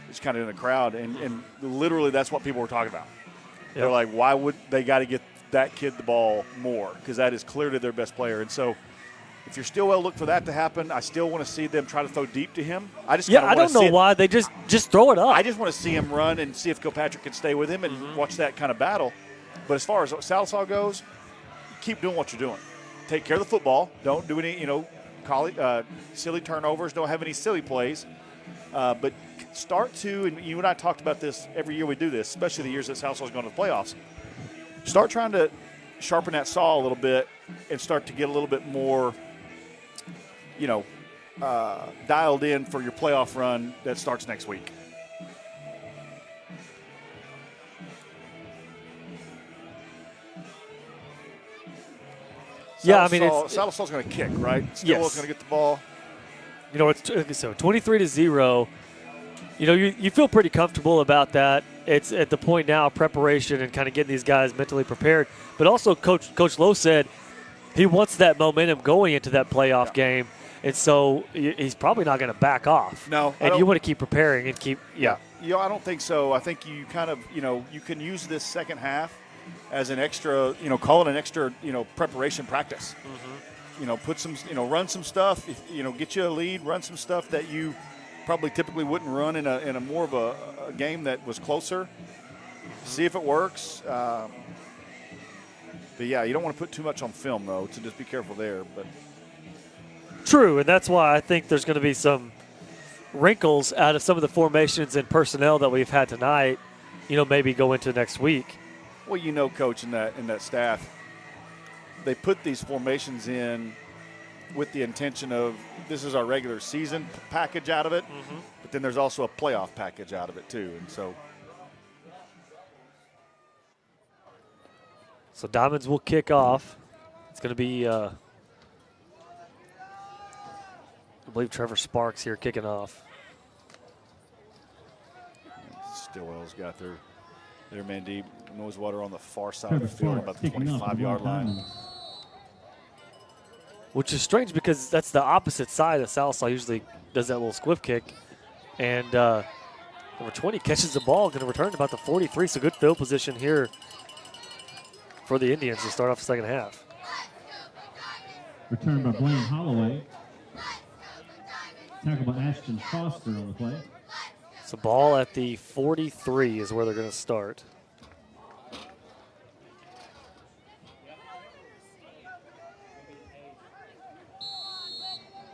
just kind of in the crowd, and literally that's what people were talking about. Yep. They're like, why would they got to get that kid the ball more? Because that is clearly their best player. And so if you're Stillwell, look for that to happen. I still want to see them try to throw deep to him. I don't know why. They just throw it up. I just want to see him run and see if Kilpatrick can stay with him and watch that kind of battle. But as far as Sallisaw goes, keep doing what you're doing. Take care of the football. Don't do any, silly turnovers. Don't have any silly plays. But start to, and you and I talked about this every year we do this, especially the years that Sallysaw's going to the playoffs. Start trying to sharpen that saw a little bit and start to get a little bit more, dialed in for your playoff run that starts next week. Yeah, I mean, Salisal's going to kick, right? Stillwell's going to get the ball. You know, it's so 23-0. You know, you feel pretty comfortable about that. It's at the point now of preparation and kind of getting these guys mentally prepared. But also, Coach Lowe said he wants that momentum going into that playoff game, and so he's probably not going to back off. No, and you want to keep preparing and keep I don't think so. I think you kind of you can use this second half as an extra call it an extra preparation practice. Mm-hmm. Put some run some stuff. Get you a lead. Run some stuff that you probably typically wouldn't run in a more of a game that was closer. See if it works. But yeah, you don't want to put too much on film though, so just be careful there. But true, and that's why I think there's going to be some wrinkles out of some of the formations and personnel that we've had tonight. Maybe go into next week. Well, Coach, in that staff, they put these formations in with the intention of this is our regular season package out of it, but then there's also a playoff package out of it too, and so. So Diamonds will kick off. It's going to be, I believe, Trevor Sparks here kicking off. Stillwell's got their man deep. Noisewater on the far side of the field, about the 25-yard line. Which is strange because that's the opposite side that Sallisaw usually does that little squiff kick. And number 20 catches the ball, going to return to about the 43. So good field position here for the Indians to start off the second half. Return by Blaine Holloway. Tackle by Ashton Foster on the play. So ball at the 43 is where they're going to start.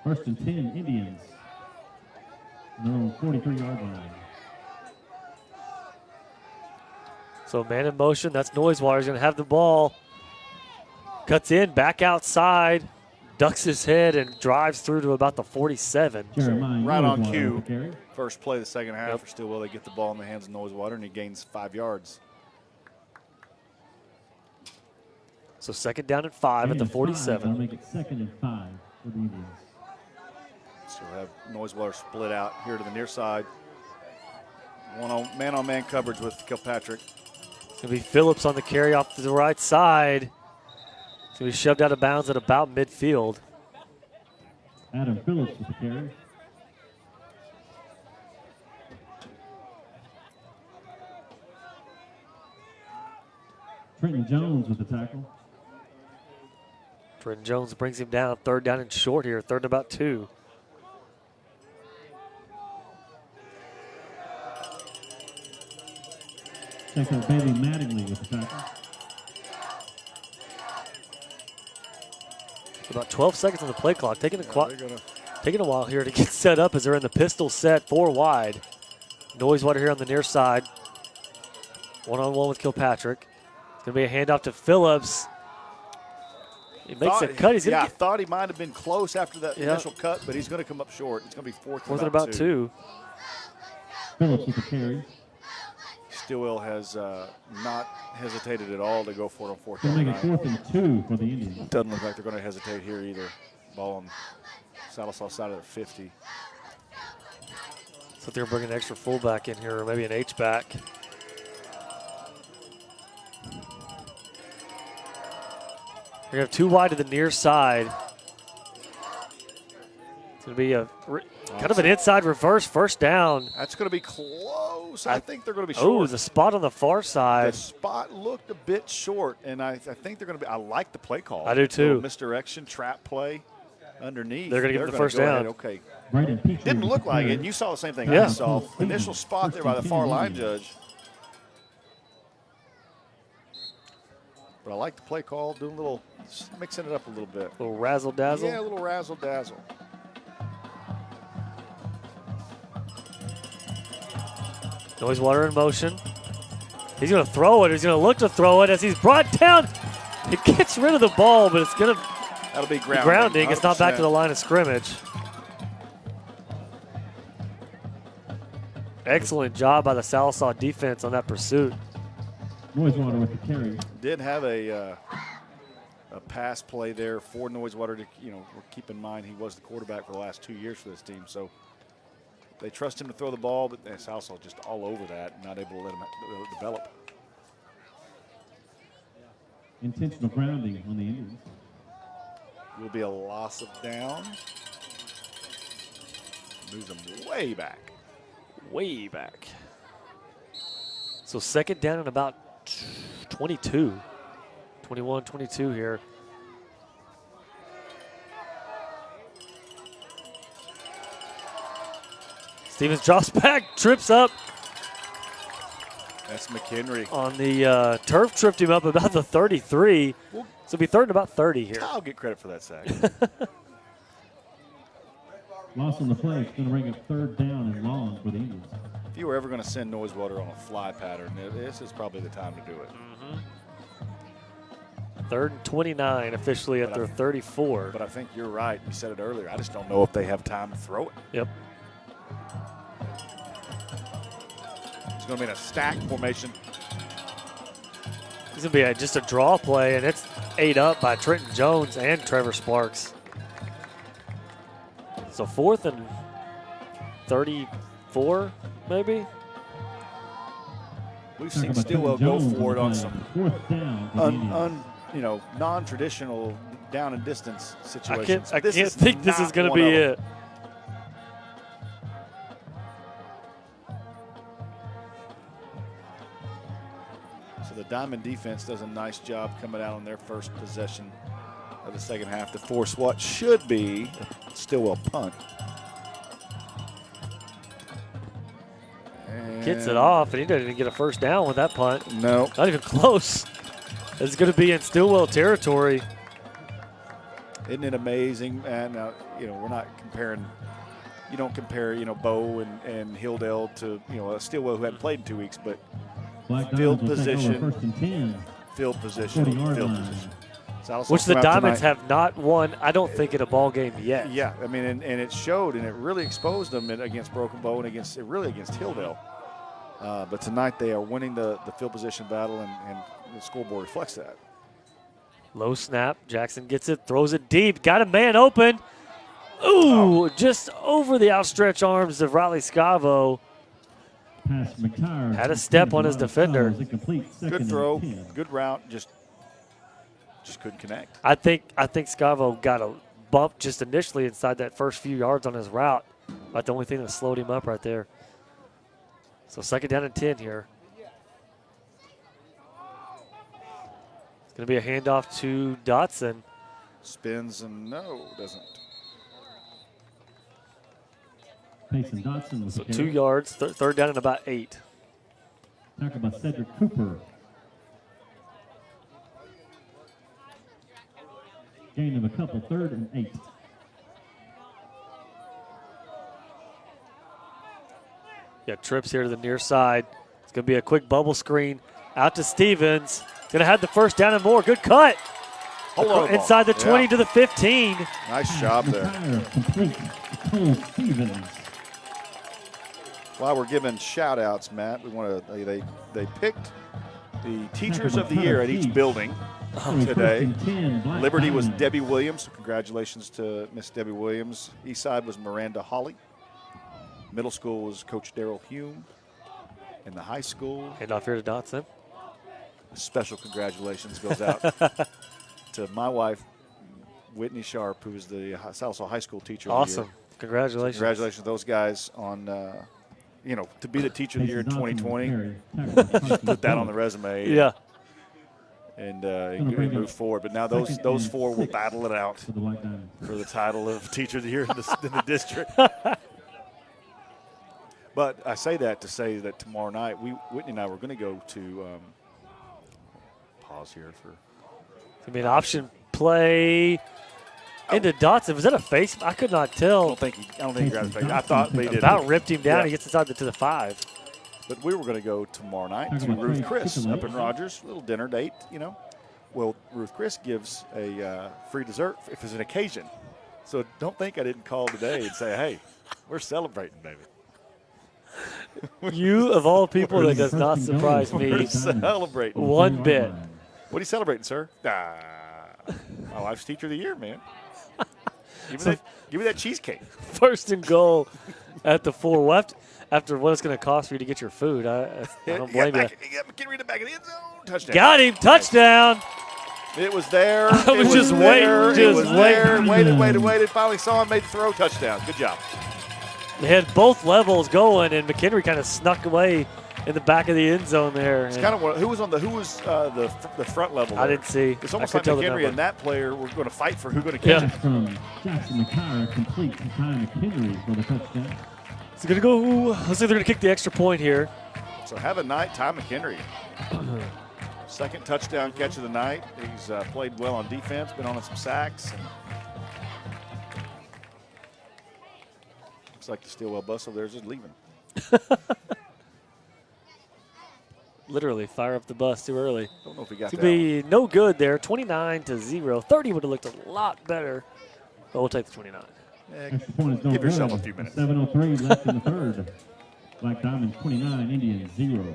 First and 10, Indians. They're on 43-yard line. So man in motion, that's Noisewater's going to have the ball. Cuts in, back outside, ducks his head, and drives through to about the 47. Right on cue. First play of the second half for Stillwell. They get the ball in the hands of Noisewater, and he gains 5 yards. So second down and 5 at the 47. That'll make it second and 5 for the Indians. Still have Noisewater split out here to the near side. Man-on-man coverage with Kilpatrick. It's going to be Phillips on the carry off to the right side. It's going to be shoved out of bounds at about midfield. Adam Phillips with the carry. Trenton Jones with the tackle. Trenton Jones brings him down. Third down and short here. Third and about 2. Check out Bailey Mattingly with the tackle. About 12 seconds on the play clock. Taking a while here to get set up as they're in the pistol set 4 wide. Noisewater here on the near side. One-on-one with Kilpatrick. It's going to be a handoff to Phillips. He makes a cut. I thought he might have been close after that initial cut, but he's going to come up short. It's going to be fourth and about 2. Phillips with the carry. Stillwell has not hesitated at all to go for it on fourth They'll down. make it 4th and 2 for the Indians. Doesn't look like they're going to hesitate here either. Ball on Salisaw side of the 50. So they're bringing an extra fullback in here, or maybe an H-back. We have 2 wide to the near side. It's going to be a kind of an inside reverse first down. That's going to be close. I think they're going to be Oh, short. the spot on the far side. The spot looked a bit short, and I think they're going to be – I like the play call. I do too. Little misdirection, trap play underneath. They're going to give him the first go down. ahead. Okay. Didn't look like it, and you saw the same thing I saw. Initial spot there by the far line judge. But I like the play call, doing a little – mixing it up a little bit. A little razzle-dazzle? Yeah, a little razzle-dazzle. Noisewater in motion. He's going to throw it. He's going to look to throw it as he's brought down. He gets rid of the ball, but it's going to That'll be grounding. It's not back 100%. to the line of scrimmage. Excellent job by the Salisaw defense on that pursuit. Noisewater with the carry. Did have a a pass play there for Noisewater. Keep in mind he was the quarterback for the last 2 years for this team. So they trust him to throw the ball, but Salsa just all over that, not able to let him develop. Intentional grounding on the Indians. Will be a loss of down. Moves them way back. Way back. So second down and about 22. 21, 22 here. Stevens drops back, trips up. That's McHenry. On the turf, tripped him up about the 33. So it'll be third and about 30 here. I'll get credit for that sack. Loss on the play. It's going to bring up third down and long for the Indians. If you were ever going to send Noisewater on a fly pattern, this is probably the time to do it. Third and 29 officially at their 34. But I think you're right. You said it earlier. I just don't know if they have time to throw it. Yep. It's going to be in a stack formation. It's going to be just a draw play, and it's ate up by Trenton Jones and Trevor Sparks. So fourth and 34, maybe? We've seen Stillwell go for it on some non-traditional down and distance situations. I can't think this is going to be it. So the Diamond defense does a nice job coming out on their first possession of the second half to force what should be Stillwell punt. Gets it off, and he doesn't even get a first down with that punt. No. Not even close. It's going to be in Stillwell territory. Isn't it amazing? And, we're not comparing – you don't compare, Bo and Hilldale to, a Stillwell who hadn't played in 2 weeks, but field position. Which the Diamonds have not won, I don't think, in a ball game yet. Yeah, I mean, and it showed, and it really exposed them against Broken Bow and against Hilldale. But tonight they are winning the field position battle, and the scoreboard reflects that. Low snap. Jackson gets it, throws it deep. Got a man open. Ooh, just over the outstretched arms of Riley Scavo. Had a step on his defender. Good throw, good route, just couldn't connect. I think Scavo got a bump just initially inside that first few yards on his route. About the only thing that slowed him up right there. So second down and 10 here. It's going to be a handoff to Dotson. Spins and doesn't. Payson Dotson with so 2 yards, third down and about 8. Talk about Cedric Cooper. Gain of a couple, 3rd and 8. Yeah, trips here to the near side. It's going to be a quick bubble screen out to Stevens. Going to have the first down and more. Good cut. Inside the 20 to the 15. Nice job there. Complete. Cole Stevens. While we're giving shout outs, Matt, we want to they picked the teachers of the year at each building today. Liberty was Debbie Williams, so congratulations to Miss Debbie Williams. Eastside was Miranda Holly. Middle school was Coach Darrell Hume. In the high school, hand off here to Dotson. A special congratulations goes out to my wife, Whitney Sharp, who is the Sallisaw High School teacher of the year. Awesome. Congratulations. So congratulations to those guys on, to be the teacher of the year in 2020. Put that on the resume. Yeah. And move forward. But now those four will battle it out for the title of teacher of the year in the district. But I say that to say that tomorrow night, Whitney and I were going to go to pause here for. I mean, option play into Dotson. Was that a face? I could not tell. I don't think he grabbed the face. I thought they did. About ripped him down. Yeah. He gets inside to the 5. But we were going to go tomorrow night to Ruth Chris up in Rogers, little dinner date, Well, Ruth Chris gives a free dessert if it's an occasion. So don't think I didn't call today and say, hey, we're celebrating, baby. You, of all people, that does not surprise me celebrating one bit. What are you celebrating, sir? My wife's teacher of the year, man. Give me that cheesecake. First and goal at the 4 left after what it's going to cost for you to get your food. I don't blame you. McHenry in the back of the end zone. Touchdown. Got him. Touchdown. It was there. I was just waiting. Waited. Finally saw him, made the throw. Touchdown. Good job. They had both levels going, and McHenry kind of snuck away in the back of the end zone there. It's kind of who was the front level. I didn't see. It's almost like McHenry and that player were going to fight for who's going to catch it. From Jackson McCarr, complete to Ty McHenry for the touchdown. It's going to go. Looks like they're going to kick the extra point here. So have a night, Ty McHenry. Second touchdown catch of the night. He's played well on defense, been on some sacks. And looks like the Stillwell bus over there is just leaving. Literally, fire up the bus too early. Don't know if he got to that be one. No good there. 29-0. 30 would have looked a lot better, but we'll take the 29. Give yourself a few minutes. 7:03 left in the third. Black Diamonds 29, Indians 0.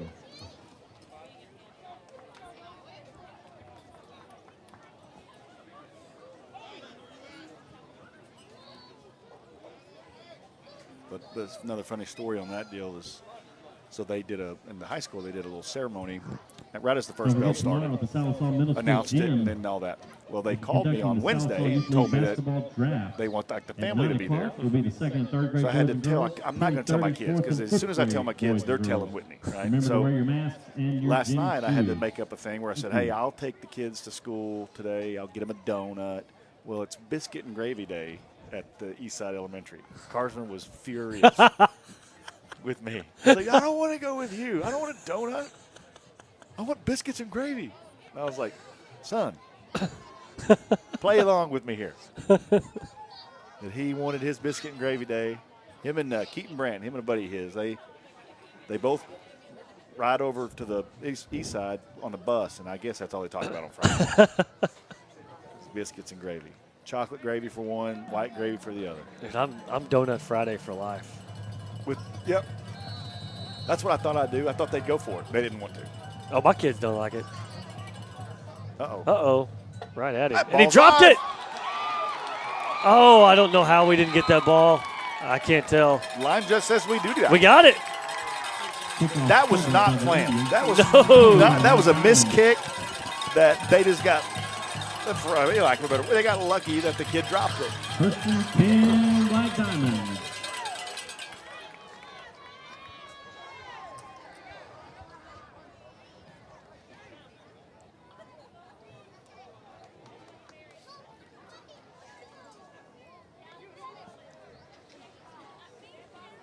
But there's another funny story on that deal is, so they did in the high school, they did a little ceremony right as the first bell started, announced it and then all that. Well, they called me on Wednesday and told me that they want like the family to be there. So I had to tell, I'm not going to tell my kids because as soon as I tell my kids, they're telling Whitney, right? So last night I had to make up a thing where I said, hey, I'll take the kids to school today. I'll get them a donut. Well, it's biscuit and gravy day at the Eastside Elementary. Carsman was furious with me. He's like, I don't want to go with you. I don't want a donut. I want biscuits and gravy. And I was like, son, play along with me here. That he wanted his biscuit and gravy day. Him and Keaton Brand, him and a buddy of his, they both ride over to the east side on the bus, and I guess that's all they talk about on Friday. Biscuits and gravy. Chocolate gravy for one, white gravy for the other. Dude, I'm Donut Friday for life. Yep. That's what I thought I'd do. I thought they'd go for it. They didn't want to. Oh, my kids don't like it. Uh-oh. Uh-oh. Right at him. And he dropped it. Oh, I don't know how we didn't get that ball. I can't tell. Line just says we do that. We got it. That was not planned. That was No. that was a missed kick that they just got. They got lucky that the kid dropped it. First and 10, Black Diamonds.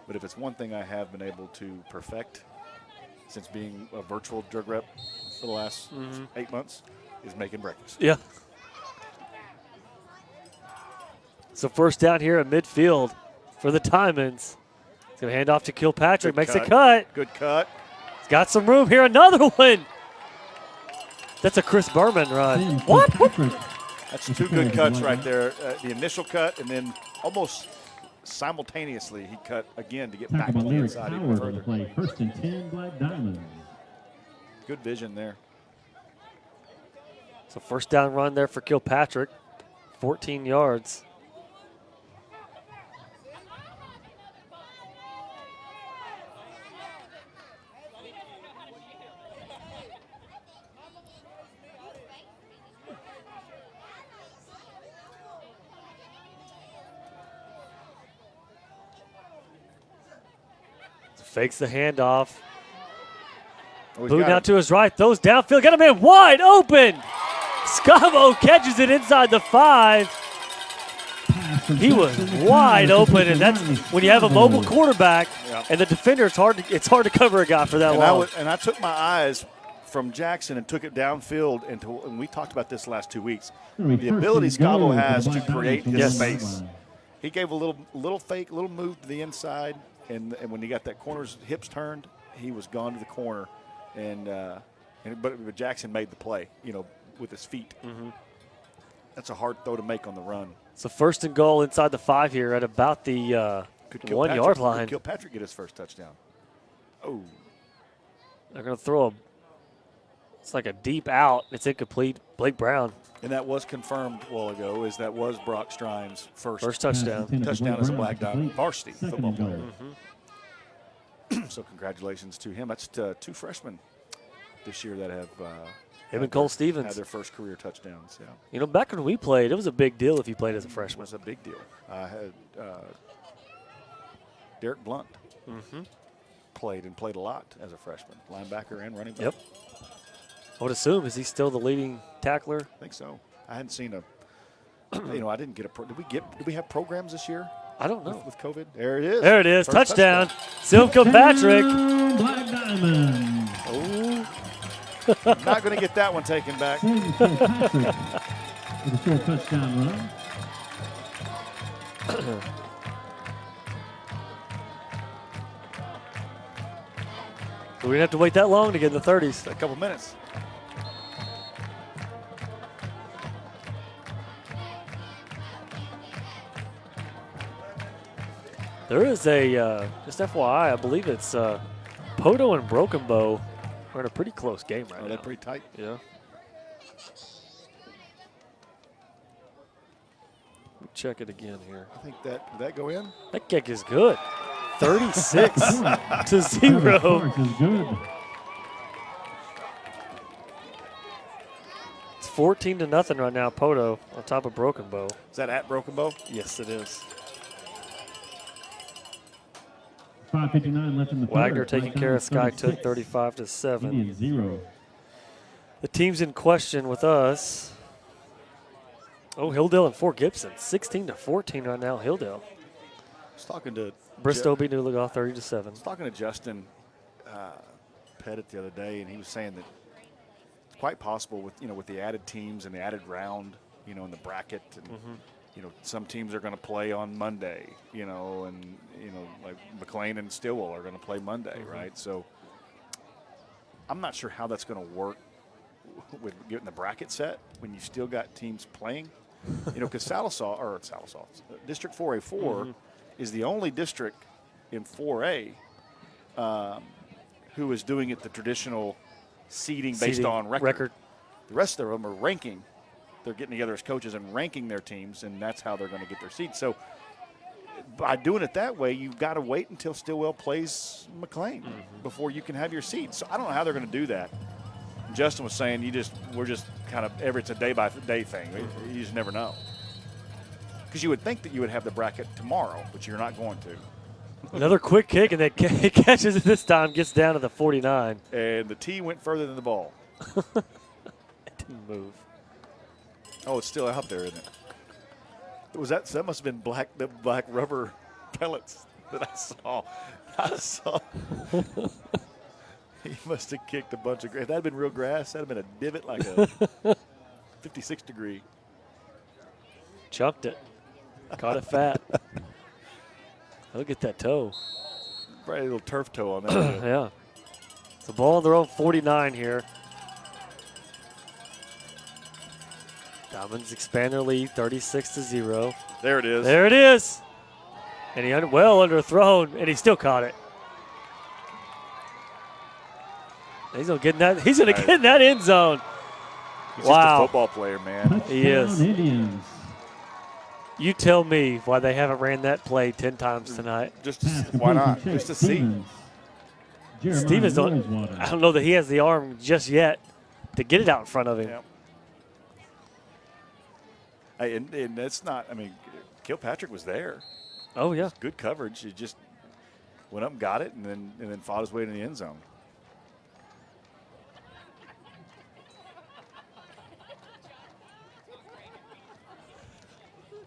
But if it's one thing I have been able to perfect since being a virtual drug rep for the last 8 months, is making breakfast. Yeah. So first down here at midfield for the Diamonds. He's going to hand off to Kilpatrick. Makes a cut. Good cut. He's got some room here. Another one. That's a Chris Berman run. What? That's two good cuts right there. The initial cut, and then almost simultaneously he cut again to get back to the inside even further. Play. First and 10, Black Diamonds. Good vision there. So first down run there for Kilpatrick. 14 yards. Fakes the handoff. Boone out to his right, throws downfield, got a man wide open. Scavo catches it inside the 5. He was wide open, and that's when you have a mobile quarterback and the defender. It's hard to cover a guy for that long. I took my eyes from Jackson and took it downfield, and we talked about this last 2 weeks. The ability Scavo has to create his space. He gave a little fake, little move to the inside, and when he got that corner's hips turned, he was gone to the corner, but Jackson made the play, with his feet. That's a hard throw to make on the run. So first and goal inside the 5 here at about the 1 yard line. Could Kilpatrick get his first touchdown? Oh. They're going to throw it's like a deep out. It's incomplete. Blake Brown And that was confirmed a while ago, is that was Brock Strine's first touchdown. Touchdown as a Black Diamond varsity Second football goal. player. So congratulations to him. That's 2 freshmen this year that have Him and Cole Stevens had their first career touchdowns. Yeah, You know, back when we played, it was a big deal if you played as a freshman. it was a big deal. I had Derek Blunt played a lot as a freshman, linebacker and running back. Yep. I would assume, is he still the leading tackler? I think so. I hadn't seen a. I didn't get a. Did we have programs this year? I don't know. With COVID, there it is. There it is. First Touchdown. Silka Patrick. Black Diamond. Oh. Not going to get that one taken back. Patrick with a short touchdown run. We didn't have to wait that long to get in the 30s. A couple minutes. There is a, just FYI, I believe it's Poto and Broken Bow are in a pretty close game right now. They're pretty tight. Yeah. Check it again here. I think did that go in? That kick is good. 36 to 0. Parks is good. It's 14-0 right now. Poto on top of Broken Bow. Is that at Broken Bow? Yes, it is. 5:59 left in the third. Wagner taking Black care of Sky Diamond Took 36. 35-7. Indians 0. The teams in question with us. Oh, Hilldale and Fort Gibson, 16-14 right now. Hilldale. I was talking to Bristow beat New Lagos 30-7. I was talking to Justin Pettit the other day, and he was saying that it's quite possible with the added teams and the added round, in the bracket, and some teams are going to play on Monday, and like McLean and Stillwell are going to play Monday, right? So I'm not sure how that's going to work with getting the bracket set when you still got teams playing, because Sallisaw, District 4A4 is the only district in 4A who is doing it the traditional seeding based on record. The rest of them are ranking. They're getting together as coaches and ranking their teams, and that's how they're going to get their seeds. So by doing it that way, you've got to wait until Stillwell plays McLean before you can have your seeds. So I don't know how they're going to do that. Justin was saying we're just kind of it's a day-by-day thing. You just never know. Because you would think that you would have the bracket tomorrow, but you're not going to. Another quick kick, and he catches it this time, gets down to the 49. And the tee went further than the ball. It didn't move. Oh, it's still out there, isn't it? That must have been the black rubber pellets that I saw. He must have kicked a bunch of grass. If that had been real grass, that would have been a divot like a 56 degree. Chucked it. Caught it fat. Look at that toe. Probably a little turf toe on that. Yeah. It's a ball on their own 49 here. Diamonds expand their lead 36-0. There it is. There it is. And he well underthrown, and he still caught it. He's gonna get in that. He's gonna get in that end zone. He's just a football player, man. He is. Indians. You tell me why they haven't ran that play 10 times tonight. Just why not? Just to see. Stevens I don't know that he has the arm just yet to get it out in front of him. Yeah. Hey, and that's not. I mean, Kilpatrick was there. Oh yeah. Good coverage. He just went up and got it, and then fought his way to the end zone.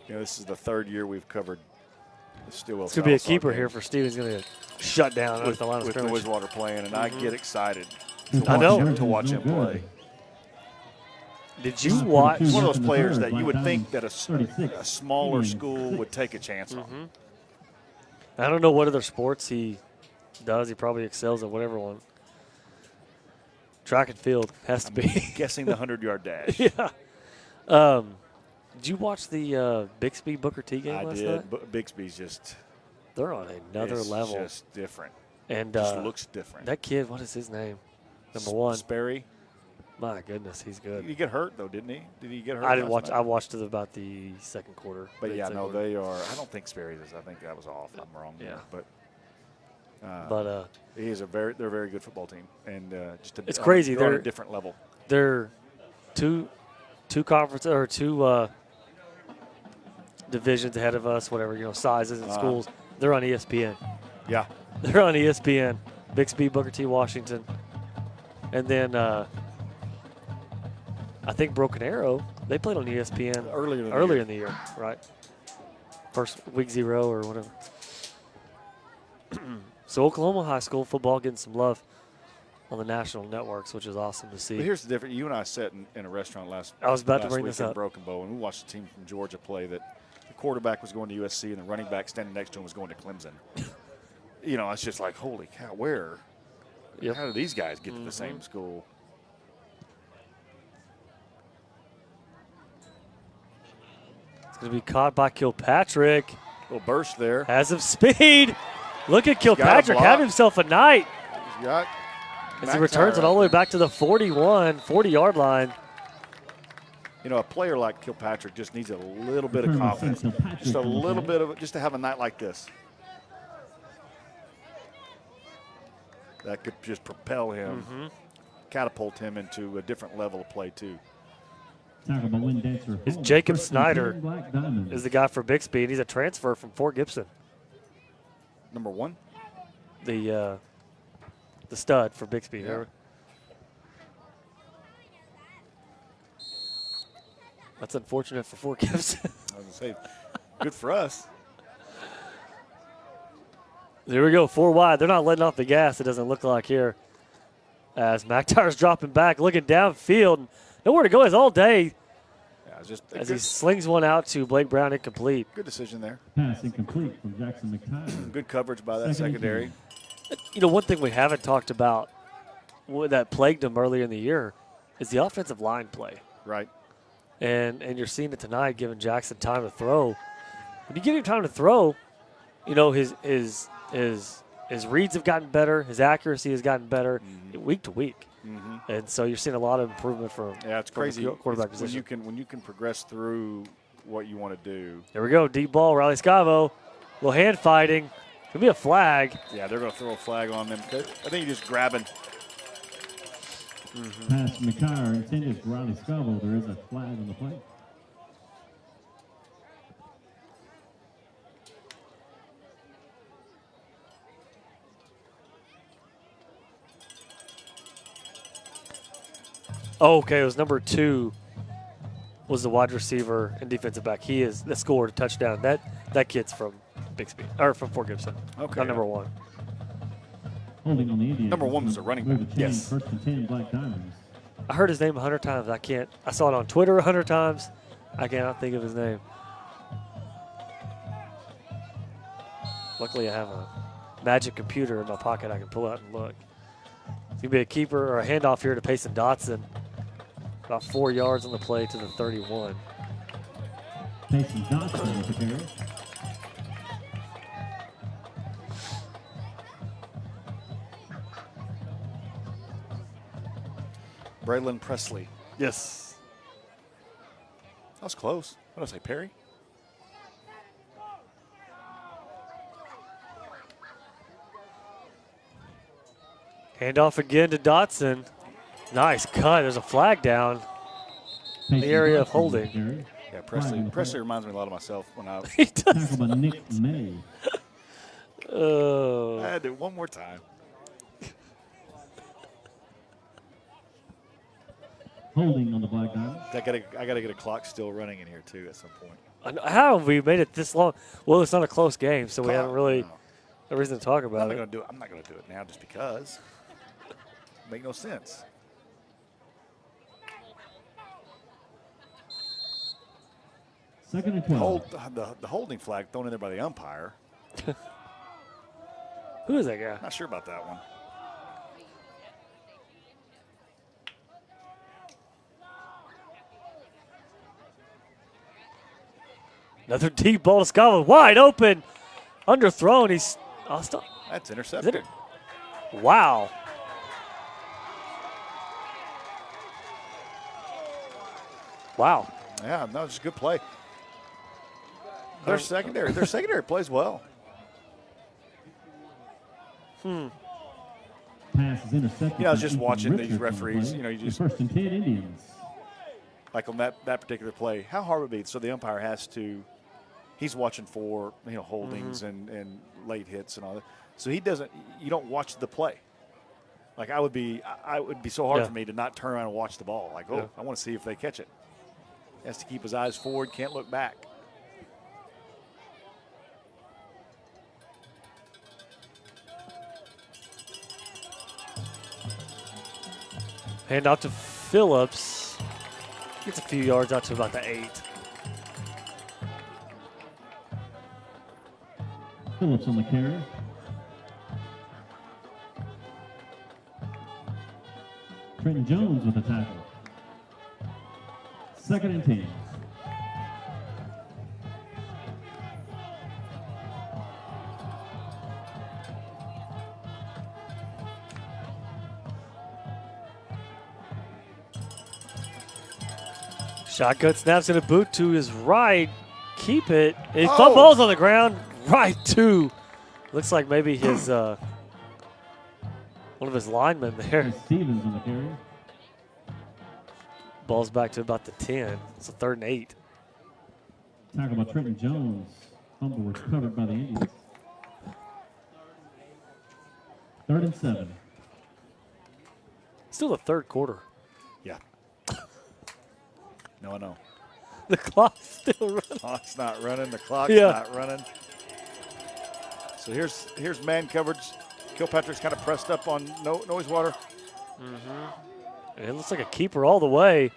This is the third year we've covered the Stillwell. It's going to be a keeper here for Steve. He's going to shut down with the line of with scrimmage. Wiswater playing, and I get excited to watch him play. Did you watch? He's one of those players that you would think that a smaller school would take a chance on. I don't know what other sports he does. He probably excels at whatever one. Track and field has to be. Guessing the 100-yard dash. Yeah. Did you watch the Bixby Booker T game last night? I did. Bixby's just. They're on another level. Just different. And just looks different. That kid, what is his name? Number 1. Sperry. My goodness, he's good. Did he get hurt though? Didn't he? Did he get hurt? I didn't last watch. night? I watched it about the second quarter. But yeah, no, they are. I don't think Sperry's is. I think that was off. I'm wrong. Yeah. There, but he is they're a very good football team, and it's crazy. They're on They're a different level. They're two conference or two divisions ahead of us. Whatever sizes and schools. They're on ESPN. Yeah, they're on ESPN. Bixby, Booker T. Washington, and then I think Broken Arrow. They played on ESPN earlier in the year, right? First week 0 or whatever. So Oklahoma high school football getting some love on the national networks, which is awesome to see. But here's the difference. You and I sat in a restaurant last I was about to last bring week this in up. Broken Bow, and we watched a team from Georgia play that the quarterback was going to USC and the running back standing next to him was going to Clemson. It's just like, holy cow, where? Yep. How do these guys get to the same school? It's going to be caught by Kilpatrick. Little burst there. Has some speed. Look at Kilpatrick have himself a night. He's got as he returns it all the way back to the 40-yard line. A player like Kilpatrick just needs a little bit of confidence. Just a little bit of just to have a night like this. That could just propel him, catapult him into a different level of play, too. It's Jacob Snyder is the guy for Bixby, and he's a transfer from Fort Gibson. Number 1? The stud for Bixby. Yeah. That's unfortunate for Fort Gibson. I was going to say, good for us. There we go, 4 wide. They're not letting off the gas, it doesn't look like here. As McIntyre's dropping back, looking downfield. Nowhere to go is all day. Yeah, as he slings one out to Blake Brown, incomplete. Good decision there. Pass incomplete from Jackson McTire. Good coverage by that secondary. One thing we haven't talked about that plagued him earlier in the year is the offensive line play. Right. And you're seeing it tonight, giving Jackson time to throw. When you give him time to throw, his reads have gotten better. His accuracy has gotten better week to week. And so you're seeing a lot of improvement from it's crazy. The quarterback position. When you can progress through what you want to do. There we go. Deep ball. Riley Scavo. Little hand fighting. Could be a flag. Yeah, they're going to throw a flag on them. I think he's just grabbing. Pass McIntyre intended for Riley Scavo. There is a flag on the play. Oh, okay, it was number 2 was the wide receiver and defensive back. He is that scored a touchdown. That kid's from Bixby or from Fort Gibson. Okay. Not number 1. Holding on the Indians. Number 1 was a running back. Yes. First and 10 Black Diamonds. I heard his name 100 times. I saw it on Twitter 100 times. I cannot think of his name. Luckily, I have a magic computer in my pocket I can pull out and look. It's going to be a keeper or a handoff here to Payson Dotson. About 4 yards on the play to the 31. Payson Dotson with the carry. Braylon Presley. Yes. That was close. What did I say, Perry? Handoff again to Dotson. Nice cut. There's a flag down in the area of holding. Yeah, Presley reminds me a lot of myself when I. He does. Tackle by Nick May. Oh. I had to do it one more time. Holding on the Black Diamonds. I gotta get a clock still running in here too at some point. How have we made it this long? Well, it's not a close game, so we haven't really a reason to talk about it. I'm not gonna do it now just because. Make no sense. Second and 12. The holding flag thrown in there by the umpire. Who is that guy? Not sure about that one. Another deep ball to Scotland. Wide open. Underthrown. He's. That's intercepted. Wow. Wow. Yeah, no, just a good play. Their secondary plays well. Pass is intercepted. You know, I was just by watching Ethan these Richards on the referees. play. You know, you just First and 10 Indians. like on that particular play, how hard would it be? So the umpire has to. He's watching for holdings and late hits and all that. So he doesn't. You don't watch the play. Like I would be so hard for me to not turn around and watch the ball. Like, I want to see if they catch it. He has to keep his eyes forward. Can't look back. Hand out to Phillips. Gets a few yards out to about the 8. Phillips on the carry. Trenton Jones with a tackle. Second and 10. Shotgun snaps in a boot to his right. Keep it. He fumbles on the ground. Right to. Looks like maybe his one of his linemen there. Stevens on the carry. Ball's back to about the 10. It's a 3rd and 8. Tackle by Trenton Jones. Fumble recovered by the Indians. 3rd and 7. Still the 3rd quarter. Yeah. No, I know. The clock's still running. Clock's not running. The clock's Yeah. not running. So here's man coverage. Kilpatrick's kind of pressed up on Noisewater. And it looks like a keeper all the way.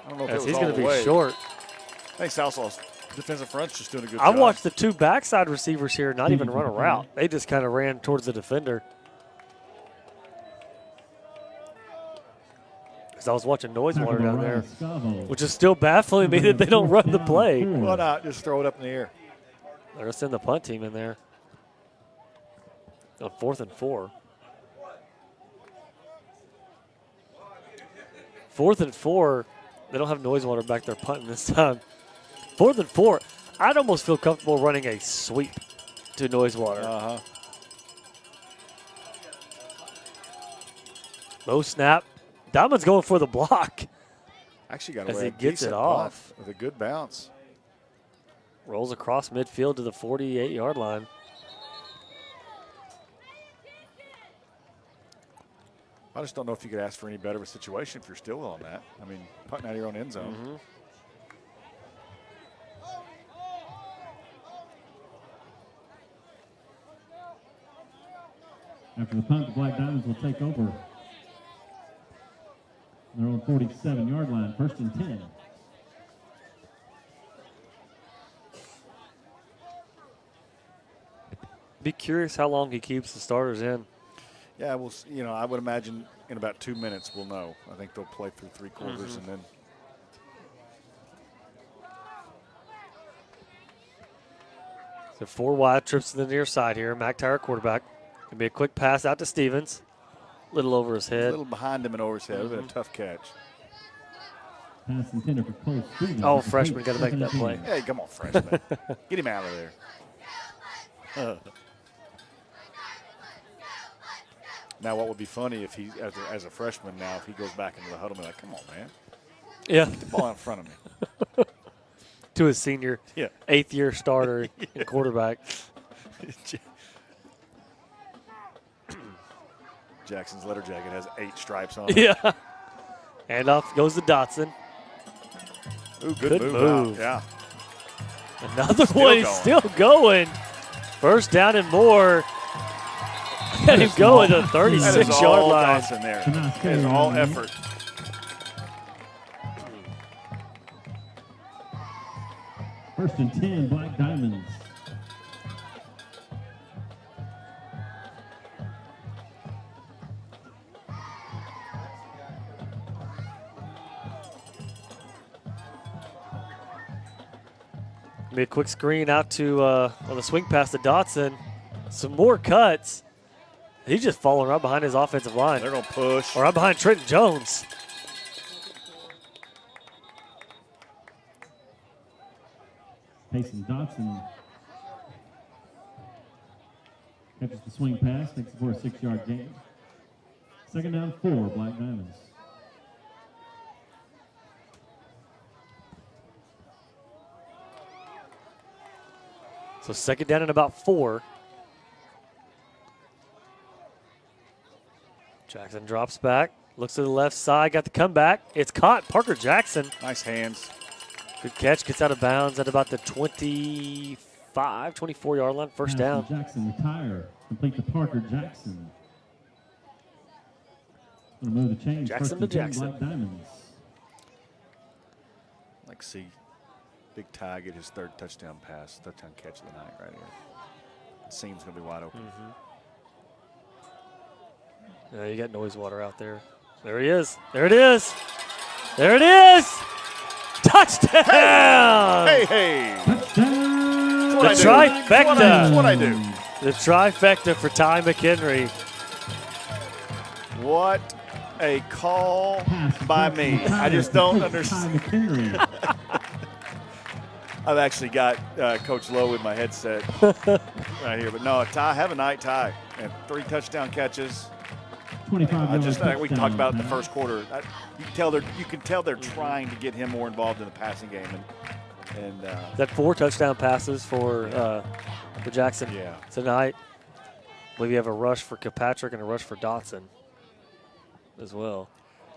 I don't know if As it was he's all going the to be way. short. I think Southsaw's defensive front's just doing a good I job. watched the 2 backside receivers here not even run a route. They just kind of ran towards the defender. Because I was watching Noisewater down there, which is still baffling me that they don't run the play. Why not just throw it up in the air? They're going to send the punt team in there. On 4th and 4. 4th and 4. They don't have Noisewater back there punting this time. 4th and 4. I'd almost feel comfortable running a sweep to Noisewater. Low snap. Diamond's going for the block. Actually got as away he a gets it decent off. punt with a good bounce. Rolls across midfield to the 48-yard line. I just don't know if you could ask for any better of a situation if you're still on that. I mean, punting out of your own end zone. After the punt, the Black Diamonds will take over. They're on 47-yard line, 1st and 10. Be curious how long he keeps the starters in. Yeah, well, I would imagine in about 2 minutes we'll know. I think they'll play through 3 quarters and then. So 4 wide, trips to the near side here. McTyer quarterback. Gonna be a quick pass out to Stevens. A little over his head. A little behind him and over his head. It would have been a tough catch. Pass intended for Cole Stevens. Oh, freshman got to make that play. Hey, come on, freshman. Get him out of there. Now, what would be funny if he, as a freshman now, if he goes back into the huddle and be like, come on, man. Yeah. Get the ball out in front of me. To his senior, 8th-year starter and quarterback. Jackson's letter jacket has 8 stripes on it. Yeah. And off goes the Dotson. Ooh, good move. Out. Yeah. Another one. He's still going. First down and more. Let him go at the 36-yard line. Dotson there. That is all effort. First and 10, Black Diamonds. Be a quick screen out to on the swing pass to Dotson. Some more cuts. He's just falling right behind his offensive line. They're going to push. Or right behind Trenton Jones. Payson Dotson catches the swing pass, takes it for a 6-yard gain. 2nd down, 4, Black Diamonds. So 2nd down and about 4. Jackson drops back, looks to the left side, got the comeback. It's caught. Parker Jackson. Nice hands. Good catch, gets out of bounds at about the 24-yard line. First down. Jackson retire. Complete to Parker Jackson. Going to move the chains. Jackson to Jackson. Black Diamonds. I'd like to see Big Ty get his 3rd touchdown catch of the night right here. The seam's going to be wide open. Yeah, you got Noisewater out there. There he is. There it is. There it is. Touchdown! Hey! The trifecta. That's what I do. The trifecta for Ty McHenry. What a call by me. I just don't understand. I've actually got Coach Lowe in my headset right here. But no, Ty, have a night, Ty. And 3 touchdown catches. 25 we talked about it in the first quarter. You can tell they're trying to get him more involved in the passing game, and that 4 touchdown passes for Jackson tonight. I believe you have a rush for Kilpatrick and a rush for Dotson as well.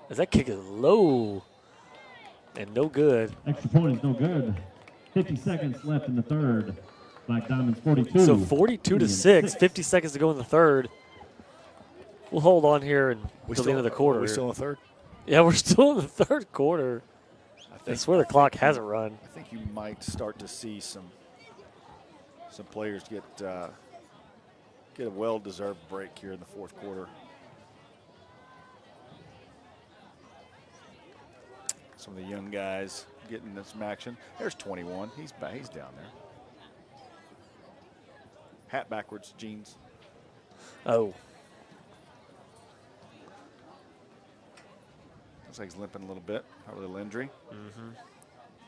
As that kick is low and no good. Extra point is no good. 50 seconds left in the 3rd. Black Diamonds 42. So 42-6. 50 seconds to go in the 3rd. We'll hold on here until the end of the quarter. Are we still in the 3rd? Yeah, we're still in the 3rd quarter. I swear the clock hasn't run. I think you might start to see some players get a well-deserved break here in the 4th quarter. Some of the young guys getting some action. There's 21. He's down there. Hat backwards, jeans. Oh. Looks like he's limping a little bit. Probably a little injury.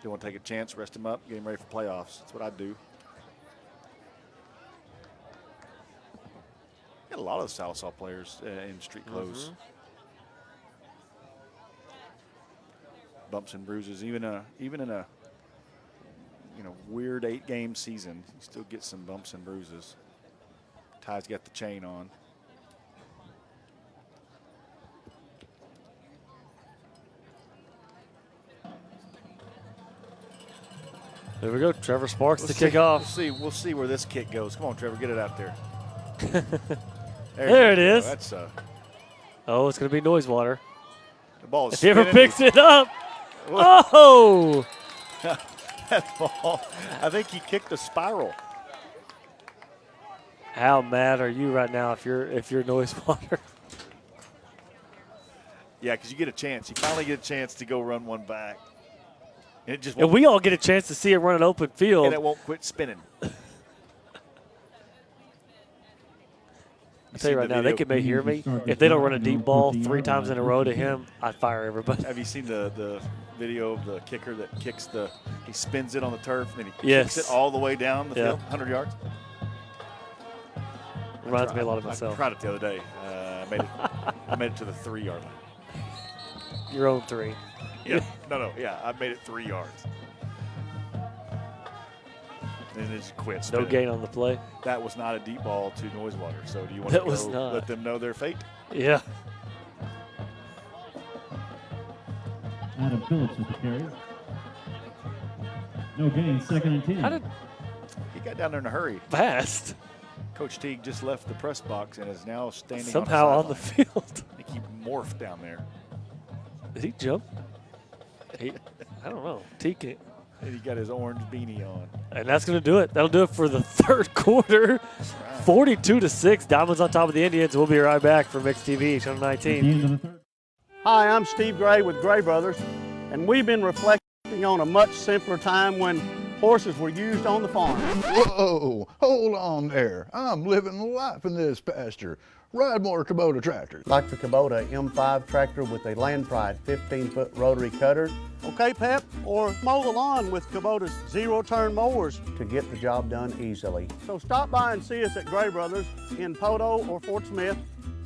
You want to take a chance, rest him up, get him ready for playoffs. That's what I'd do. Got a lot of Sallisaw players in street clothes. Bumps and bruises, even in a weird 8-game season, you still get some bumps and bruises. Ty's got the chain on. There we go. Trevor Sparks to kick off. We'll see where this kick goes. Come on, Trevor, get it out there. There it is. That's oh, it's going to be Noisewater. The ball is if he ever picks it up. Oh! That ball, I think he kicked a spiral. How mad are you right now if you're Noisewater? Yeah, because you get a chance. You finally get a chance to go run one back. And it just and we all get a chance to see it run an open field. And it won't quit spinning. I'll tell you right now, they may hear me. If they don't run a deep ball 3 times in a row to him, I'd fire everybody. Have you seen the video of the kicker that kicks he spins it on the turf and then he yes. kicks it all the way down the field, 100 yards? Reminds me a lot of myself. I tried it the other day. I made it to the 3-yard line. Your own 3. Yeah, I made it 3 yards. And it just quit spinning. No gain on the play. That was not a deep ball to Noisewater. So do you want to let them know their fate? Yeah. Adam Phillips with the carry. No gain, 2nd and 10. He got down there in a hurry. Fast. Coach Teague just left the press box and is now standing somehow on the field. I think he morphed down there. Did he jump? I don't know. Teague. And he got his orange beanie on. And that's going to do it. That'll do it for the 3rd quarter. 42-6. Diamonds on top of the Indians. We'll be right back for Mix TV, Channel 19. Hi, I'm Steve Gray with Gray Brothers, and we've been reflecting on a much simpler time when horses were used on the farm. Whoa, hold on there. I'm living the life in this pasture. Ride more Kubota tractors. Like the Kubota M5 tractor with a Land Pride 15-foot rotary cutter. Okay, Pep? Or mow the lawn with Kubota's zero-turn mowers to get the job done easily. So stop by and see us at Gray Brothers in Poto or Fort Smith,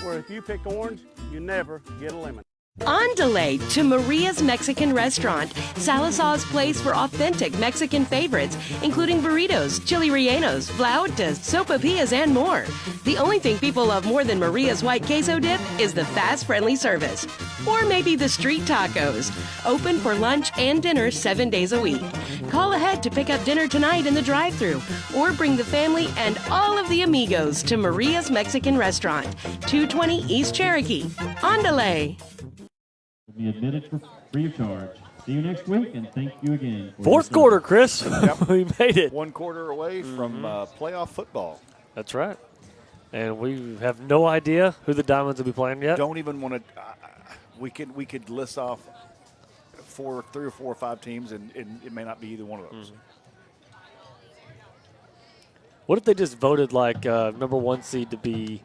where if you pick orange, you never get a lemon. On delay to Maria's Mexican Restaurant, Salazar's place for authentic Mexican favorites, including burritos, chili rellenos, flautas, sopapillas, and more. The only thing people love more than Maria's white queso dip is the fast, friendly service. Or maybe the street tacos. Open for lunch and dinner 7 days a week. Call ahead to pick up dinner tonight in the drive-thru, or bring the family and all of the amigos to Maria's Mexican Restaurant, 220 East Cherokee. On delay. Be admitted for free of charge. See you next week, and thank you again. Fourth quarter, Chris. We made it. 1 quarter away from playoff football. That's right. And we have no idea who the Diamonds will be playing yet. Don't even want to. We could list off 3 or 4 or 5 teams, and it may not be either one of those. What if they just voted like number 1 seed to be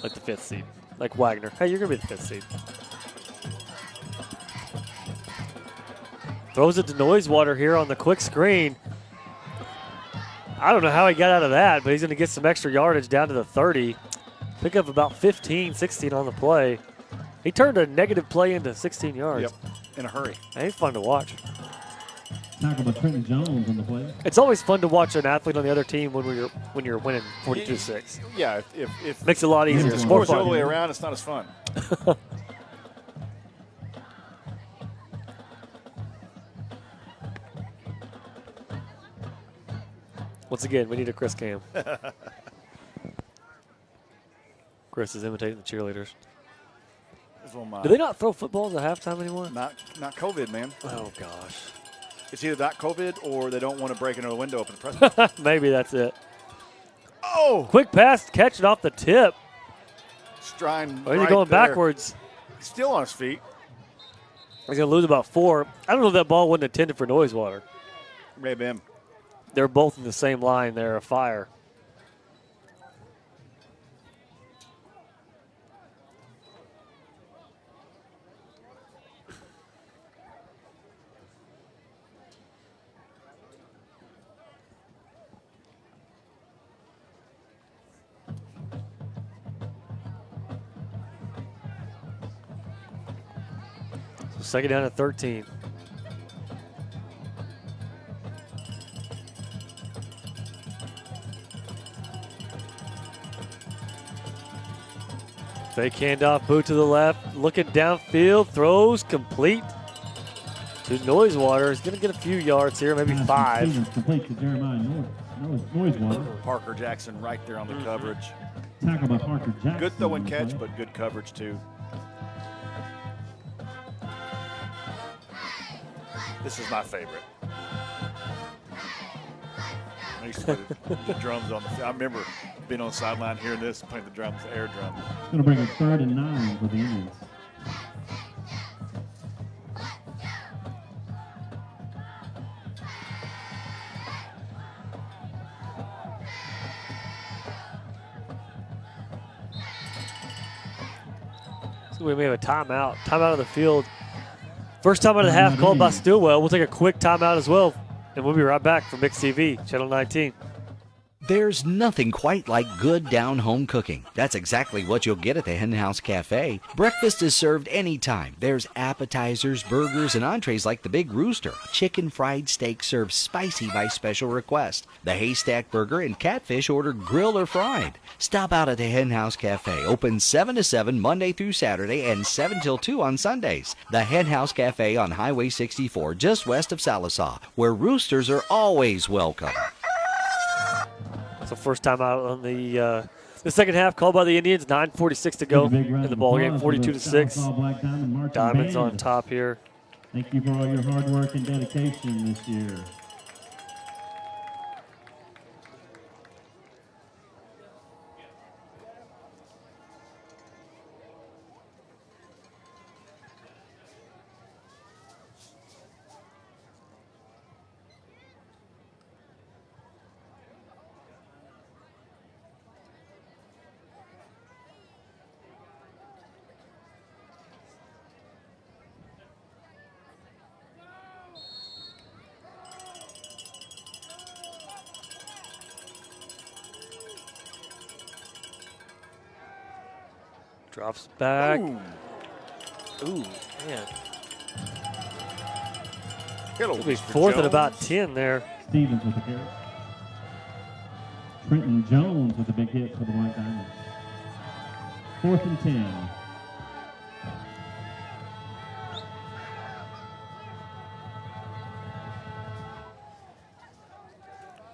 like the 5th seed, like Wagner? Hey, you're gonna be the 5th seed. Throws it to Noisewater here on the quick screen. I don't know how he got out of that, but he's going to get some extra yardage down to the 30. Pick up about 15, 16 on the play. He turned a negative play into 16 yards. Yep, in a hurry. And he's fun to watch. Tackle by Trenton Jones on the play. It's always fun to watch an athlete on the other team when you're winning 42-6. Yeah, if makes it a lot easier. It's more more fun. All the fun. way around, it's not as fun. Once again, we need a Chris cam. Chris is imitating the cheerleaders. Do they not throw footballs at halftime anymore? Not COVID, man. Oh, gosh. It's either not COVID or they don't want to break another window up in the press box. Maybe that's it. Oh! Quick pass, catch it off the tip. Strine Or is he going there. backwards? He's still on his feet. He's going to lose about 4. I don't know if that ball wasn't intended for Noisewater. Maybe him. They're both in the same line there, a fire. So second down at 13. Fake handoff, boot to the left, looking downfield, throws complete to Noisewater. He's going to get a few yards here, maybe 5. Complete to Jeremiah Noisewater. Parker Jackson right there on the coverage. Tackle by Parker Jackson. Good throw and catch, but good coverage too. This is my favorite. I used to play the drums on the. I remember being on the sideline hearing this, playing the drums, the air drums. It's going to bring a 3rd and 9 for the Indians. So we may have a timeout. Timeout of the field. First time out of the half called by Stillwell. We'll take a quick timeout as well, and we'll be right back from Mix TV, Channel 19. There's nothing quite like good down-home cooking. That's exactly what you'll get at the Hen House Cafe. Breakfast is served anytime. There's appetizers, burgers, and entrees like the Big Rooster. Chicken fried steak served spicy by special request. The Haystack Burger and catfish ordered grilled or fried. Stop out at the Hen House Cafe. Open 7 to 7 Monday through Saturday and 7 till 2 on Sundays. The Hen House Cafe on Highway 64, just west of Sallisaw, where roosters are always welcome. So first time out on the second half called by the Indians. 9:46 to go in the ball game. 42-6. Diamonds on top here. Thank you for all your hard work and dedication this year. Drops back. Ooh. Ooh, man. It'll be fourth and about 10 there. Stevens with the carry. Trenton Jones with a big hit for the White Diamonds. 4th and 10.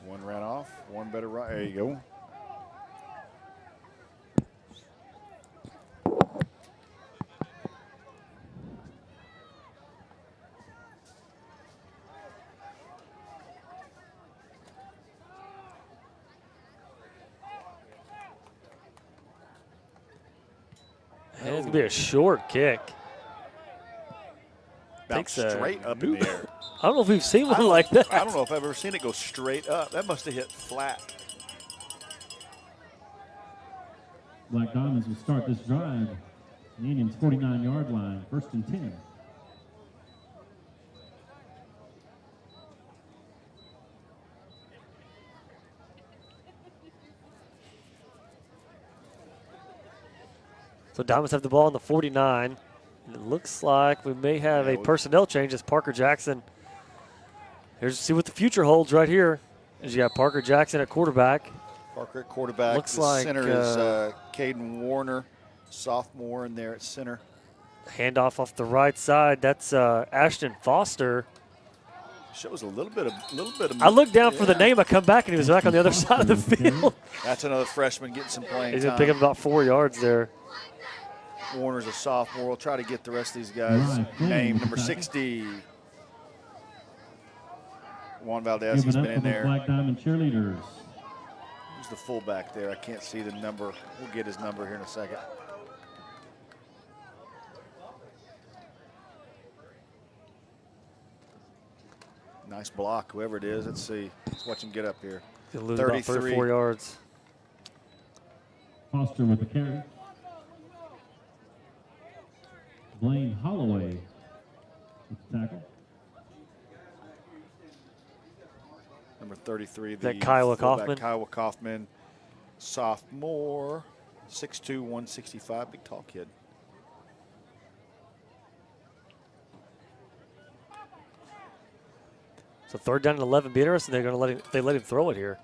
One ran off, one better right. There you go. And it's going to be a short kick. Bounced straight up in the air. I don't know if we've seen one like that. I don't know if I've ever seen it go straight up. That must have hit flat. Black Diamonds will start this drive. The Indians' 49-yard line, 1st and 10. So Diamonds have the ball on the 49. It looks like we may have a personnel change as Parker Jackson. Here's to see what the future holds right here. As you got Parker Jackson at quarterback. Parker at quarterback. Looks the like center is Caden Warner, sophomore in there at center. Handoff off the right side. That's Ashton Foster. Shows a little bit of. I looked down for the name. I come back and he was back on the other side of the field. That's another freshman getting some playing He's time. going to pick up about 4 yards there. Warner's a sophomore. We'll try to get the rest of these guys. Name number 60. Juan Valdez, he's been in there. Black Diamond cheerleaders. Who's the fullback there? I can't see the number. We'll get his number here in a second. Nice block, whoever it is. Let's see. Let's watch him get up here. He'll lose about 34 yards. Foster with the carry. Blaine Holloway with the tackle. Number 33, Is that Kiowa fullback, Kaufman? Kiowa Kaufman, sophomore, 6'2", 165, big tall kid. So 3rd down and 11. Be interesting. They're going to let him throw it here.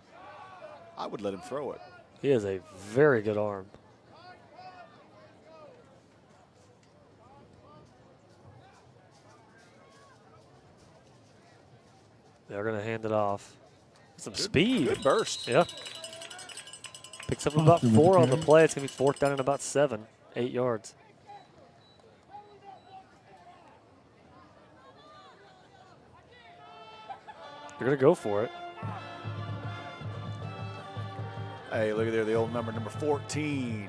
I would let him throw it. He has a very good arm. They're going to hand it off. Some speed. Good burst. Yeah. Picks up about 4 on the play. It's going to be 4th down and about 7, 8 yards. They're going to go for it. Hey, look at there, the old number 14.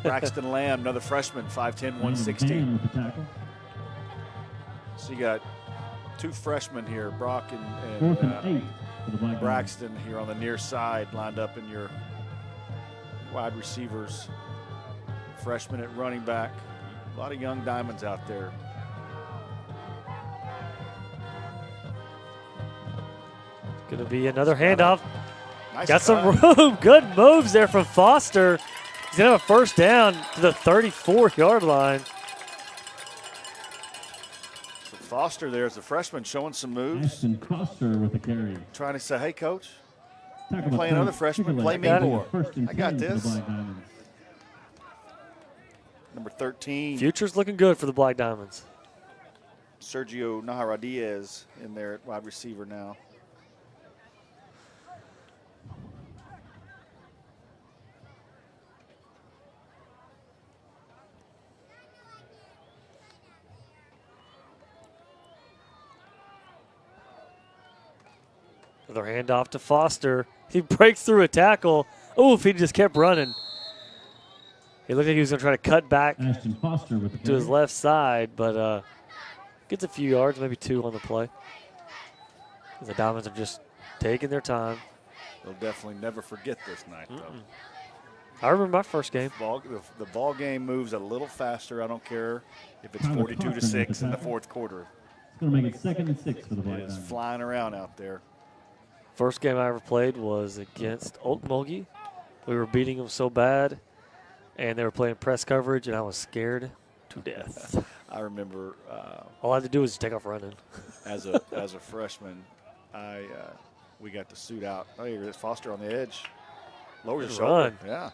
Braxton Lamb, another freshman, 5'10", 160. So you got 2 freshmen here, Brock and 4th and 8 for the Black Braxton here on the near side, lined up in your wide receivers. Freshman at running back. A lot of young diamonds out there. Going to be another handoff. Nice Got some cut. room. Good moves there from Foster. He's going to have a 1st down to the 34-yard line. So Foster there as a freshman showing some moves. Ashton Foster with the carry. Trying to say, hey, coach, Tackle you're playing by other Coach freshmen, Timberlake. play me Got it. more. 1st and I got 10 for the this. Black Diamonds. Number 13. Future's looking good for the Black Diamonds. Sergio Nahara Diaz in there at wide receiver now. Another handoff to Foster. He breaks through a tackle. Oh, if he just kept running. He looked like he was going to try to cut back Ashton Foster with the to his carry. left side, but gets a few yards, maybe 2 on the play. The Diamonds are just taking their time. They'll definitely never forget this night, though. I remember my first game. The ball game moves a little faster. I don't care if it's Tyler 42-6 in the tackle. 4th quarter. It's going to make it 2nd and 6 for the Black It is Diamonds. flying around out there. First game I ever played was against Okmulgee. We were beating them so bad and they were playing press coverage, and I was scared to death. I remember all I had to do was take off running. as a freshman, we got to suit out. Oh, here's Foster on the edge. Lower your Good shoulder. run. Yeah.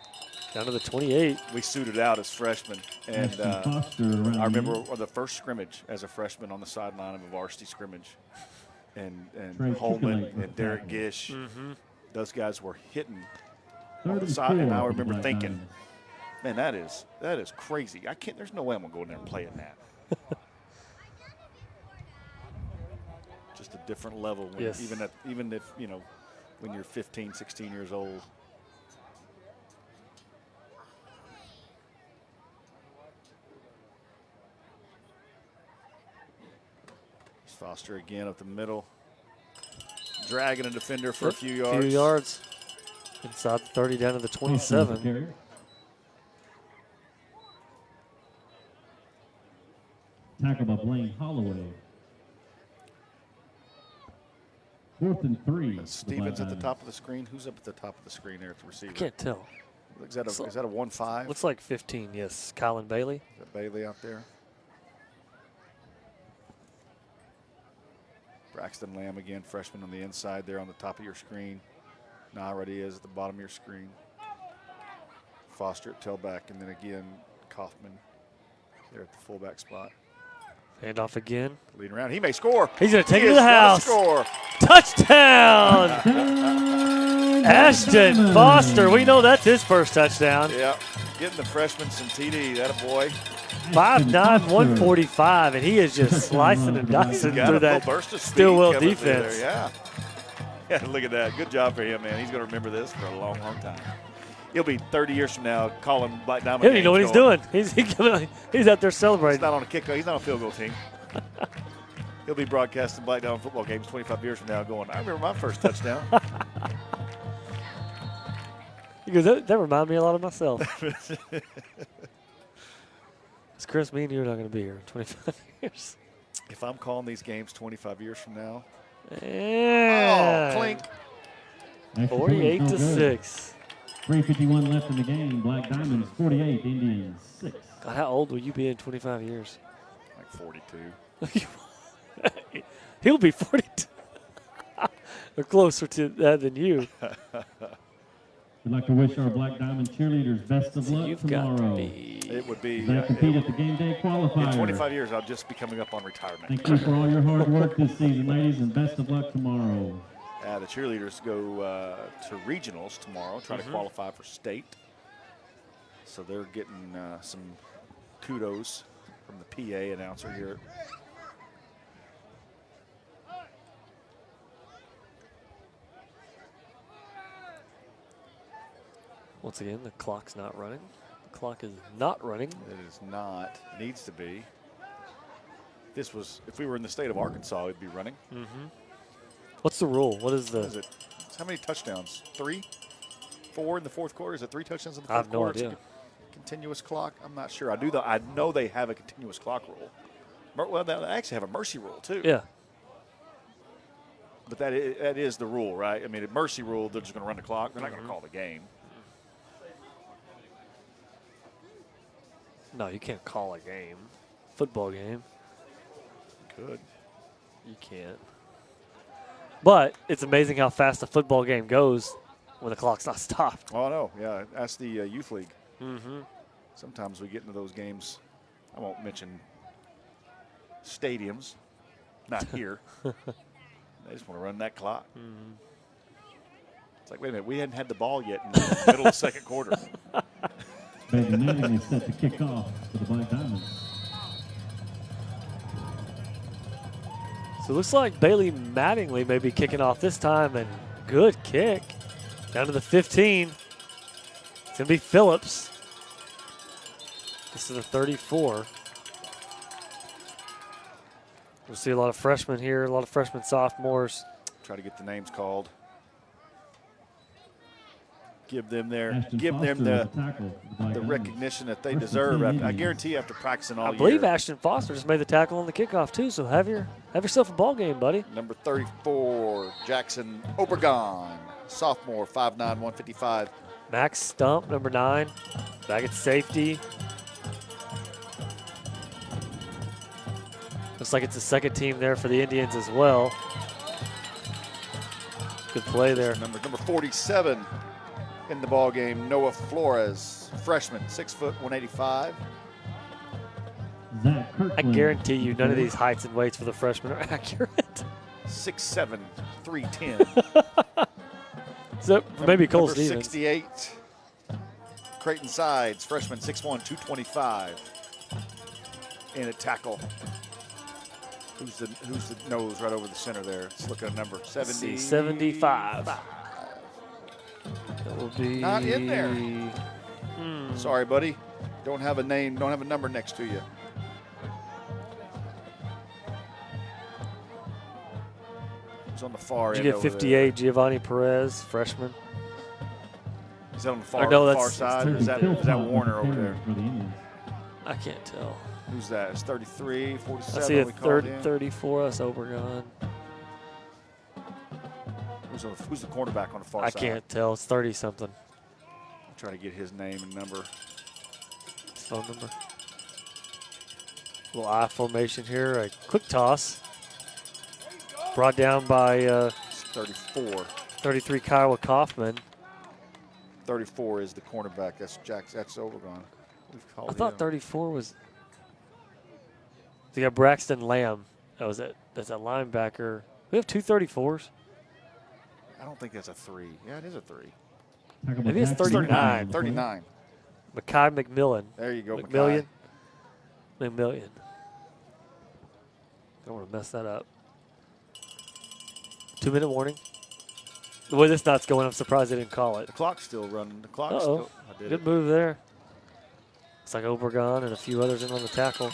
Down to the 28. We suited out as freshmen. And I remember the first scrimmage as a freshman on the sideline of a varsity scrimmage. And Holman and Derek Gish, those guys were hitting on the side. And I remember thinking, man, that is crazy. There's no way I'm going to go in there and play in that. Just a different level. When, yes. Even if, when you're 15, 16 years old. Foster again up the middle. Dragging a defender for a few yards. Inside the 30 down to the 27. Tackle by Blaine Holloway. 4th and 3. Stevens at the top of the screen. Who's up at the top of the screen there at the receiver? I can't tell. Is that a 1-5? Looks like 15, yes. Colin Bailey. Is that Bailey out there? Braxton Lamb again, freshman on the inside there on the top of your screen. Nah, already is at the bottom of your screen. Foster at tailback, and then again, Kaufman there at the fullback spot. Hand off again. Leading around. He may score. He's going to take it to the house. Score. Touchdown! Ashton Foster. We know that's his first touchdown. Yeah, getting the freshman some TD. That a boy. 5'9", 145, and he is just slicing and dicing through that Stillwell defense. Yeah, look at that. Good job for him, man. He's going to remember this for a long, long time. He'll be 30 years from now calling Black Diamond. He doesn't know what he's doing. He's out there celebrating. He's not on a kick. He's not on a field goal team. He'll be broadcasting Black Diamond football games 25 years from now going, I remember my first touchdown. He goes, that reminded me a lot of myself. It's Chris, me and you are not going to be here in 25 years. If I'm calling these games 25 years from now. Yeah. Oh, clink. 48-6. 3:51 left in the game. Black Diamonds 48, Indians 6. God, how old will you be in 25 years? Like 42. He'll be 42. Or closer to that than you. We'd like to wish our Black Diamond cheerleaders best of luck tomorrow. It would be. They compete at the game day qualifier. In 25 years, I'll just be coming up on retirement. Thank you for all your hard work this season, ladies, and best of luck tomorrow. The cheerleaders go to regionals tomorrow, try to qualify for state. So they're getting some kudos from the PA announcer here. Once again, the clock's not running. The clock is not running. It is not. Needs to be. If we were in the state of Arkansas, it'd be running. What's the rule? What is it? How many touchdowns? 3? 4 in the fourth quarter? Is it 3 touchdowns in the I fourth have no quarter? idea. It's a continuous clock? I'm not sure. I know they have a continuous clock rule. Well, they actually have a mercy rule, too. Yeah. But that is the rule, right? I mean, a mercy rule, they're just going to run the clock. They're not going to call the game. No, you can't call a game. Football game. Could. You can't. But it's amazing how fast a football game goes when the clock's not stopped. Oh, no. Yeah, that's the youth league. Sometimes we get into those games. I won't mention stadiums. Not here. They just want to run that clock. It's like, wait a minute, we hadn't had the ball yet in the middle of the second quarter. Bailey Mattingly set to kick off for the Black Diamonds. So it looks like Bailey Mattingly may be kicking off this time, and good kick. Down to the 15. It's going to be Phillips. This is the 34. We'll see a lot of freshmen here, a lot of freshmen, sophomores. Try to get the names called. Give them the recognition that they deserve. I guarantee you after practicing all year. I believe Ashton Foster just made the tackle on the kickoff too, so have yourself a ball game, buddy. Number 34, Jackson Obregon, sophomore, 5'9", 155, Max Stump, number 9, back at safety. Looks like it's the second team there for the Indians as well. Good play there. Number 47 in the ball game, Noah Flores, freshman, 6 foot 185. I guarantee you none of these heights and weights for the freshmen are accurate. 6'7", 310. So maybe Cole Number Stevens. 68, Creighton Sides, freshman, 6'1", 225. In a tackle. Who's the nose right over the center there? Let's look at a number. 75. That will be not in there. Sorry, buddy. Don't have a name. Don't have a number next to you. It's on the far Did end. you get over 58, there. Giovanni Perez, freshman? Is that on the far, no, far that's side? Or is that Warner over there? I can't tell. Who's that? It's 33, I 47. see a we called in. 34. That's Obregon. Who's the cornerback on the far I side? can't tell. It's 30-something. I'll try to get his name and number. His phone number. Little I formation here. A quick toss. Brought down by 34. 33 Kyle Kaufman. 34 is the cornerback. That's Obregon. We've called I thought him. 34 was. So you got Braxton Lamb. That's a linebacker. We have two 34s. I don't think that's a 3. Yeah, it is a 3. Maybe it's 39. 39. Makai McMillan. There you go, McMillian. McMillian. Don't want to mess that up. 2-minute warning. The way this knot's going, I'm surprised they didn't call it. The clock's still running. The clock's Uh-oh. still. I did Good it. move there. It's like Obregon and a few others in on the tackle.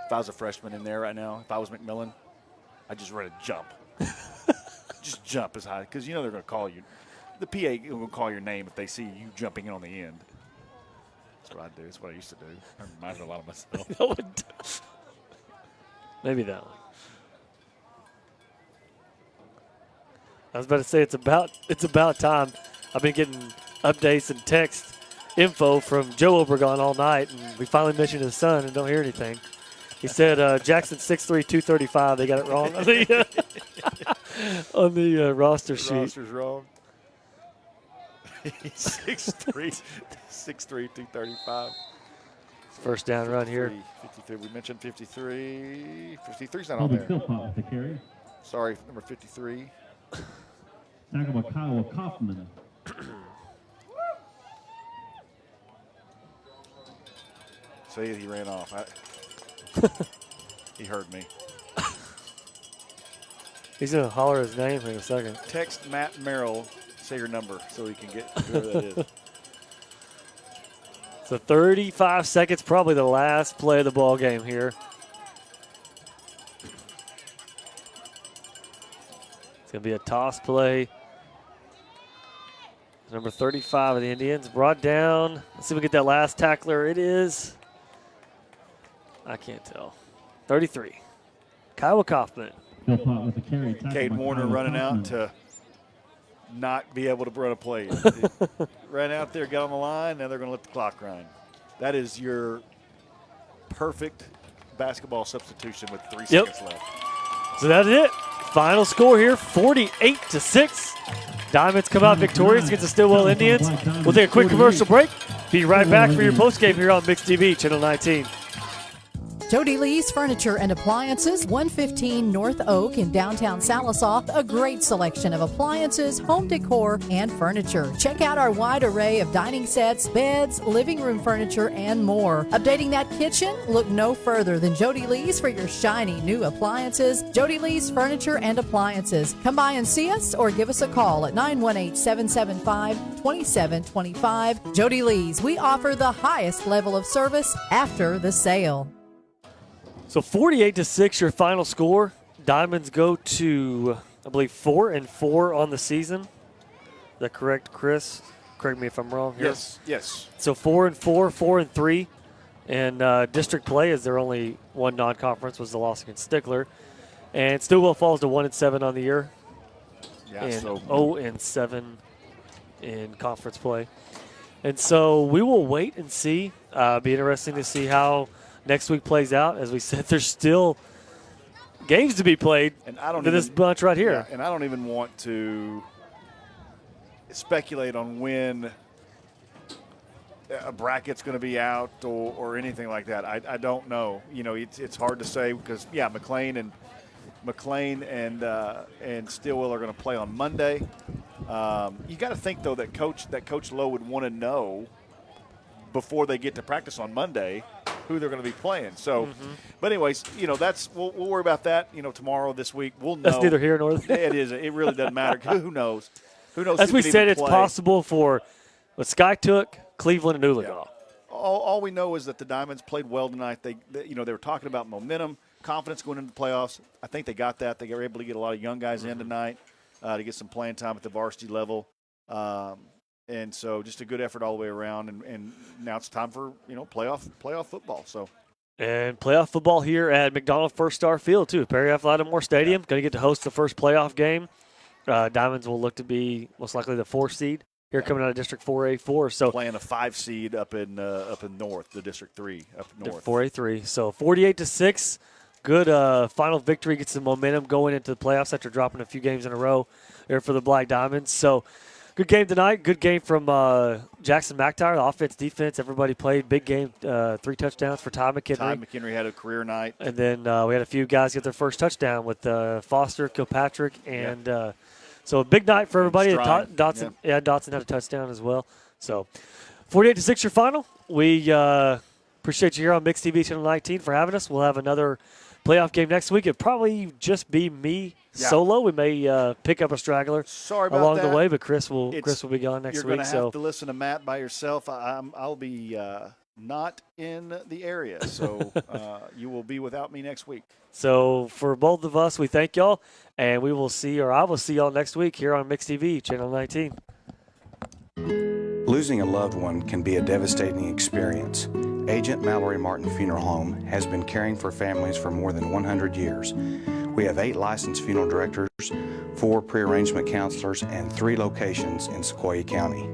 If I was a freshman in there right now, if I was McMillan, I'd just ready to jump. Just jump as high, because you know they're going to call you. The PA will call your name if they see you jumping in on the end. That's what I do. That's what I used to do. I remind me a lot of myself. Maybe that one. I was about to say it's about time. I've been getting updates and text info from Joe Obregon all night, and we finally mentioned his son and don't hear anything. He said Jackson 6'3", 235. They got it wrong on the roster sheet. Roster's wrong. 6'3", 235. First down run here. 53. We mentioned 53. 53's not on there. Philpott with the carry. Sorry, number 53. Tackle by Kyle Kaufman. Say he ran off. He heard me. He's going to holler his name in a second. Text Matt Merrill, say your number so he can get whoever that is. So 35 seconds, probably the last play of the ball game here. It's going to be a toss play. Number 35 of the Indians brought down. Let's see if we get that last tackler. It is, I can't tell, 33. Kyle Kaufman. Philpott with the carry. Cade Warner running out to not be able to run a play. Ran out there, got on the line, now they're going to let the clock run. That is your perfect basketball substitution with 3 seconds left. So that's it. Final score here, 48-6. Diamonds come out victorious against the Stillwell Indians. We'll take a quick commercial break. Be right back for your postgame here on Mixed TV, Channel 19. Jody Lee's Furniture and Appliances, 115 North Oak in downtown Salisaw. A great selection of appliances, home decor, and furniture. Check out our wide array of dining sets, beds, living room furniture, and more. Updating that kitchen? Look no further than Jody Lee's for your shiny new appliances. Jody Lee's Furniture and Appliances. Come by and see us or give us a call at 918-775-2725. Jody Lee's. We offer the highest level of service after the sale. So 48-6, your final score. Diamonds go to, I believe, 4-4 on the season. Is that correct, Chris? Correct me if I'm wrong here. Yes. So 4-4, 4-3, and district play is their only one non-conference was the loss against Stickler, and Stillwell falls to 1-7 on the year. Yeah, and so 0-7 in conference play. And so we will wait and see. Be interesting to see how next week plays out. As we said, there's still games to be played and I don't in this bunch right here. Yeah, and I don't even want to speculate on when a bracket's going to be out or anything like that. I don't know. You know, it's hard to say because, yeah, McLean and Stillwell are going to play on Monday. You got to think, though, that Coach Lowe would want to know before they get to practice on Monday who they're going to be playing. So, but anyways, you know, we'll worry about that, you know, tomorrow, this week. We'll know. That's neither here nor there. It is. It really doesn't matter. Who knows? Who knows? As who we can said, even it's play. possible for what Sky took, Cleveland, and Oologah. All we know is that the Diamonds played well tonight. They were talking about momentum, confidence going into the playoffs. I think they got that. They were able to get a lot of young guys in tonight to get some playing time at the varsity level. And so just a good effort all the way around. And now it's time for, you know, playoff football. So. And playoff football here at McDonald First Star Field, too. Perry F. Lattimore Stadium. Going to get to host the first playoff game. Diamonds will look to be most likely the 4th seed here coming out of District 4A4. So playing a 5 seed up in north, the District 3 up north. 4A3. So 48-6. Good final victory. Gets some momentum going into the playoffs after dropping a few games in a row there for the Black Diamonds. So good game tonight. Good game from Jackson McTire. The offense, defense, everybody played. Big game. 3 touchdowns for Ty McHenry. Ty McHenry had a career night. And then we had a few guys get their first touchdown with Foster, Kilpatrick, and so a big night for everybody. Dotson had a touchdown as well. So 48-6 your final. We appreciate you here on Mix TV Channel 19 for having us. We'll have another playoff game next week. It'll probably just be me solo. We may pick up a straggler along the way, but Chris will be gone next week. You're going to have to listen to Matt by yourself. I'll be not in the area, so you will be without me next week. So for both of us, we thank y'all, and I will see y'all next week here on Mix TV Channel 19. Losing a loved one can be a devastating experience. Agent Mallory Martin Funeral Home has been caring for families for more than 100 years. We have 8 licensed funeral directors, 4 pre-arrangement counselors, and 3 locations in Sequoyah County.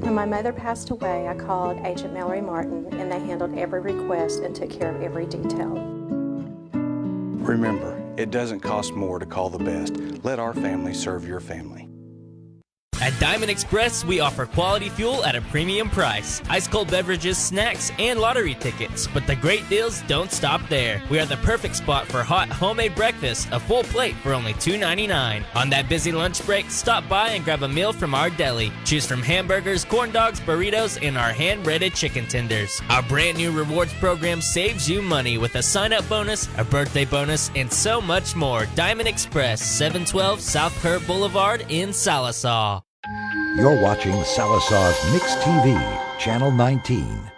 When my mother passed away, I called Agent Mallory Martin, and they handled every request and took care of every detail. Remember, it doesn't cost more to call the best. Let our family serve your family. At Diamond Express, we offer quality fuel at a premium price, ice-cold beverages, snacks, and lottery tickets. But the great deals don't stop there. We are the perfect spot for hot homemade breakfast, a full plate for only $2.99. On that busy lunch break, stop by and grab a meal from our deli. Choose from hamburgers, corn dogs, burritos, and our hand-breaded chicken tenders. Our brand new rewards program saves you money with a sign-up bonus, a birthday bonus, and so much more. Diamond Express, 712 South Curve Boulevard in Sallisaw. You're watching Sallisaws Mix TV, Channel 19.